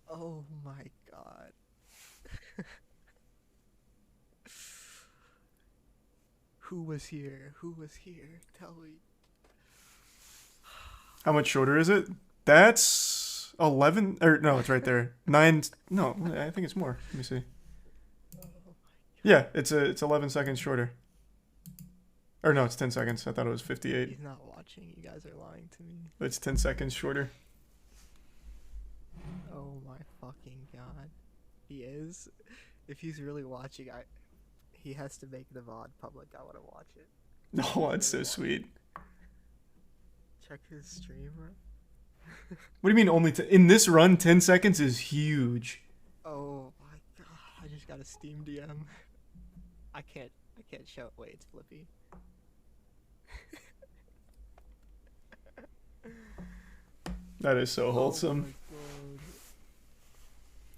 Oh my god. Who was here? Who was here? Tell me. How much shorter is it? That's 11, or no, it's right there. 9, no, I think it's more. Let me see. Yeah, it's 11 seconds shorter. Or no, it's 10 seconds. I thought it was 58. He's not watching. You guys are lying to me. It's 10 seconds shorter. Oh my fucking god. He is. If he's really watching, he has to make the VOD public. I want to watch it. Oh, that's so sweet. Check his stream, bro. What do you mean only in this run 10 seconds is huge. Oh my god. I just got a Steam DM. I can't show it. Wait, it's Flippy. That is so wholesome. Oh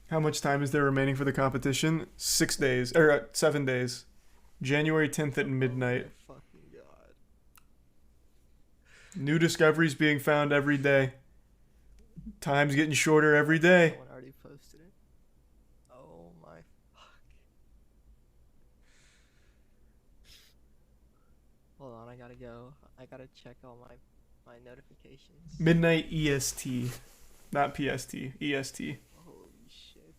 how much time is there remaining for the competition? 6 days, or 7 days. January 10th at midnight. Oh fucking god. New discoveries being found every day. Time's getting shorter every day. Someone already posted it. Oh my fuck. Hold on, I gotta go. I gotta check all my notifications. Midnight EST. Not PST. EST. Holy shit.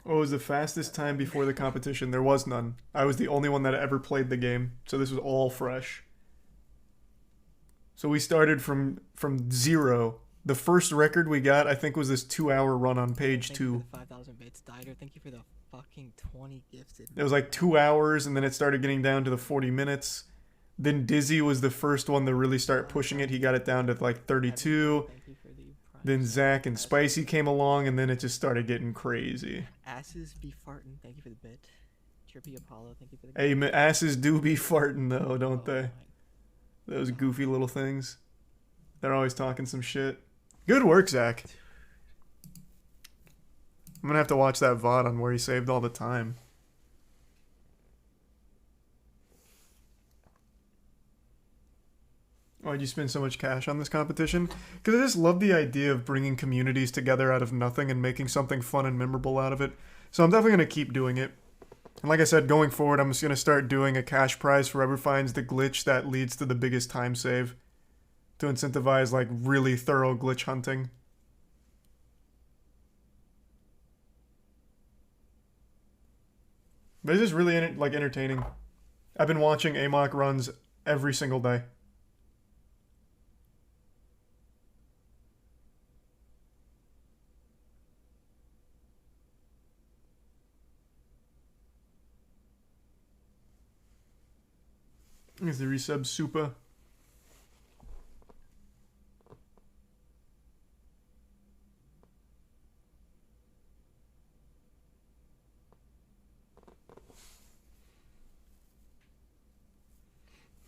What was the fastest time before the competition? There was none. I was the only one that ever played the game, so this was all fresh. So we started from 0 The first record we got, I think, was this 2-hour run on page 2. 5,000 bits. Dider, thank you for the fucking 20 gifted. It was like 2 hours, and then it started getting down to the 40 minutes. Then Dizzy was the first one to really start pushing it. He got it down to like 32. Then Zach and Spicy came along, and then it just started getting crazy. Asses be farting. Thank you for the bit. Trippy Apollo, thank you for the Hey, asses do be farting, though, don't they? Those goofy little things. They're always talking some shit. Good work, Zach. I'm gonna have to watch that VOD on where he saved all the time. Why'd you spend so much cash on this competition? Because I just love the idea of bringing communities together out of nothing and making something fun and memorable out of it. So I'm definitely going to keep doing it. And like I said, going forward, I'm just going to start doing a cash prize for whoever finds the glitch that leads to the biggest time save. To incentivize, like, really thorough glitch hunting. But it's just really, entertaining. I've been watching Amok runs every single day. Here's the resub Supa.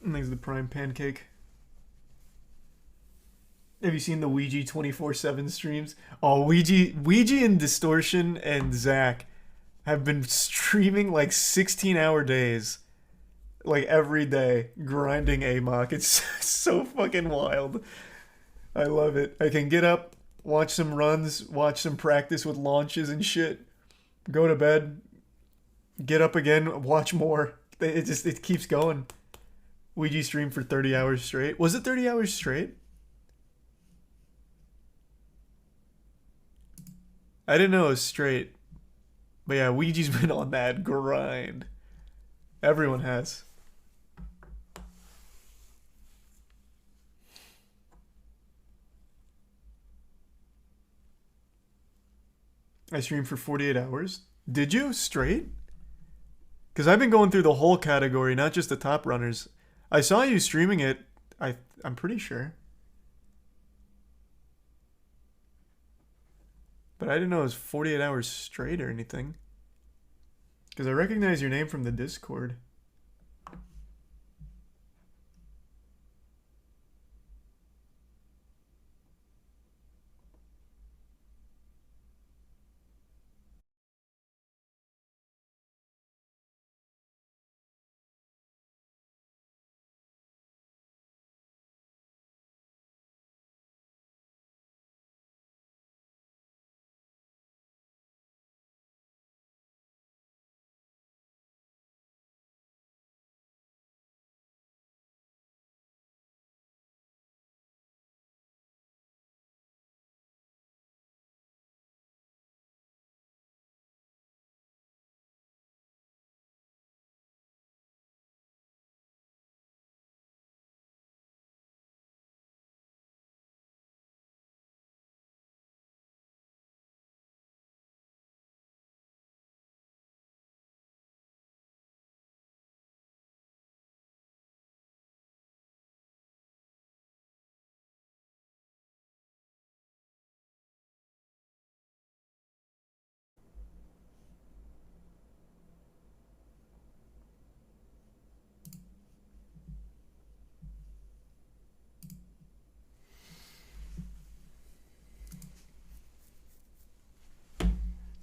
And there's the Prime Pancake. Have you seen the Ouija 24/7 streams? Oh, Ouija and Distortion and Zach have been streaming like 16-hour days. Like every day, grinding Amok. It's so fucking wild. I love it. I can get up, watch some runs, watch some practice with launches and shit, go to bed, get up again, watch more. It keeps going. Ouija streamed for 30 hours straight. Was it 30 hours straight? I didn't know it was straight. But yeah, Ouija's been on that grind. Everyone has. I streamed for 48 hours. Did you? Straight? Because I've been going through the whole category, not just the top runners. I saw you streaming it. I'm pretty sure. But I didn't know it was 48 hours straight or anything. Because I recognize your name from the Discord.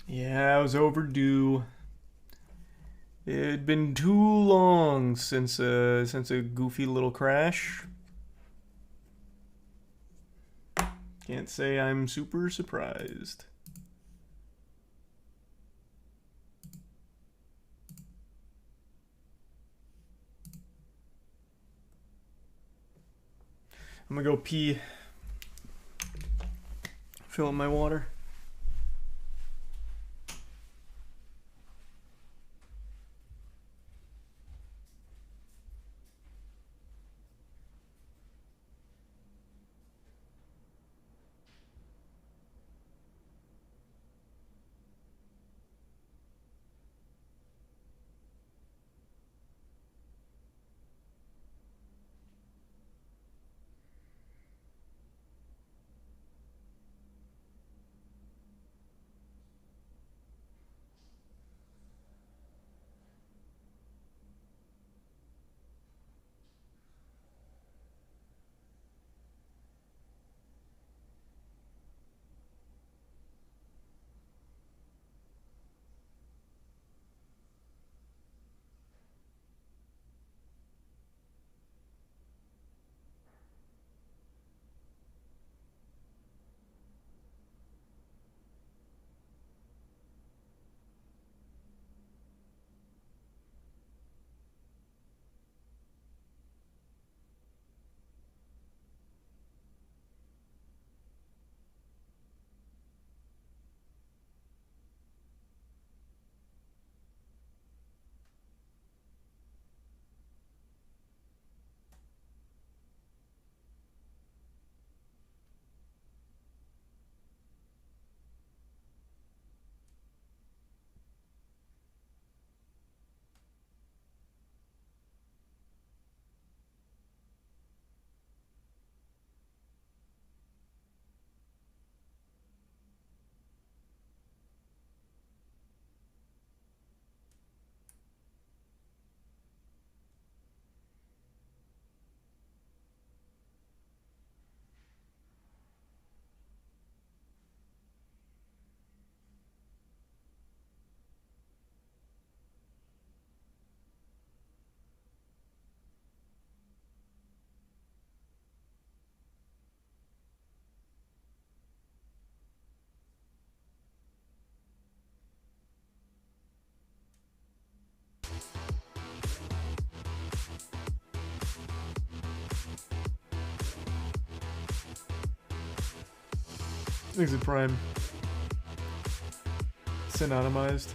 Yeah, I was overdue. It'd been too long since a goofy little crash. Can't say I'm super surprised. I'm gonna go pee. Fill up my water. Things at Prime. Synonymized.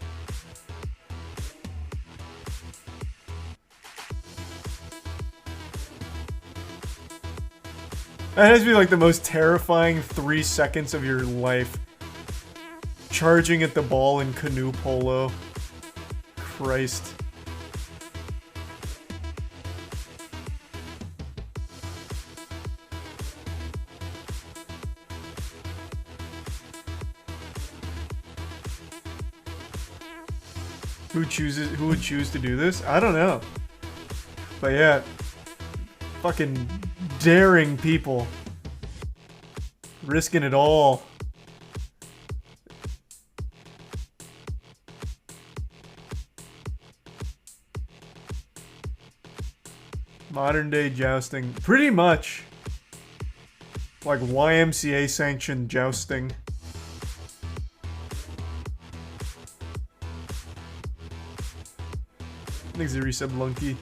That has to be like the most terrifying 3 seconds of your life. Charging at the ball in canoe polo. Christ. Who would choose to do this? I don't know. But yeah. Fucking daring people. Risking it all. Modern day jousting. Pretty much. Like YMCA sanctioned jousting. Thanks to resub Lunky.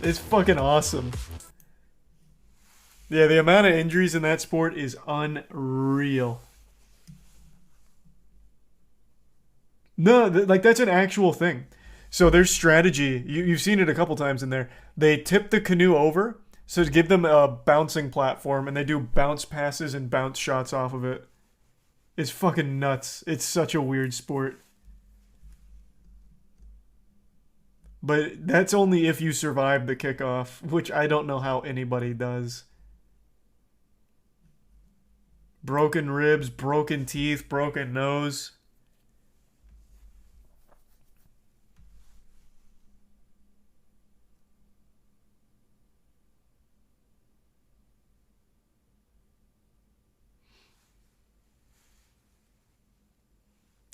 It's fucking awesome. Yeah, the amount of injuries in that sport is unreal. No, like that's an actual thing. So there's strategy. You've seen it a couple times in there. They tip the canoe over, so to give them a bouncing platform, and they do bounce passes and bounce shots off of it. It's fucking nuts. It's such a weird sport. But that's only if you survive the kickoff, which I don't know how anybody does. Broken ribs, broken teeth, broken nose.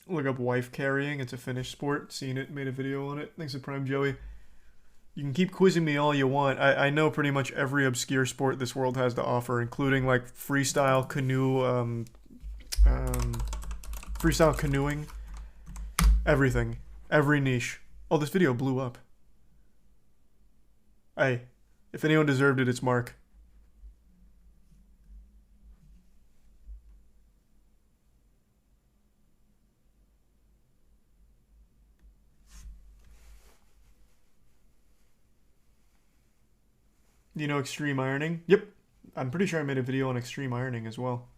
Look up wife carrying. It's a Finnish sport. Seen it, made a video on it. Thanks to Prime Joey. You can keep quizzing me all you want. I know pretty much every obscure sport this world has to offer, including like freestyle canoe, freestyle canoeing. Everything. Every niche. Oh, this video blew up. Hey, if anyone deserved it, it's Mark. You know extreme ironing? Yep. I'm pretty sure I made a video on extreme ironing as well.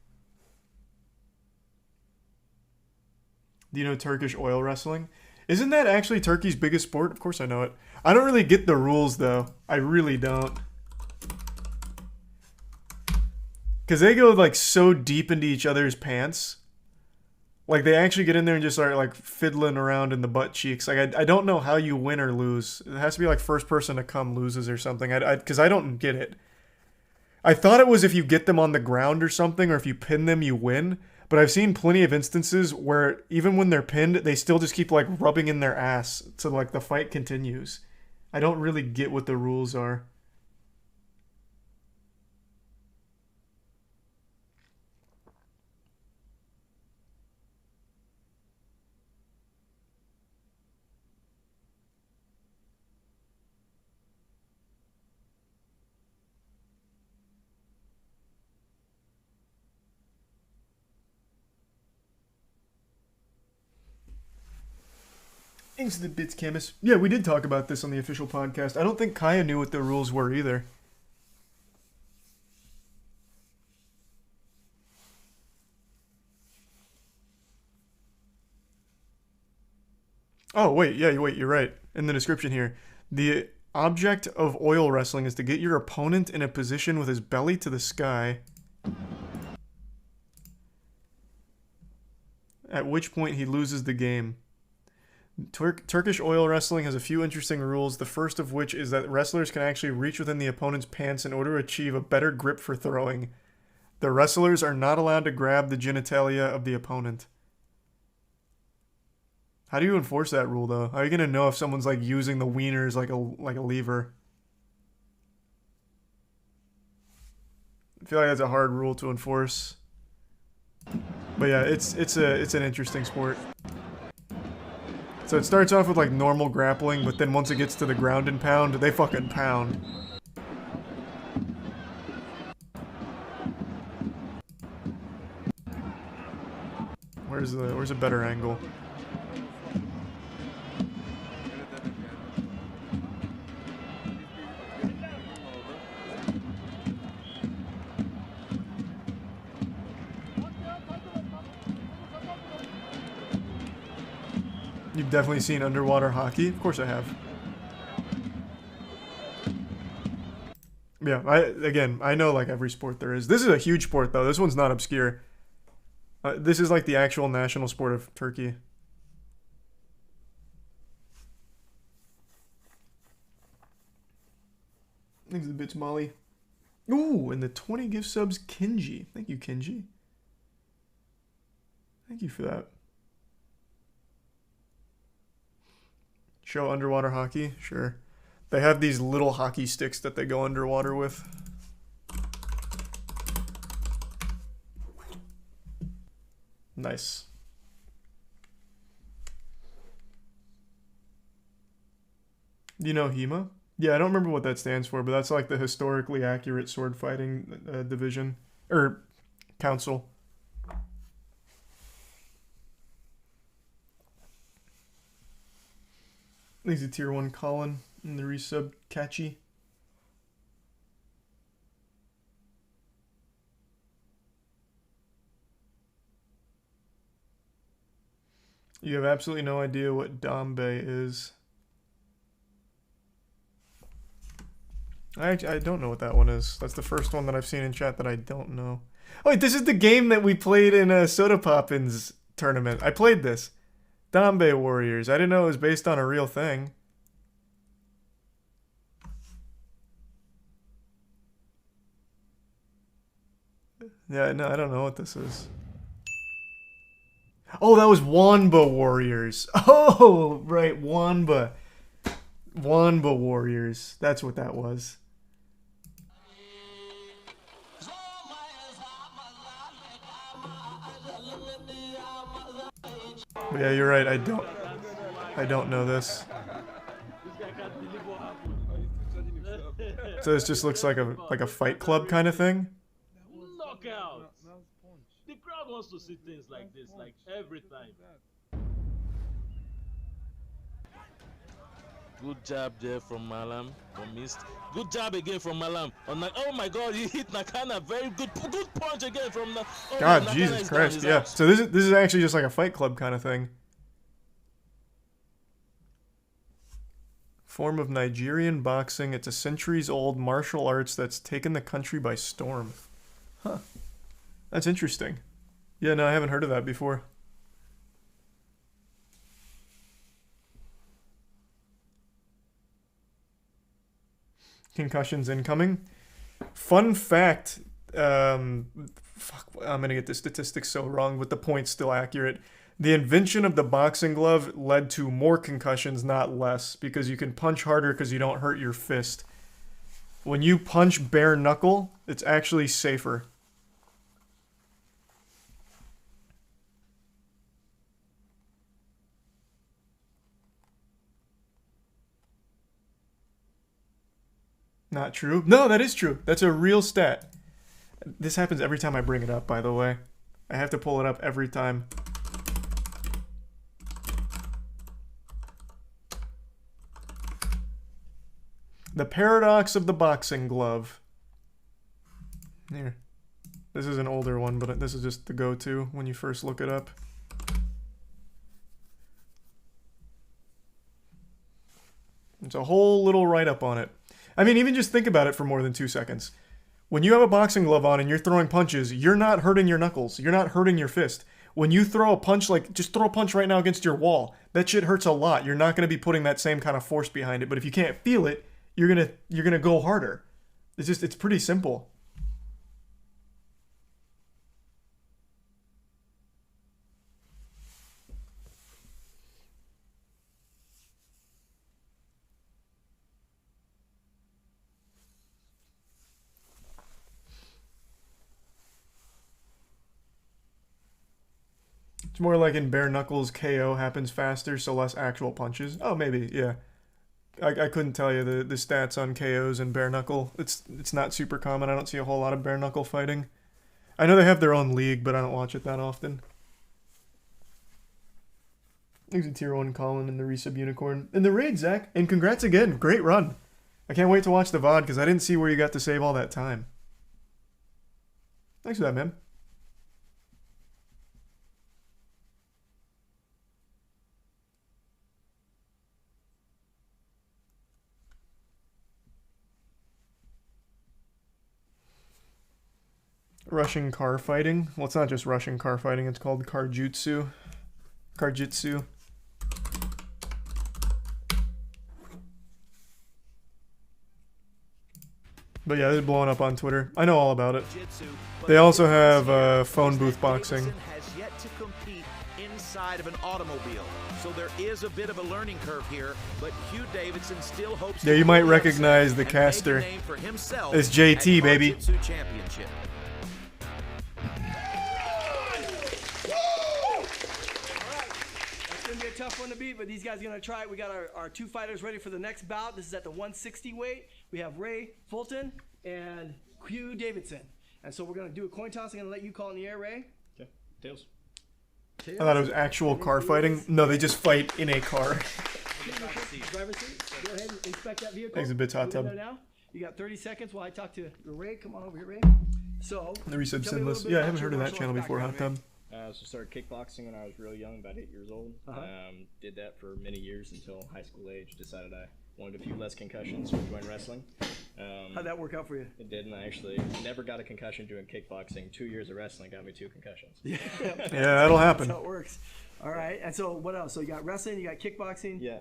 Do you know Turkish oil wrestling? Isn't that actually Turkey's biggest sport? Of course I know it. I don't really get the rules though. I really don't. Because they go like so deep into each other's pants. Like they actually get in there and just start like fiddling around in the butt cheeks. Like I don't know how you win or lose. It has to be like first person to come loses or something. Because I don't get it. I thought it was if you get them on the ground or something, or if you pin them, you win. But I've seen plenty of instances where even when they're pinned, they still just keep like rubbing in their ass so like the fight continues. I don't really get what the rules are. Thanks to the bits, Camus. Yeah, we did talk about this on the official podcast. I don't think Kaya knew what the rules were either. Oh, wait, yeah, wait, you're right. In the description here, the object of oil wrestling is to get your opponent in a position with his belly to the sky, at which point he loses the game. Turkish oil wrestling has a few interesting rules, the first of which is that wrestlers can actually reach within the opponent's pants in order to achieve a better grip for throwing. The wrestlers are not allowed to grab the genitalia of the opponent. How do you enforce that rule, though? How are you going to know if someone's like using the wieners like a lever? I feel like that's a hard rule to enforce. But yeah, it's an interesting sport. So it starts off with like normal grappling, but then once it gets to the ground and pound, they fucking pound. Where's a better angle? You've definitely seen underwater hockey? Of course I have. Yeah, I know like every sport there is. This is a huge sport though. This one's not obscure. This is like the actual national sport of Turkey. Thanks for the bits, Molly. Ooh, and the 20 gift subs, Kinji. Thank you, Kinji. Thank you for that. Show underwater hockey? Sure. They have these little hockey sticks that they go underwater with. Nice. You know HEMA? Yeah, I don't remember what that stands for, but that's like the historically accurate sword fighting division. Or council. He's a tier 1 Colin in the resub catchy. You have absolutely no idea what Dambe is. I don't know what that one is. That's the first one that I've seen in chat that I don't know. Oh wait, this is the game that we played in a Soda Poppins tournament. I played this. Dambe Warriors. I didn't know it was based on a real thing. Yeah, no, I don't know what this is. Oh, that was Wanba Warriors. Oh, right, Wanba. Wanba Warriors. That's what that was. But yeah, you're right. I don't know this. So this just looks like a Fight Club kind of thing. Knockout. The crowd wants to see things like this, like every time. Good job there from Malam. Missed. Good job again from Malam. Oh my God, he hit Nakana. Very good punch again from the. Oh, God, Nakana Jesus Christ! Yeah. Out. So this is actually just like a Fight Club kind of thing. Form of Nigerian boxing. It's a centuries-old martial arts that's taken the country by storm. Huh. That's interesting. Yeah, no, I haven't heard of that before. Concussions incoming. Fun fact. Fuck, I'm going to get the statistics so wrong, but the point's still accurate. The invention of the boxing glove led to more concussions, not less, because you can punch harder because you don't hurt your fist. When you punch bare knuckle, it's actually safer. Not true. No, that is true. That's a real stat. This happens every time I bring it up, by the way. I have to pull it up every time. The paradox of the boxing glove. Here. This is an older one, but this is just the go-to when you first look it up. It's a whole little write-up on it. I mean, even just think about it for more than 2 seconds. When you have a boxing glove on and you're throwing punches, you're not hurting your knuckles. You're not hurting your fist. When you throw a punch, like, just throw a punch right now against your wall. That shit hurts a lot. You're not going to be putting that same kind of force behind it. But if you can't feel it, you're gonna go harder. It's pretty simple. It's more like in bare knuckles, KO happens faster, so less actual punches. Oh, maybe, yeah. I couldn't tell you the stats on KOs and bare knuckle. It's not super common. I don't see a whole lot of bare knuckle fighting. I know they have their own league, but I don't watch it that often. There's a tier 1 Colin and the Resub Unicorn. And the raid, Zach. And congrats again. Great run. I can't wait to watch the VOD because I didn't see where you got to save all that time. Thanks for that, man. Russian car fighting. Well, it's not just Russian car fighting. It's called Karjutsu. Karjitsu. But yeah, they're blowing up on Twitter. I know all about it. They also have phone booth boxing. Has yet to compete inside of an automobile, so there is a bit of a learning curve here. But Hugh Davidson still hopes. Yeah, you might recognize the caster. It's JT, baby. Tough one to beat, but these guys are going to try it. We got our 2 fighters ready for the next bout. This is at the 160 weight. We have Ray Fulton and Hugh Davidson. And so we're going to do a coin toss. I'm going to let you call in the air, Ray. Okay. Tails. I thought it was actual car fighting. No, they just fight in a car. Driver's seat. Go ahead and inspect that vehicle. Thanks a bit, Hot Tub. You got 30 seconds while I talk to Ray. Come on over here, Ray. So, the Resub Sinless. Yeah, I haven't heard of that channel before, Hot Tub. So started kickboxing when I was really young, about 8 years old. Did that for many years until high school age. Decided I wanted a few less concussions, so joined wrestling. How'd that work out for you? It did, and I actually never got a concussion doing kickboxing. 2 years of wrestling got me 2 concussions. Yeah, that'll happen. That's how it works. All right, and so what else? So you got wrestling, you got kickboxing? Yeah,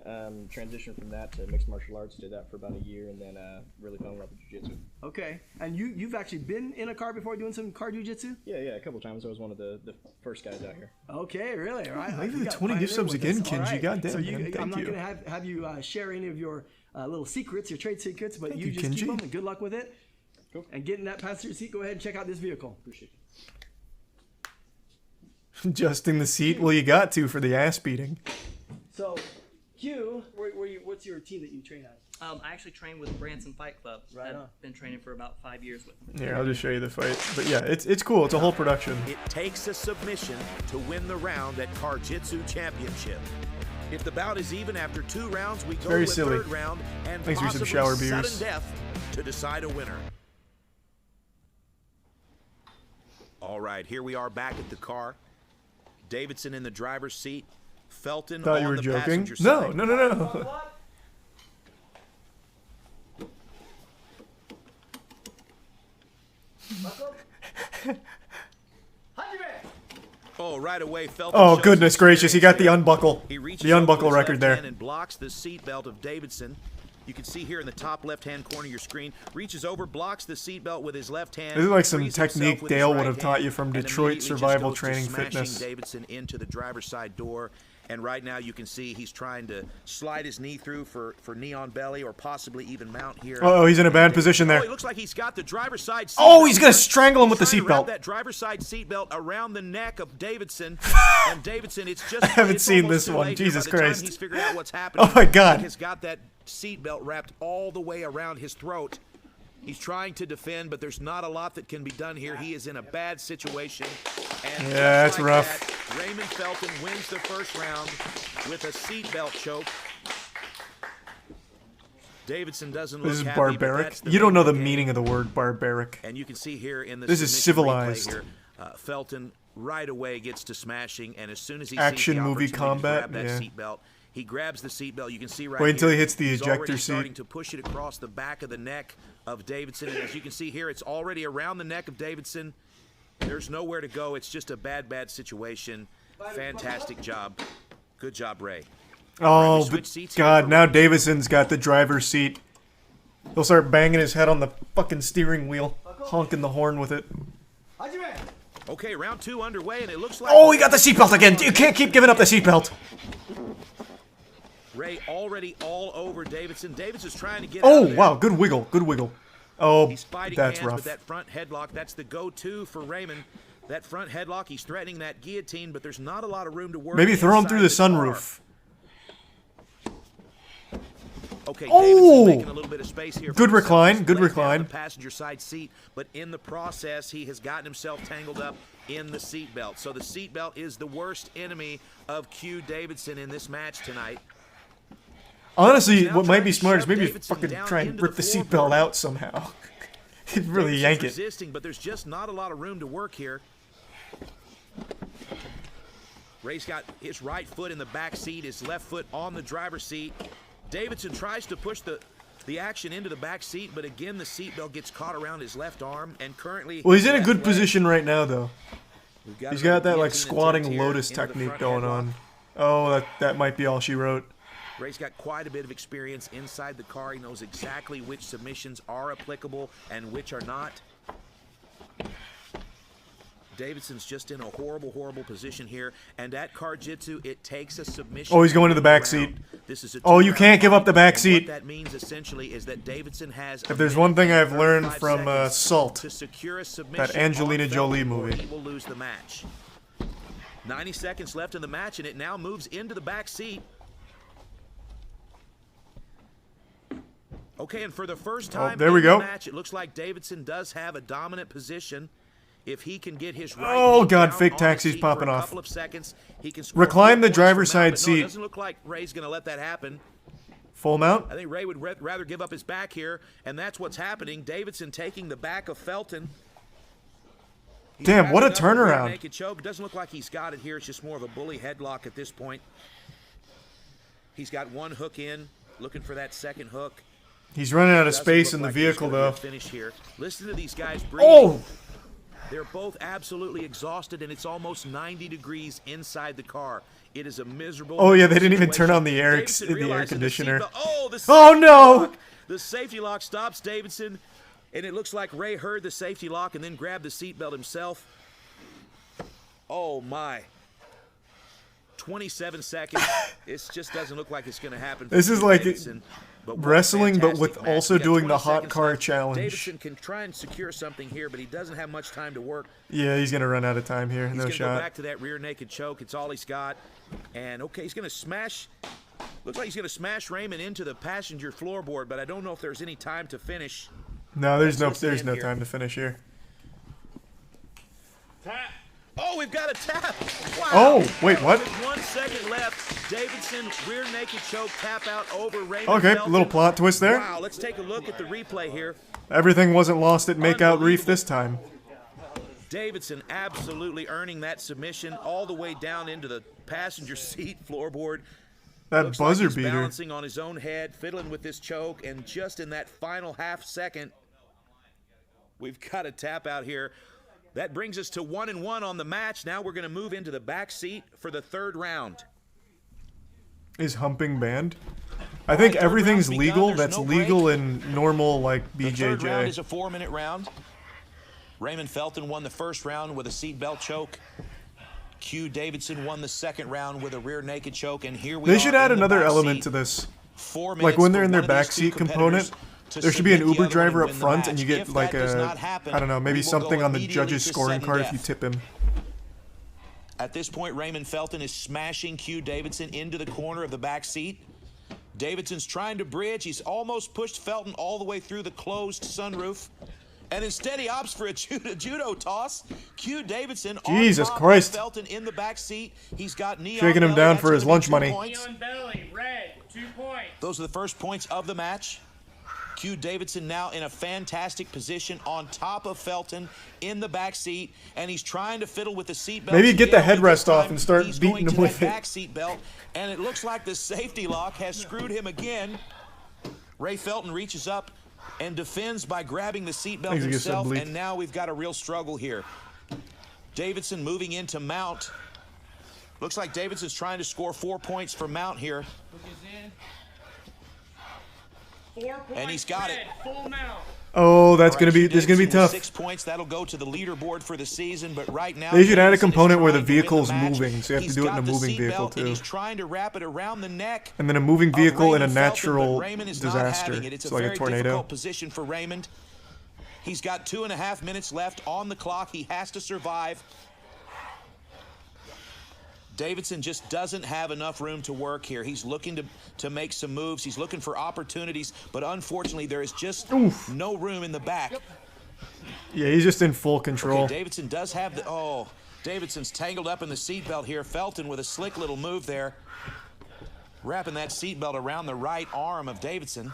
transitioned from that to mixed martial arts, did that for about a year, and then really fell in love with jiu-jitsu. Okay, and you've actually been in a car before doing some car jiu-jitsu? Yeah, a couple times. I was one of the first guys out here. Okay, really? All right. Leave the 20 gift subs again, Kenji. Right. Goddamn, so man. Thank I'm not you. going to have you share any of your little secrets, your trade secrets, but Thank you you, just Kenji. keep them, and good luck with it. Cool. And get in that passenger seat. Go ahead and check out this vehicle. Appreciate it. Adjusting the seat? Well, you got to for the ass beating. So, Hugh, what's your team that you train at? I actually train with Branson Fight Club. Right on. I've been training for about 5 years with them. Here, I'll just show you the fight. But yeah, it's cool. It's a whole production. It takes a submission to win the round at Karjitsu Championship. If the bout is even after 2 rounds, we go Very to a silly. 3rd round and Thanks for some possibly shower sudden beers. death to decide a winner. All right, here we are back at the car. Davidson in the driver's seat. Felton Thought on you were the joking. passenger No, side. no. Oh, right away, Felton Oh, shows goodness his gracious. He got the experience there. unbuckle. He reaches The over unbuckle with his record left there. hand and blocks the seatbelt of Davidson. You can see here in the top left-hand corner of your screen. Reaches over, blocks the seatbelt with his left hand. This is like some frees himself technique with his Dale would right have taught hand, you from and Detroit immediately just Survival goes to Training smashing Fitness. Davidson into the driver's side door. And right now you can see he's trying to slide his knee through for knee on belly or possibly even mount here. Uh-oh, he's in a bad position there. Oh, it looks like he's got the driver's side seatbelt. Oh, he's gonna strangle him with the He's trying to wrap seatbelt. that driver's side seatbelt around the neck of Davidson. And Davidson, it's just I haven't it's seen almost this too one. late here. Jesus By the time Christ. he's figured out what's happening. Oh my God. He has got that seatbelt wrapped all the way around his throat. He's trying to defend, but there's not a lot that can be done here. He is in a bad situation. And Yeah, that's just like rough. that, Raymond Felton wins the first round with a seatbelt choke. Davidson doesn't look This is happy, but barbaric. that's the You don't know the game. meaning of the word barbaric. And you can see here in the This is submission replay civilized. here, Felton right away gets to smashing, and as soon as he Action sees the movie opportunity to combat, grab that yeah. seatbelt, he grabs the seatbelt. You can see right Wait until here, he hits the he's ejector already seat. starting to push it across the back of the neck of Davidson, and as you can see here, it's already around the neck of Davidson. There's nowhere to go. It's just a bad situation. Fantastic job. Good job, Ray. Oh, switch but seats here God, for now Ray. Davidson's got the driver's seat. He'll start banging his head on the fucking steering wheel, honking the horn with it. Okay, round 2 underway, and it looks like... Oh, he got the seatbelt again. You can't keep giving up the seatbelt. Ray already all over Davidson. Davidson's trying to get Oh, out of there. wow, good wiggle, good wiggle. Oh, He's fighting that's hands rough. with that front headlock. That's the go-to for Raymond. that front headlock. He's threatening that guillotine, but there's not a lot of room to work. Maybe throw him through the inside sunroof. Okay, oh! making a little bit of space here. Good recline, good recline. The passenger side seat, but in the process, he has gotten himself tangled up in the seatbelt. So the seatbelt is the worst enemy of Q Davidson in this match tonight. Honestly, what might be smart is maybe fucking try and rip the seatbelt out somehow. He'd really yank it. Resisting, but there's just not a lot of room to work here. Ray's got his right foot in the back seat, his left foot on the driver's seat. Davidson tries to push the action into the back seat, but again, the seatbelt gets caught around his left arm, and currently... Well, he's in a good position right now, though. He's got that, like, squatting lotus technique going on. Oh, that might be all she wrote. Ray's got quite a bit of experience inside the car. He knows exactly which submissions are applicable and which are not. Davidson's just in a horrible, horrible position here. And at Car-Jitsu, it takes a submission. Oh, he's going to the back seat. Oh, you can't give up the back seat. What that means essentially is that Davidson has. If there's one thing I've learned from Salt, that Angelina Jolie movie. He will lose the match. 90 seconds left in the match, and it now moves into the back seat. Okay, and for the first time there we go. in the match, it looks like Davidson does have a dominant position. If he can get his right oh god, fake taxi's popping off. Couple of seconds, he can recline the driver's side no, seat. It doesn't look like Ray's going to let that happen. Full mount? I think Ray would rather give up his back here, and that's what's happening. Davidson taking the back of Felton. Damn, what a turnaround. Naked choke. Doesn't look like he's got it here. It's just more of a bully headlock at this point. He's got one hook in, looking for that second hook. He's running out of space in the vehicle, though. Finish here. Listen to these guys breathing. Oh! They're both absolutely exhausted, and it's almost 90 degrees inside the car. It is a miserable. Oh yeah, they didn't even turn on the air conditioner. Oh no! The safety lock stops Davidson, and it looks like Ray heard the safety lock and then grabbed the seatbelt himself. Oh my! 27 seconds. It just doesn't look like it's going to happen. This is like Davidson. wrestling, but with also doing the hot car left. challenge. Davidson can try and secure something here, but he doesn't have much time to work. Yeah, he's gonna run out of time here. He's no gonna shot. Go back to that rear naked choke. It's all he's got. And okay, he's gonna smash. Looks like he's gonna smash Raymond into the passenger floorboard, but I don't know if there's any time to finish. No, there's no time to finish here. Tap. Oh, we've got a tap. Wow. Oh, wait, what? 1 second left. Davidson rear naked choke tap out over Raymond. Okay, Felton. little plot twist there. Wow, let's take a look at the replay here. Everything wasn't lost at Makeout Reef this time. Davidson absolutely earning that submission all the way down into the passenger seat floorboard. That Looks buzzer like he's beater. Balancing on his own head, fiddling with this choke, and just in that final half second, we've got a tap out here. That brings us to 1-1 on the match. Now we're going to move into the back seat for the third round. Is humping banned? I think everything's legal that's legal in normal, like, BJJ. The third round is a 4-minute round. Raymond Felton won the first round with a seatbelt choke. Q Davidson won the second round with a rear naked choke, and here we They are should add in the another back element seat. to this. 4 Like minutes when they're for in their one of these two backseat component, to there should be an submit the Uber other driver one up and win the front, and you match. get If like that does a, not happen, I don't know, maybe we will something go on the immediately judge's to scoring sudden card death. if you tip him. At this point, Raymond Felton is smashing Q Davidson into the corner of the back seat. Davidson's trying to bridge. He's almost pushed Felton all the way through the closed sunroof. And instead he opts for a judo toss. Q Davidson Jesus on top Christ. of Felton in the back seat. He's got knee Shaking on him belly. down That's for his gonna be lunch 2 money. points. Belly, red, 2 points. Those are the first points of the match. Q Davidson now in a fantastic position on top of Felton in the back seat, and he's trying to fiddle with the seatbelt. Maybe get the headrest off and start beating him with it. Back seat belt, and it looks like the safety lock has screwed him again. Ray Felton reaches up and defends by grabbing the seatbelt himself, and now we've got a real struggle here. Davidson moving into mount. Looks like Davidson's trying to score 4 points for mount here. 4 points, And he's got red, it. full mount. Oh, that's gonna be. This is gonna be Davidson with tough. 6 points. That'll go to the leaderboard for the season. But right now, They should add a Davidson is component where the trying to win vehicle's match. moving, so you have to He's do it in got a the moving seat vehicle belt, and too. he's trying to wrap it around the neck. And then a moving vehicle in a Raymond Felton, but natural Raymond is not disaster, having it. It's so a like very a tornado. difficult position for Raymond. He's got 2.5 minutes left on the clock. He has to survive. Davidson just doesn't have enough room to work here. He's looking to make some moves. He's looking for opportunities, but unfortunately, there is just no room in the back. Yeah, he's just in full control. Okay, Davidson does have the... Oh, Davidson's tangled up in the seatbelt here. Felton with a slick little move there. Wrapping that seatbelt around the right arm of Davidson.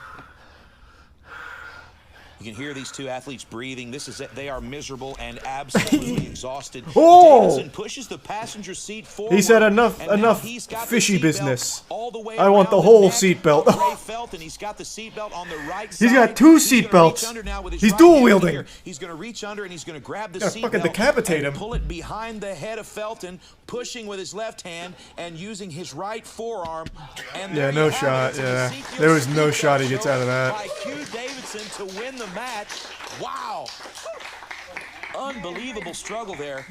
You can hear these two athletes breathing. This is it. They are miserable and absolutely exhausted. Davidson pushes the passenger seat forward. He said enough fishy business. I want the whole seatbelt. He's got the seatbelt on the right side. He's got 2 seatbelts. He's dual wielding. He's going to reach under and he's going to grab the seatbelt. Fucking decapitate him. Pull it behind the head of Felton, pushing with his left hand and using his right forearm. And yeah, no shot. Yeah, there was no shot he gets out of that. By Q Davidson to win the match. Wow. Unbelievable struggle there.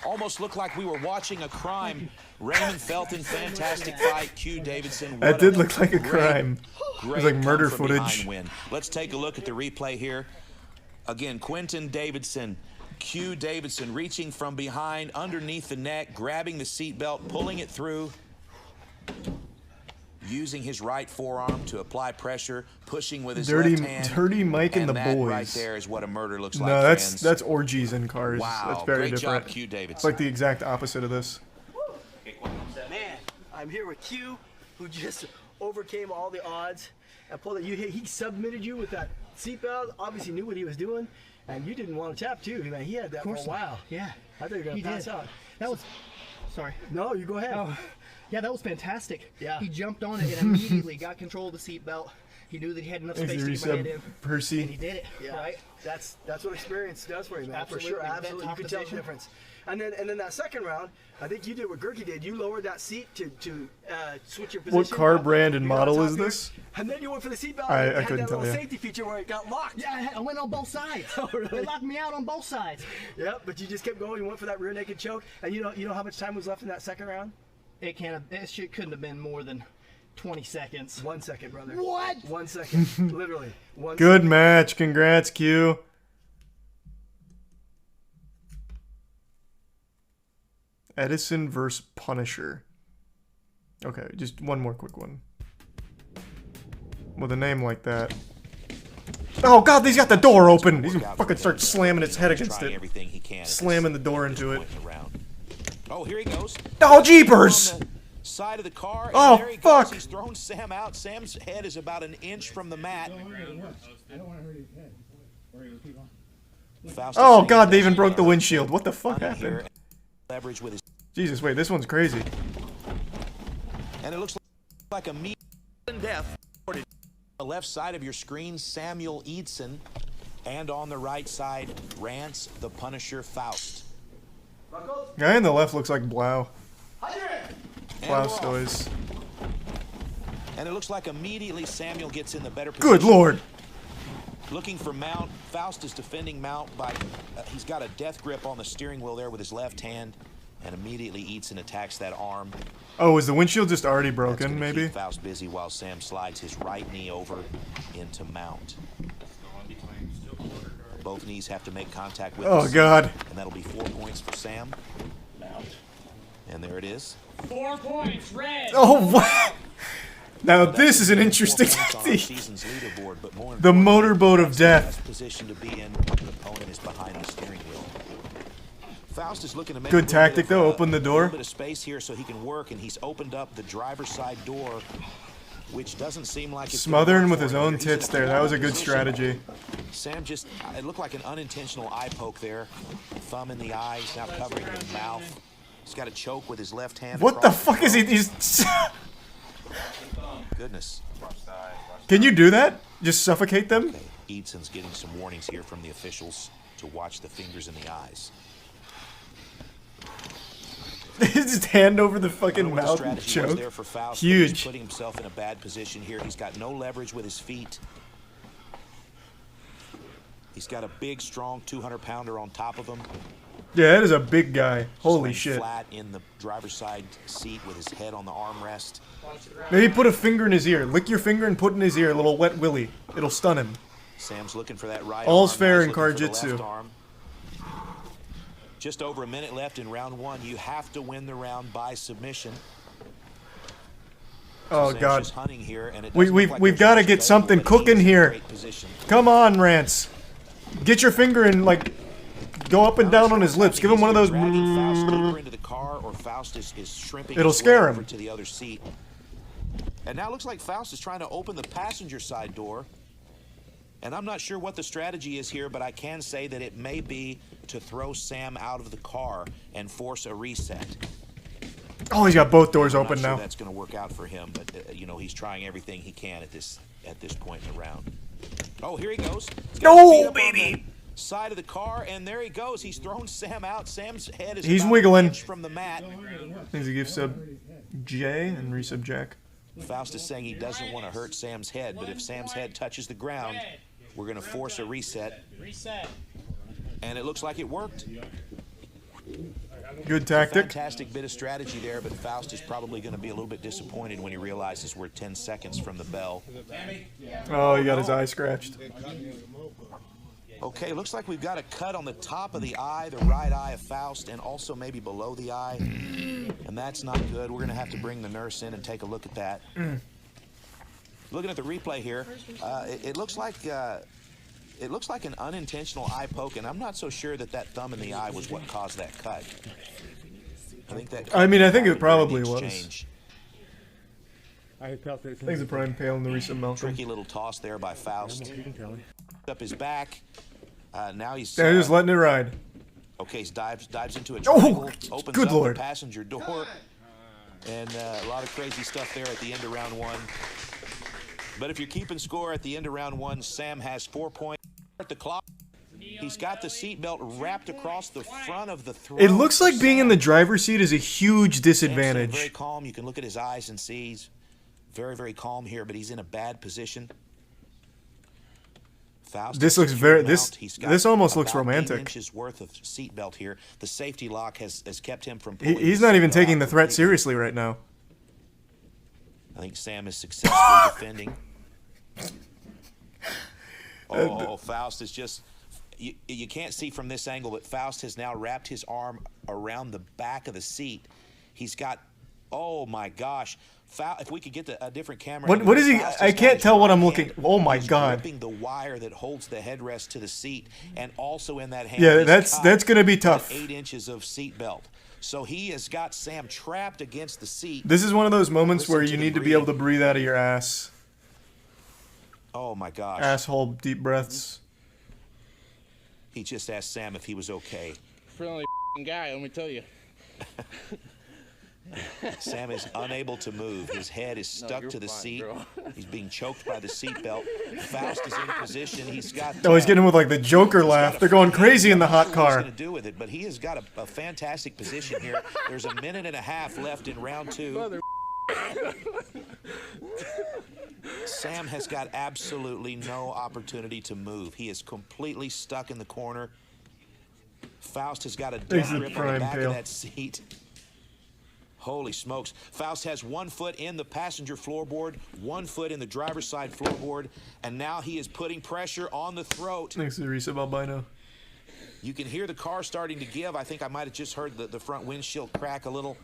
Almost looked like we were watching a crime. Raymond Felton, fantastic fight. Q Davidson. That did look like a crime. It was like murder footage. Win. Let's take a look at the replay here. Again, Quentin Davidson, Q Davidson reaching from behind, underneath the neck, grabbing the seatbelt, pulling it through. Using his right forearm to apply pressure, pushing with his left hand. Dirty Mike and the that boys. Right there is what a murder looks like. No, friends. that's orgies in cars. Wow, that's very great different. Job, Q Davidson. It's like the exact opposite of this. Man, I'm here with Q, who just overcame all the odds and pulled it. He submitted you with that seatbelt. Obviously knew what he was doing, and you didn't want to tap too. Man, he had that for a while. Yeah, I thought you were gonna pass out. That was. Sorry. No, you go ahead. Oh. Yeah, that was fantastic. Yeah. He jumped on it and immediately got control of the seatbelt. He knew that he had enough space to get my head in. Percy. And he did it. Yeah. Right? That's what experience does for you, man. Absolutely. For sure, absolutely. You could tell the difference. And then that second round, I think you did what Gerke did. You lowered that seat to switch your position. What car brand and model is this? And then you went for the seatbelt. I couldn't tell you. Safety feature where it got locked. Yeah, I went on both sides. Oh, really? They locked me out on both sides. Yeah, but you just kept going. You went for that rear naked choke. And you know how much time was left in that second round? It couldn't have been more than 20 seconds. 1 second, brother. What? 1 second. Literally. Good match. Congrats, Q. Edison versus Punisher. Okay, just one more quick one. With a name like that. Oh god, he's got the door open. He's gonna fucking start slamming his head against it. Slamming the door into it. Oh, here he goes. Oh, jeepers! Side of the car. And oh, there he fuck! Goes. He's thrown Sam out. Sam's head is about an inch from the mat. I don't want to hurt his head. Where he keep on. Oh god, they even broke the windshield. What the fuck happened? Leverage with his. Jesus, wait, this one's crazy. And it looks like a meat death. On the left side of your screen, Samuel Eidson, and on the right side, Rance the Punisher Faust. Guy on the left looks like Blau. Blastoise. And it looks like immediately Samuel gets in the better position. Good lord! Looking for Mount. Faust is defending Mount by... he's got a death grip on the steering wheel there with his left hand. And immediately Eidson attacks that arm. Oh, is the windshield just already broken, maybe? Keep Faust busy while Sam slides his right knee over into Mount. Both knees have to make contact with Oh, God. And that'll be 4 points for Sam. Mount. And there it is. 4 points, red. Oh, what? Now this is an interesting The motorboat of death. Position to be in. The opponent is behind the steering wheel. Faust is looking to make good tactic though. Open the door. A little bit of space here so he can work, and he's opened up the driver's side door, which doesn't seem like it's smothering with his own tits there. That was a good strategy. Sam just, it looked like an unintentional eye poke there. Thumb in the eye. He's now covering his mouth. He's got a choke with his left hand. What the fuck is he? He's goodness. Can you do that? Just suffocate them? Okay. Eidson's getting some warnings here from the officials to watch the fingers in the eyes. His hand over the fucking mouth choke. Huge. He's putting himself in a bad position here. He's got no leverage with his feet. He's got a big, strong 200-pounder on top of him. Yeah, that is a big guy. Holy shit. Flat in the driver's side seat with his head on the armrest. Maybe put a finger in his ear. Lick your finger and put in his ear a little wet willy. It'll stun him. Sam's looking for that right All's arm. fair He's in looking for the Karjitsu. left arm. Just over a minute left in round one. You have to win the round by submission. Oh Sam's God. just hunting here, and it We've doesn't look like we've there's got to much get available, something but cooking he's in here. great position. Come on, Rance. Get your finger and like go up and down on his lips. Give him one of those. Dragging Faust deeper into the car, or Faust is shrimping It'll his way scare him. over to the other seat. And now it looks like Faust is trying to open the passenger side door. And I'm not sure what the strategy is here, but I can say that it may be to throw Sam out of the car and force a reset. Oh, he's got both doors I'm open not sure now. that's going to work out for him, but you know, he's trying everything he can at this point in the round. Oh, here he goes. He's got his feet No, up on baby. the side of the car, and there he goes. He's thrown Sam out. Sam's head is He's about wiggling. an inch from the mat. He's a gift sub J and resub Jack. Faust is saying he doesn't want to hurt Sam's head, but if Sam's head touches the ground, we're going to force a reset. And it looks like it worked. Good tactic. Fantastic bit of strategy there, but Faust is probably going to be a little bit disappointed when he realizes we're 10 seconds from the bell. Oh, he got his eye scratched. Okay, looks like we've got a cut on the top of the eye, the right eye of Faust, and also maybe below the eye. And that's not good. We're going to have to bring the nurse in and take a look at that. Looking at the replay here, it looks like an unintentional eye poke, and I'm not so sure that that thumb in the eye was what caused that cut. I think that. I mean, I think it probably was. Exchange. I think the prime pale in the recent Malcolm. Tricky little toss there by Faust. Up his back. Now he's. They're just letting it ride. Okay, he dives into a Oh, triangle, opens good up Lord. the passenger door, and a lot of crazy stuff there at the end of round one. But if you're keeping score at the end of round one, Sam has 4 points. At the clock, he's got the seatbelt wrapped across the front of the throat. It looks like being in the driver's seat is a huge Sam's disadvantage. very calm. You can look at his eyes and see he's very, very calm here, but he's in a bad position. Faust This looks very. mount. He's got This almost looks about 8 romantic. inches worth of seatbelt here. The safety lock has kept him from. He's not even taking the threat seriously right now. I think Sam is successfully defending. Oh, Faust is just. You can't see from this angle, but Faust has now wrapped his arm around the back of the seat. He's got. Oh my gosh. If we could get a different camera. What is he? Faust I has got can't his tell what right I'm looking. hand. Oh my He's God. gripping the wire that holds the headrest to the seat, and also in that hand. Yeah, he's that's got gonna be tough. 8 inches of seat belt. So he has got Sam trapped against the seat. This is one of those moments Listen where to you the need to be able to breathe out of your ass. Oh my gosh. Asshole deep breaths. He just asked Sam if he was okay. Friendly guy, let me tell you. Sam is unable to move. His head is stuck to the seat. He's being choked by the seatbelt. Faust is in position. He's got. Oh, he's getting with like the Joker laugh. They're going crazy in the hot What car. he's going to do with it, but he has got a fantastic position here. There's a minute and a half left in round two. Sam has got absolutely no opportunity to move. He is completely stuck in the corner. Faust has got a death He's the grip on the prime back pale. of that seat. Holy smokes. Faust has 1 foot in the passenger floorboard, 1 foot in the driver's side floorboard, and now he is putting pressure on the throat. Thanks to Resub Albino. You can hear the car starting to give. I think I might have just heard the front windshield crack a little.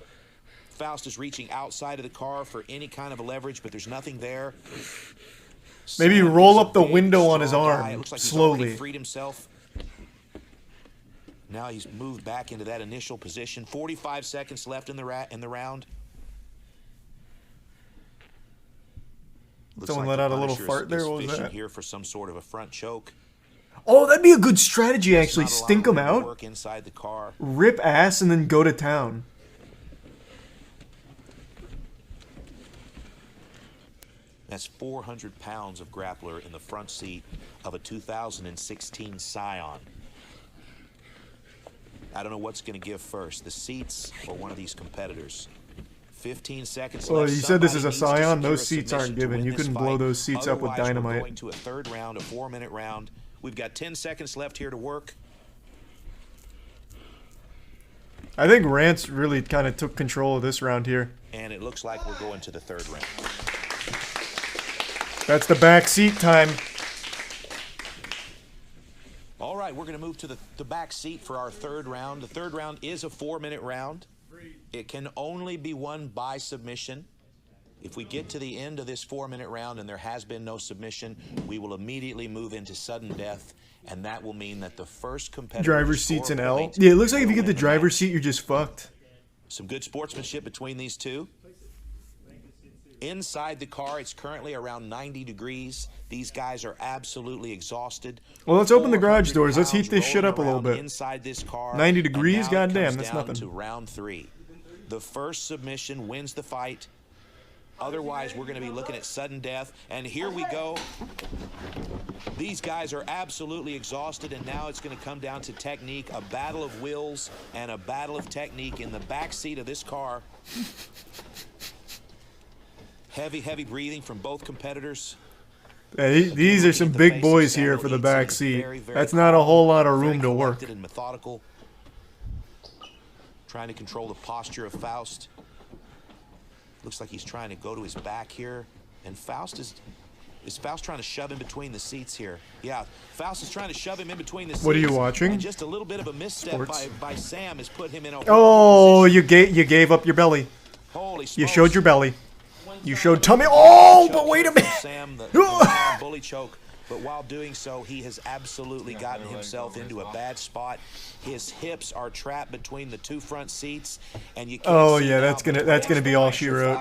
Faust is reaching outside of the car for any kind of a leverage, but there's nothing there. Maybe Sam roll is a up the big, window on his strong arm guy. It looks like he's already slowly. freed himself. Now he's moved back into that initial position. 45 seconds left in the round. Looks Someone like let the out a little Punisher is- fart there. is What was fishing that? here for some sort of a front choke. Oh, that'd be a good strategy actually. There's not a lot Stink of him room to out, work inside the car. rip ass, and then go to town. That's 400 pounds of grappler in the front seat of a 2016 Scion. I don't know what's going to give first, the seats or one of these competitors. 15 seconds Well, left. you said this is a Somebody needs to Scion. secure Those a seats submission aren't to given. win You this couldn't blow fight. those seats up with Otherwise, we're dynamite. going to a third round, a 4-minute round. We've got 10 seconds left here to work. I think Rance really kind of took control of this round here. And it looks like we're going to the third round. That's the back seat time. right, we're going to move to the back seat for our third round. The third round is a 4-minute round. It can only be won by submission. If we get to the end of this 4-minute round and there has been no submission, we will immediately move into sudden death, and that will mean that the first competitor... Driver's seat's an L? Yeah, it looks like if you get the driver's seat, you're just fucked. Some good sportsmanship between these two. Inside the car, it's currently around 90 degrees. These guys are absolutely exhausted. Well, let's open the garage doors. Let's heat this shit up a little bit. Inside this car, 90 degrees? Goddamn, that's nothing. To round 3. The first submission wins the fight. Otherwise, we're going to be looking at sudden death. And here we go. These guys are absolutely exhausted, and now it's going to come down to technique, a battle of wills and a battle of technique in the back seat of this car. Heavy, heavy breathing from both competitors. Hey, these are some big boys here for the back seat. That's not a whole lot of room to work. And methodical, trying to control the posture of Faust. Looks like he's trying to go to his back here, and Faust is Faust trying to shove in between the seats here? Yeah, Faust is trying to shove him in between the seats. What are you watching? And just a little bit of a misstep by Sam has put him in a Oh, you gave up your belly. Holy smokes. You showed your belly. You showed tummy. Oh, but wait a minute. Sam, the bully choke. But while doing so, he has absolutely gotten himself into a bad spot. His hips are trapped between the two front seats, and you can't oh yeah, that's gonna be all she wrote.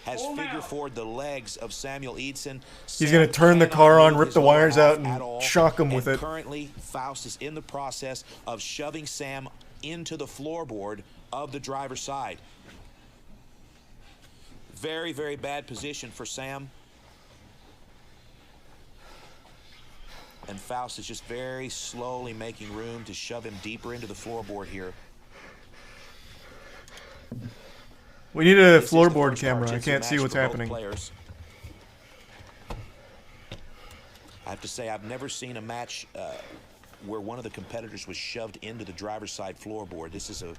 Has figure forward the legs of Samuel Eidson. He's gonna turn the car on, rip the wires out, and shock him with it. Currently, Faust is in the process of shoving Sam into the floorboard of the driver's side. Very, very bad position for Sam. And Faust is just very slowly making room to shove him deeper into the floorboard here. We need a floorboard camera. I can't see what's happening. Players. I have to say, I've never seen a match where one of the competitors was shoved into the driver's side floorboard. This is a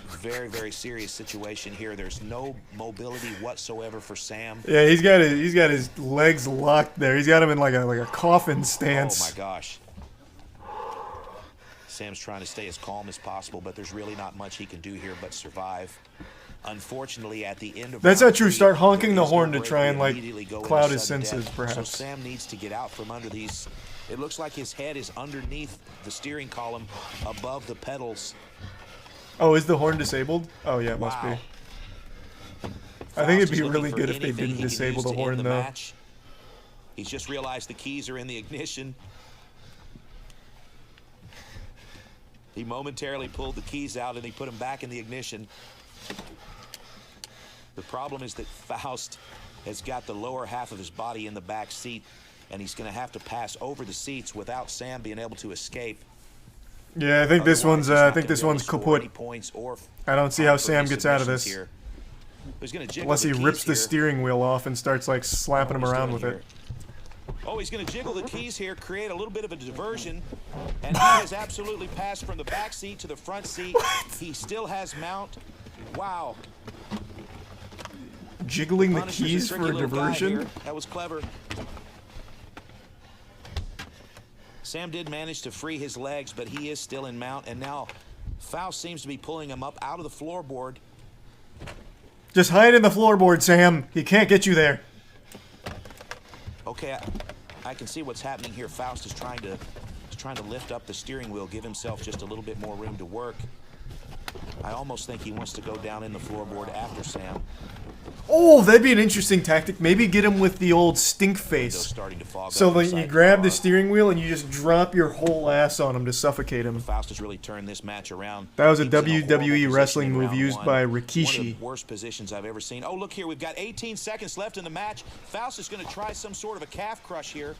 very, very serious situation here. There's no mobility whatsoever for Sam. Yeah, he's got his legs locked there. He's got him in like a coffin stance. Oh my gosh. Sam's trying to stay as calm as possible, but there's really not much he can do here but survive. Unfortunately, at the end of that's not true. Start honking the horn to try and like cloud his senses, death. perhaps. So Sam needs to get out from under these. It looks like his head is underneath the steering column, above the pedals. Oh, is the horn disabled? Oh yeah, it must be. I think it'd be really good if they didn't disable the horn though. Match. He's just realized the keys are in the ignition. He momentarily pulled the keys out and he put them back in the ignition. The problem is that Faust has got the lower half of his body in the back seat, and he's going to have to pass over the seats without Sam being able to escape. Yeah, I think this one's kaput. I don't see how Sam gets out of this. Unless he rips the steering wheel off and starts like slapping him around with it. Oh, he's going to jiggle the keys here, create a little bit of a diversion. And he has absolutely passed from the back seat to the front seat. What? He still has mount. Wow. Jiggling the keys for a diversion? That was clever. Sam did manage to free his legs, but he is still in mount. And now Faust seems to be pulling him up out of the floorboard. Just hide in the floorboard, Sam. He can't get you there. Okay, I can see what's happening here. Faust is trying to lift up the steering wheel, give himself just a little bit more room to work. I almost think he wants to go down in the floorboard after Sam. Oh, that'd be an interesting tactic. Maybe get him with the old stink face. So like you grab the steering wheel and you just drop your whole ass on him to suffocate him. Faust has really turned this match around. That was a WWE wrestling move used by Rikishi. One of the worst positions I've ever seen. Oh, look here, we've got 18 seconds left in the match. Faust is going to try some sort of a calf crush here.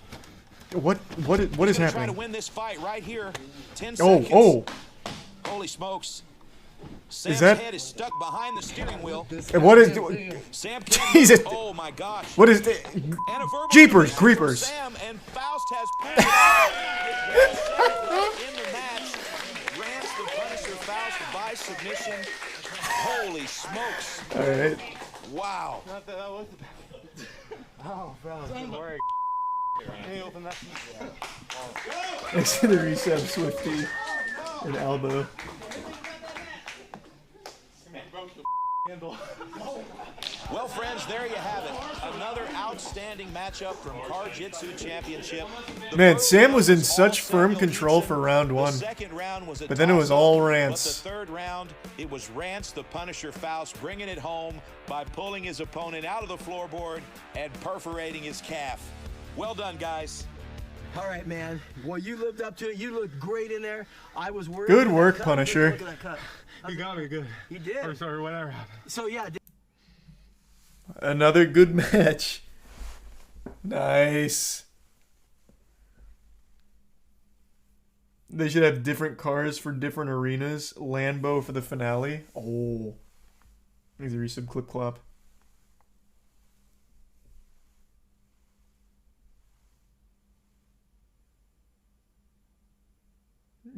What is happening? Try to win this fight right here. 10 seconds. Oh. Holy smokes. Sam's that head is stuck behind the steering wheel. And what is Sam Jesus? Oh my gosh. What is it? Jeepers creepers. Sam and Faust has in the match. Grants the Punisher Faust by submission. Holy smokes. All right. Wow. Oh, Faust, good work. Next to the resub, Swifty and Elbow. Well, friends, there you have it. Another outstanding matchup from Car Jitsu Championship. Man, Sam was in such firm control for round one. But then it was all Rance. But the third round, it was Rance, the Punisher Faust, bringing it home by pulling his opponent out of the floorboard and perforating his calf. Well done, guys. All right, man. Well, you lived up to it. You looked great in there. I was worried. Good work, Punisher. Look at that cut. You got me good. You did. Or sorry, whatever happened. So, yeah. Another good match. Nice. They should have different cars for different arenas. Lambo for the finale. Oh. Needs a resub clip clop.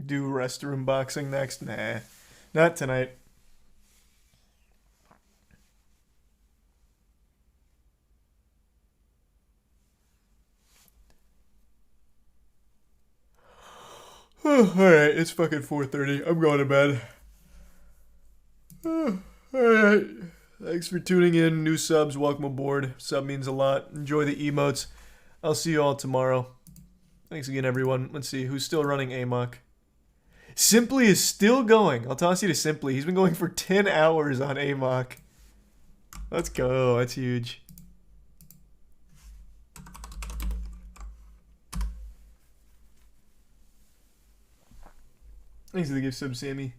Do restroom boxing next? Nah. Not tonight. Alright, it's fucking 4:30. I'm going to bed. Alright. Thanks for tuning in. New subs, welcome aboard. Sub means a lot. Enjoy the emotes. I'll see you all tomorrow. Thanks again, everyone. Let's see, who's still running Amok? Simply is still going. I'll toss you to Simply. He's been going for 10 hours on Amok. Let's go. That's huge. Thanks for the gift sub, Sammy.